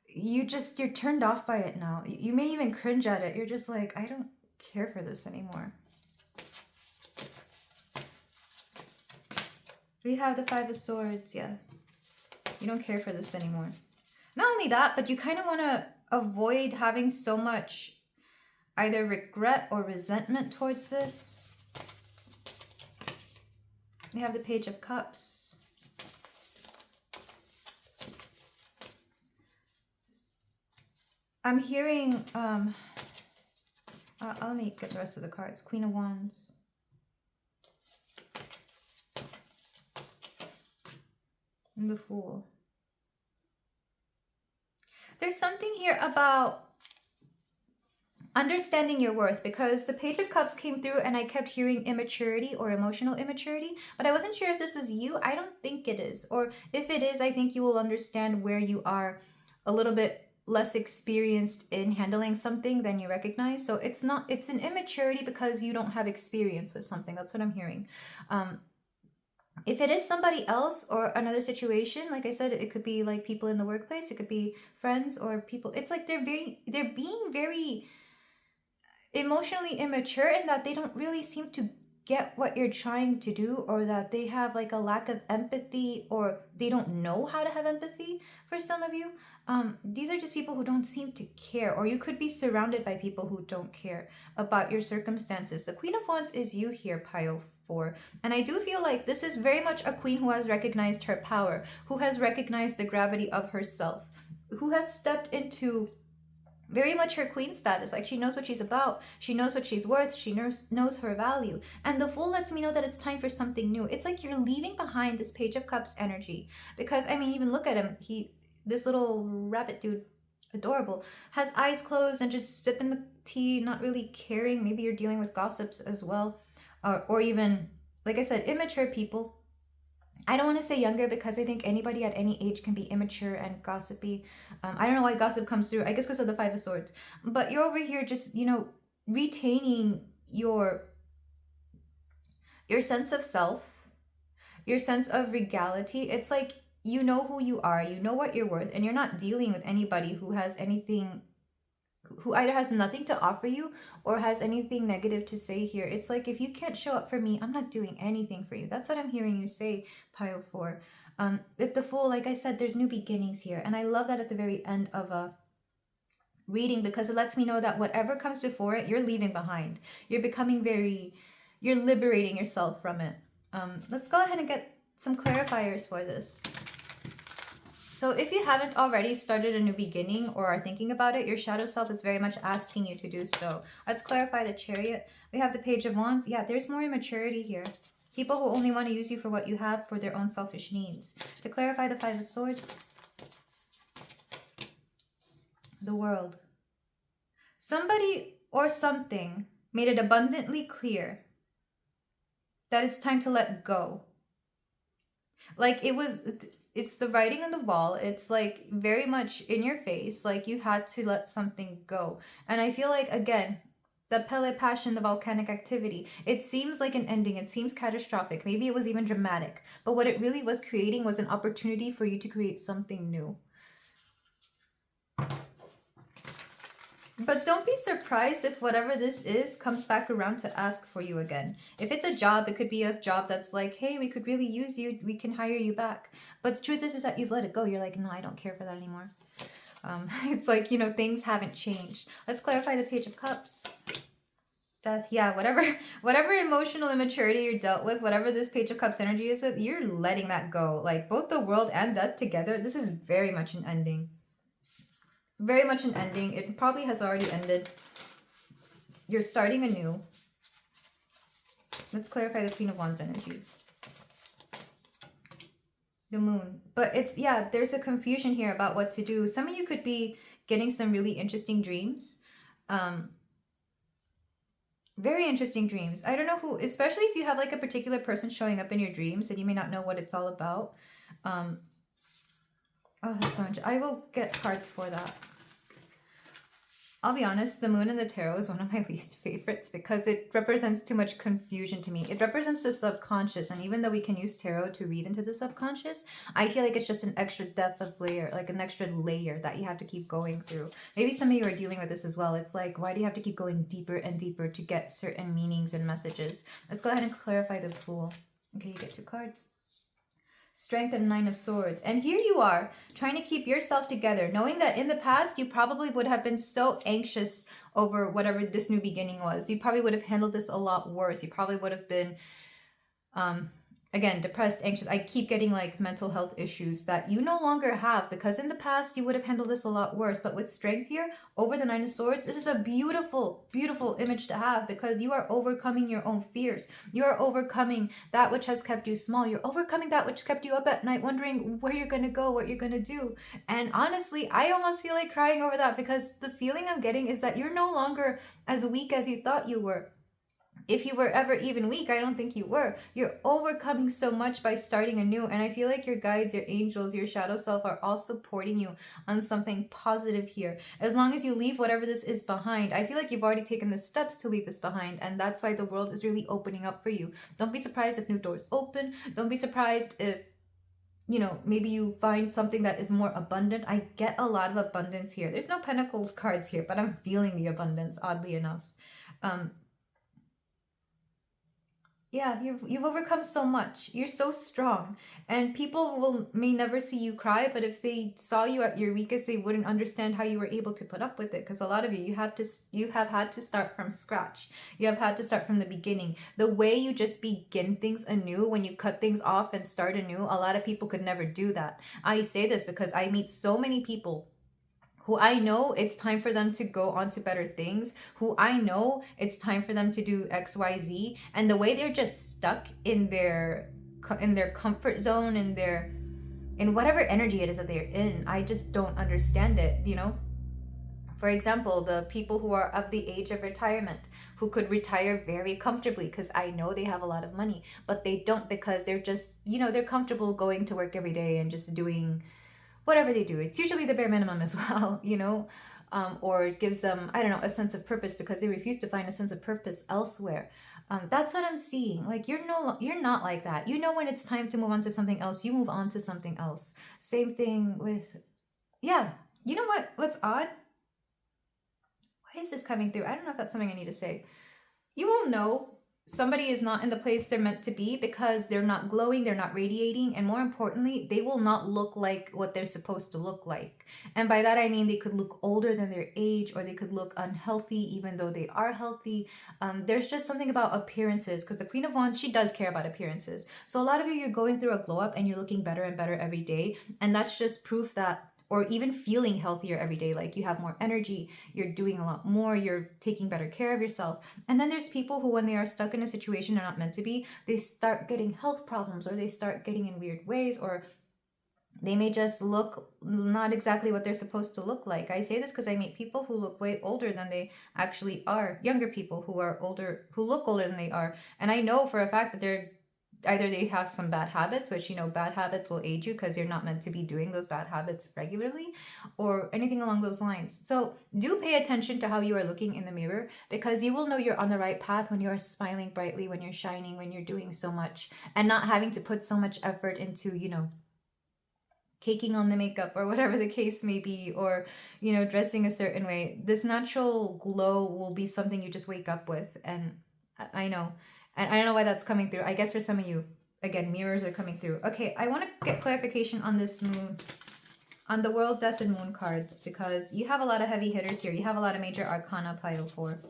S1: you're turned off by it now. You may even cringe at it. You're just like, I don't care for this anymore. We have the 5 of Swords, yeah. You don't care for this anymore. Not only that, but you kind of want to avoid having so much either regret or resentment towards this. We have the Page of Cups. I'm hearing Let me get the rest of the cards. Queen of Wands. And the Fool. There's something here about understanding your worth, because the Page of Cups came through and I kept hearing immaturity or emotional immaturity, but I wasn't sure if this was you. I don't think it is. Or if it is, I think you will understand where you are a little bit less experienced in handling something than you recognize. So it's an immaturity because you don't have experience with something. That's what I'm hearing. If it is somebody else or another situation, like I said, it could be like people in the workplace, it could be friends or people. It's like they're being very emotionally immature in that they don't really seem to get what you're trying to do, or that they have like a lack of empathy, or they don't know how to have empathy for some of you. These are just people who don't seem to care, or you could be surrounded by people who don't care about your circumstances. The Queen of Wands is you here, Pile 4. And I do feel like this is very much a queen who has recognized her power, who has recognized the gravity of herself, who has stepped into very much her queen status. Like, she knows what she's about, she knows what she's worth, she knows her value. And the Fool lets me know that it's time for something new. It's like you're leaving behind this Page of Cups energy, because I mean, even look at him. This little rabbit dude, adorable, has eyes closed and just sipping the tea, not really caring. Maybe you're dealing with gossips as well, or even, like I said, immature people. I don't want to say younger, because I think anybody at any age can be immature and gossipy. I don't know why gossip comes through. I guess because of the Five of Swords. But you're over here just, retaining your sense of self, your sense of regality. It's like you know who you are, you know what you're worth, and you're not dealing with anybody who has anything, who either has nothing to offer you or has anything negative to say here. It's like, if you can't show up for me, I'm not doing anything for you. That's what I'm hearing you say, Pile 4. With the Fool, like I said, there's new beginnings here. And I love that at the very end of a reading, because it lets me know that whatever comes before it, you're leaving behind. You're becoming you're liberating yourself from it. Let's go ahead and get some clarifiers for this. So if you haven't already started a new beginning or are thinking about it, your shadow self is very much asking you to do so. Let's clarify the Chariot. We have the Page of Wands. Yeah, there's more immaturity here. People who only want to use you for what you have for their own selfish needs. To clarify the Five of Swords. The World. Somebody or something made it abundantly clear that it's time to let go. Like, it's the writing on the wall. It's like very much in your face. Like, you had to let something go. And I feel like, again, the Pele passion, the volcanic activity, it seems like an ending. It seems catastrophic. Maybe it was even dramatic. But what it really was creating was an opportunity for you to create something new. But don't be surprised if whatever this is comes back around to ask for you again. If it's a job, it could be a job that's like, hey, we could really use you. We can hire you back. But the truth is that you've let it go. You're like, no, I don't care for that anymore. It's like, things haven't changed. Let's clarify the Page of Cups. Death. Yeah, whatever emotional immaturity you're dealt with, whatever this Page of Cups energy is with, you're letting that go. Like, both the World and Death together, this is very much an ending. Very much an ending. It probably has already ended. You're starting anew. Let's clarify the Queen of Wands energy. The Moon. But there's a confusion here about what to do. Some of you could be getting some really interesting dreams. Very interesting dreams. I don't know who, especially if you have like a particular person showing up in your dreams and you may not know what it's all about. Oh, that's so interesting. I will get cards for that. I'll be honest, the Moon in the Tarot is one of my least favorites because it represents too much confusion to me. It represents the subconscious, and even though we can use tarot to read into the subconscious, I feel like it's just an extra depth of layer, like an extra layer that you have to keep going through. Maybe some of you are dealing with this as well. It's like, why do you have to keep going deeper and deeper to get certain meanings and messages? Let's go ahead and clarify the Fool. Okay, you get 2 cards. Strength and 9 of Swords. And here you are trying to keep yourself together, knowing that in the past you probably would have been so anxious over whatever this new beginning was. You probably would have handled this a lot worse. You probably would have been again, depressed, anxious. I keep getting like mental health issues that you no longer have, because in the past you would have handled this a lot worse. But with strength here over the Nine of Swords, this is a beautiful, beautiful image to have, because you are overcoming your own fears. You are overcoming that which has kept you small. You're overcoming that which kept you up at night wondering where you're going to go, what you're going to do. And honestly, I almost feel like crying over that, because the feeling I'm getting is that you're no longer as weak as you thought you were. If you were ever even weak, I don't think you were. You're overcoming so much by starting anew. And I feel like your guides, your angels, your shadow self are all supporting you on something positive here. As long as you leave whatever this is behind, I feel like you've already taken the steps to leave this behind. And that's why the world is really opening up for you. Don't be surprised if new doors open. Don't be surprised if, you know, maybe you find something that is more abundant. I get a lot of abundance here. There's no Pentacles cards here, but I'm feeling the abundance, oddly enough. Yeah, you've overcome so much. You're so strong. And people may never see you cry, but if they saw you at your weakest, they wouldn't understand how you were able to put up with it. Because a lot of you have had to start from scratch. You have had to start from the beginning. The way you just begin things anew, when you cut things off and start anew, a lot of people could never do that. I say this because I meet so many people who I know it's time for them to go on to better things, who I know it's time for them to do XYZ, and the way they're just stuck in their comfort zone, in whatever energy it is that they're in, I just don't understand it, you know? For example, the people who are of the age of retirement, who could retire very comfortably, because I know they have a lot of money, but they don't, because they're just, you know, they're comfortable going to work every day and just doing whatever they do. It's usually the bare minimum as well, you know, or it gives them, I don't know, a sense of purpose, because they refuse to find a sense of purpose elsewhere. That's what I'm seeing. Like, you're not like that. You know, when it's time to move on to something else, you move on to something else. Same thing with, yeah. You know what's odd? Why is this coming through? I don't know if that's something I need to say. You will know somebody is not in the place they're meant to be because they're not glowing, they're not radiating, and more importantly, they will not look like what they're supposed to look like. And by that I mean they could look older than their age, or they could look unhealthy even though they are healthy. There's just something about appearances, because the Queen of Wands, she does care about appearances. So a lot of you, you're going through a glow up and you're looking better and better every day, and that's just proof that, or even feeling healthier every day, like you have more energy, you're doing a lot more, you're taking better care of yourself. And then there's people who, when they are stuck in a situation they're not meant to be, they start getting health problems, or they start getting in weird ways, or they may just look not exactly what they're supposed to look like. I say this because I meet people who look way older than they actually are, younger people who are older, who look older than they are. And I know for a fact that they're either they have some bad habits, which, you know, bad habits will age you because you're not meant to be doing those bad habits regularly, or anything along those lines. So do pay attention to how you are looking in the mirror, because you will know you're on the right path when you are smiling brightly, when you're shining, when you're doing so much and not having to put so much effort into, you know, caking on the makeup or whatever the case may be, or, you know, dressing a certain way. This natural glow will be something you just wake up with. And I know, and I don't know why that's coming through. I guess for some of you, again, mirrors are coming through. Okay, I want to get clarification on this moon, on the World, Death, and Moon cards, because you have a lot of heavy hitters here. You have a lot of major arcana pile 4.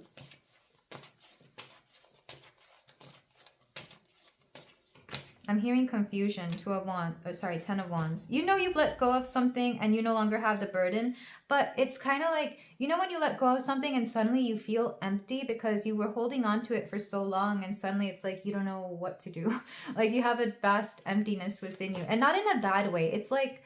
S1: I'm hearing confusion. 10 of Wands. You know you've let go of something and you no longer have the burden, but it's kind of like, you know, when you let go of something and suddenly you feel empty because you were holding on to it for so long, and suddenly it's like you don't know what to do. Like you have a vast emptiness within you, and not in a bad way. It's like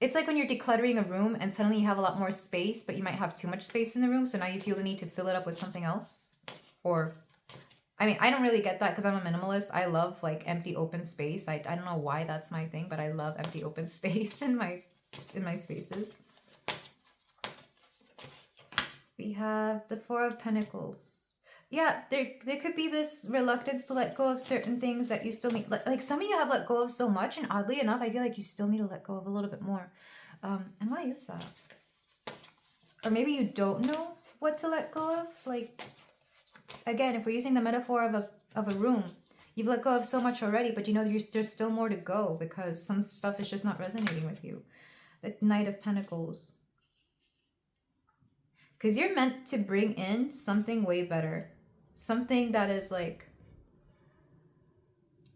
S1: when you're decluttering a room and suddenly you have a lot more space, but you might have too much space in the room, so now you feel the need to fill it up with something else. Or I mean, I don't really get that because I'm a minimalist. I love like empty open space. I don't know why that's my thing, but I love empty open space in my spaces. We have the 4 of Pentacles. Yeah, there could be this reluctance to let go of certain things that you still need. Like some of you have let go of so much, and oddly enough, I feel like you still need to let go of a little bit more. And why is that? Or maybe you don't know what to let go of. Like, again, if we're using the metaphor of a room, you've let go of so much already, but you know there's still more to go because some stuff is just not resonating with you. The Knight of Pentacles. Because you're meant to bring in something way better. Something that is like,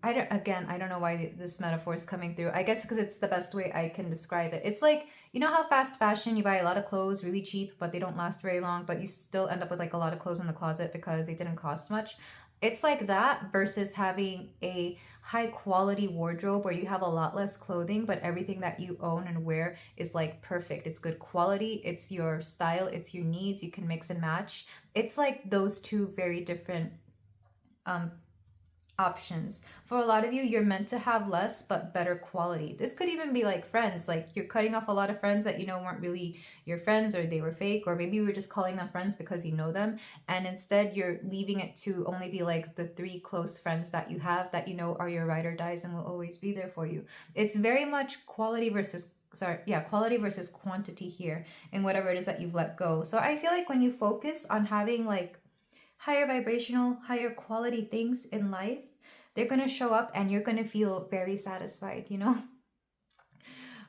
S1: I don't know why this metaphor is coming through. I guess because it's the best way I can describe it. It's like, you know how fast fashion, you buy a lot of clothes really cheap, but they don't last very long, but you still end up with like a lot of clothes in the closet because they didn't cost much. It's like that versus having a high quality wardrobe where you have a lot less clothing, but everything that you own and wear is like perfect. It's good quality, it's your style, it's your needs, you can mix and match. It's like those two very different um options. For a lot of you, you're meant to have less but better quality. This could even be like friends. Like you're cutting off a lot of friends that you know weren't really your friends, or they were fake, or maybe you were just calling them friends because you know them. And instead, you're leaving it to only be like the three close friends that you have that you know are your ride or dies and will always be there for you. It's very much quality versus quantity here in whatever it is that you've let go. So I feel like when you focus on having like higher vibrational, higher quality things in life, they're going to show up and you're going to feel very satisfied, you know?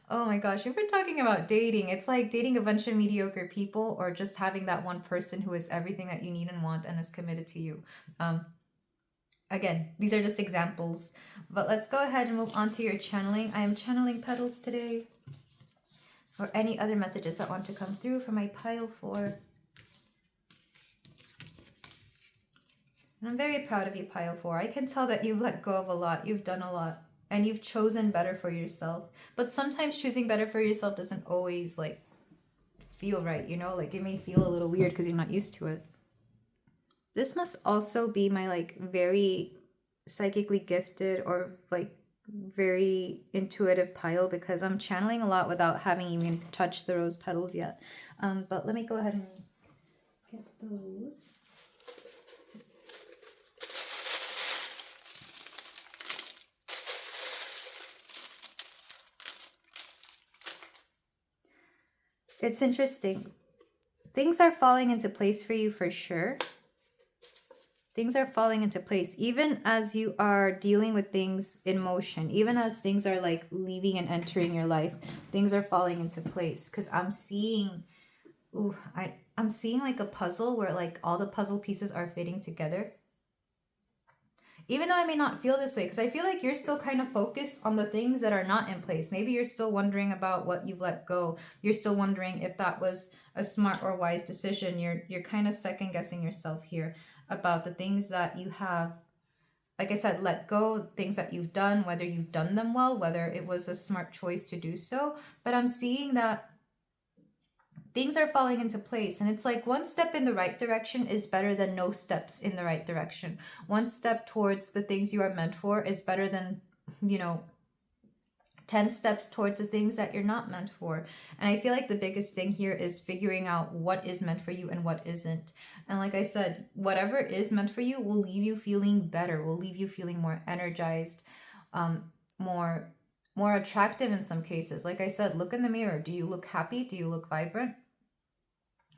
S1: Oh my gosh, if we're talking about dating, it's like dating a bunch of mediocre people or just having that one person who is everything that you need and want and is committed to you. Um, Again, these are just examples, but let's go ahead and move on to your channeling. I am channeling petals today, or any other messages that want to come through for my pile 4. And I'm very proud of you, pile 4. I can tell that you've let go of a lot, you've done a lot, and you've chosen better for yourself. But sometimes choosing better for yourself doesn't always like feel right, you know? Like it may feel a little weird because you're not used to it. This must also be my like very psychically gifted or like very intuitive pile, because I'm channeling a lot without having even touched the rose petals yet. But let me go ahead and get those. It's interesting. Things are falling into place for you for sure. Things are falling into place, even as you are dealing with things in motion, even as things are like leaving and entering your life, things are falling into place. Because I'm seeing, I'm seeing like a puzzle where like all the puzzle pieces are fitting together. Even though I may not feel this way, because I feel like you're still kind of focused on the things that are not in place. Maybe you're still wondering about what you've let go. You're still wondering if that was a smart or wise decision. You're kind of second guessing yourself here about the things that you have, like I said, let go, things that you've done, whether you've done them well, whether it was a smart choice to do so. But I'm seeing that things are falling into place, and it's like one step in the right direction is better than no steps in the right direction. One step towards the things you are meant for is better than, 10 steps towards the things that you're not meant for. And I feel like the biggest thing here is figuring out what is meant for you and what isn't. And like I said, whatever is meant for you will leave you feeling better, will leave you feeling more energized, more attractive in some cases. Like I said, look in the mirror. Do you look happy? Do you look vibrant?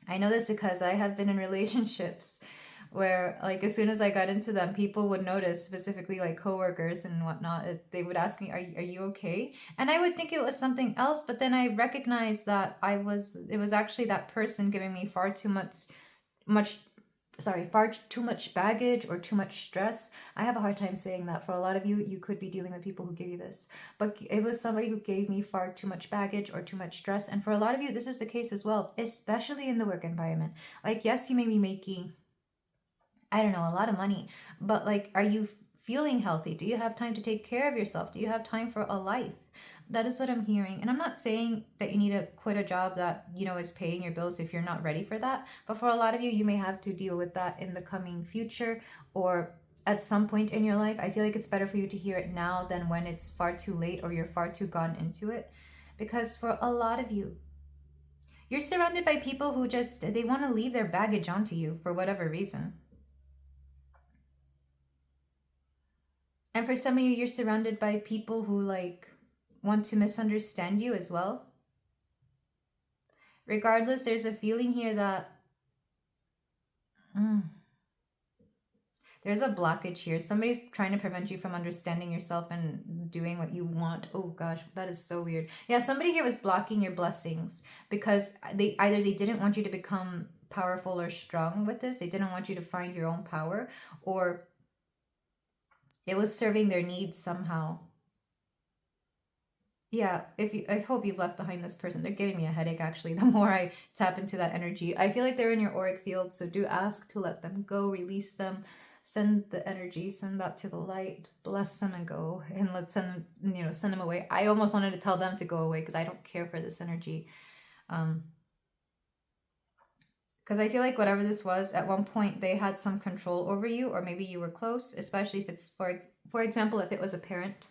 S1: I know this because I have been in relationships where, like, as soon as I got into them, people would notice, specifically like coworkers and whatnot. They would ask me, are you okay? And I would think it was something else, but then I recognized that it was actually that person giving me far too much baggage or too much stress. I have a hard time saying that. For a lot of you, you could be dealing with people who give you this, but it was somebody who gave me far too much baggage or too much stress. And for a lot of you, this is the case as well, especially in the work environment. Like, yes, you may be making, I don't know, a lot of money, but like, are you feeling healthy? Do you have time to take care of yourself? Do you have time for a life? That is what I'm hearing. And I'm not saying that you need to quit a job that, is paying your bills if you're not ready for that. But for a lot of you, you may have to deal with that in the coming future or at some point in your life. I feel like it's better for you to hear it now than when it's far too late or you're far too gone into it. Because for a lot of you, you're surrounded by people who they want to leave their baggage onto you for whatever reason. And for some of you, you're surrounded by people who like want to misunderstand you as well. Regardless, there's a feeling here that there's a blockage here. Somebody's trying to prevent you from understanding yourself and doing what you want. Oh gosh, that is so weird. Yeah, somebody here was blocking your blessings because they didn't want you to become powerful or strong with this. They didn't want you to find your own power, or It was serving their needs somehow. Yeah, I hope you've left behind this person. They're giving me a headache actually. The more I tap into that energy, I feel like they're in your auric field. So do ask to let them go, release them, send the energy, send that to the light, bless them and go, and let's send them, send them away. I almost wanted to tell them to go away because I don't care for this energy. Because I feel like whatever this was, at one point they had some control over you, or maybe you were close, especially if it's for example, if it was a parent.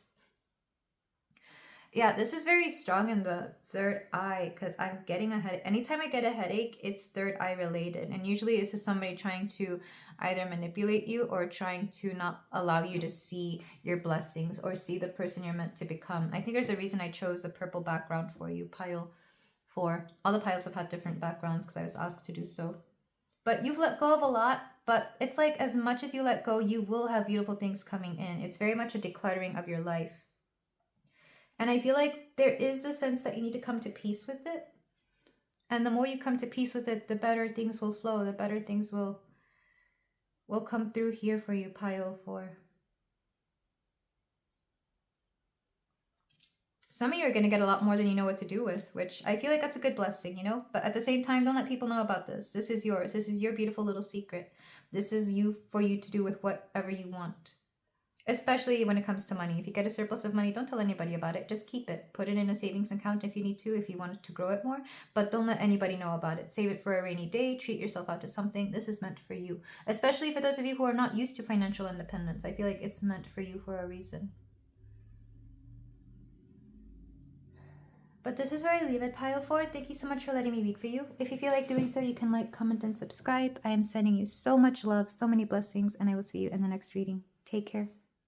S1: Yeah, this is very strong in the third eye because I'm getting a headache. Anytime I get a headache, it's third eye related. And usually this is somebody trying to either manipulate you or trying to not allow you to see your blessings or see the person you're meant to become. I think there's a reason I chose a purple background for you, pile 4. All the piles have had different backgrounds because I was asked to do so. But you've let go of a lot, but it's like as much as you let go, you will have beautiful things coming in. It's very much a decluttering of your life. And I feel like there is a sense that you need to come to peace with it. And the more you come to peace with it, the better things will flow. The better things will come through here for you, pile 4. Some of you are going to get a lot more than you know what to do with, which I feel like that's a good blessing, But at the same time, don't let people know about this. This is yours. This is your beautiful little secret. This is for you to do with whatever you want. Especially when it comes to money. If you get a surplus of money, don't tell anybody about it. Just keep it. Put it in a savings account if you need to, if you want to grow it more. But don't let anybody know about it. Save it for a rainy day. Treat yourself out to something. This is meant for you. Especially for those of you who are not used to financial independence. I feel like it's meant for you for a reason. But this is where I leave it, pile 4. Thank you so much for letting me read for you. If you feel like doing so, you can like, comment, and subscribe. I am sending you so much love, so many blessings, and I will see you in the next reading. Take care.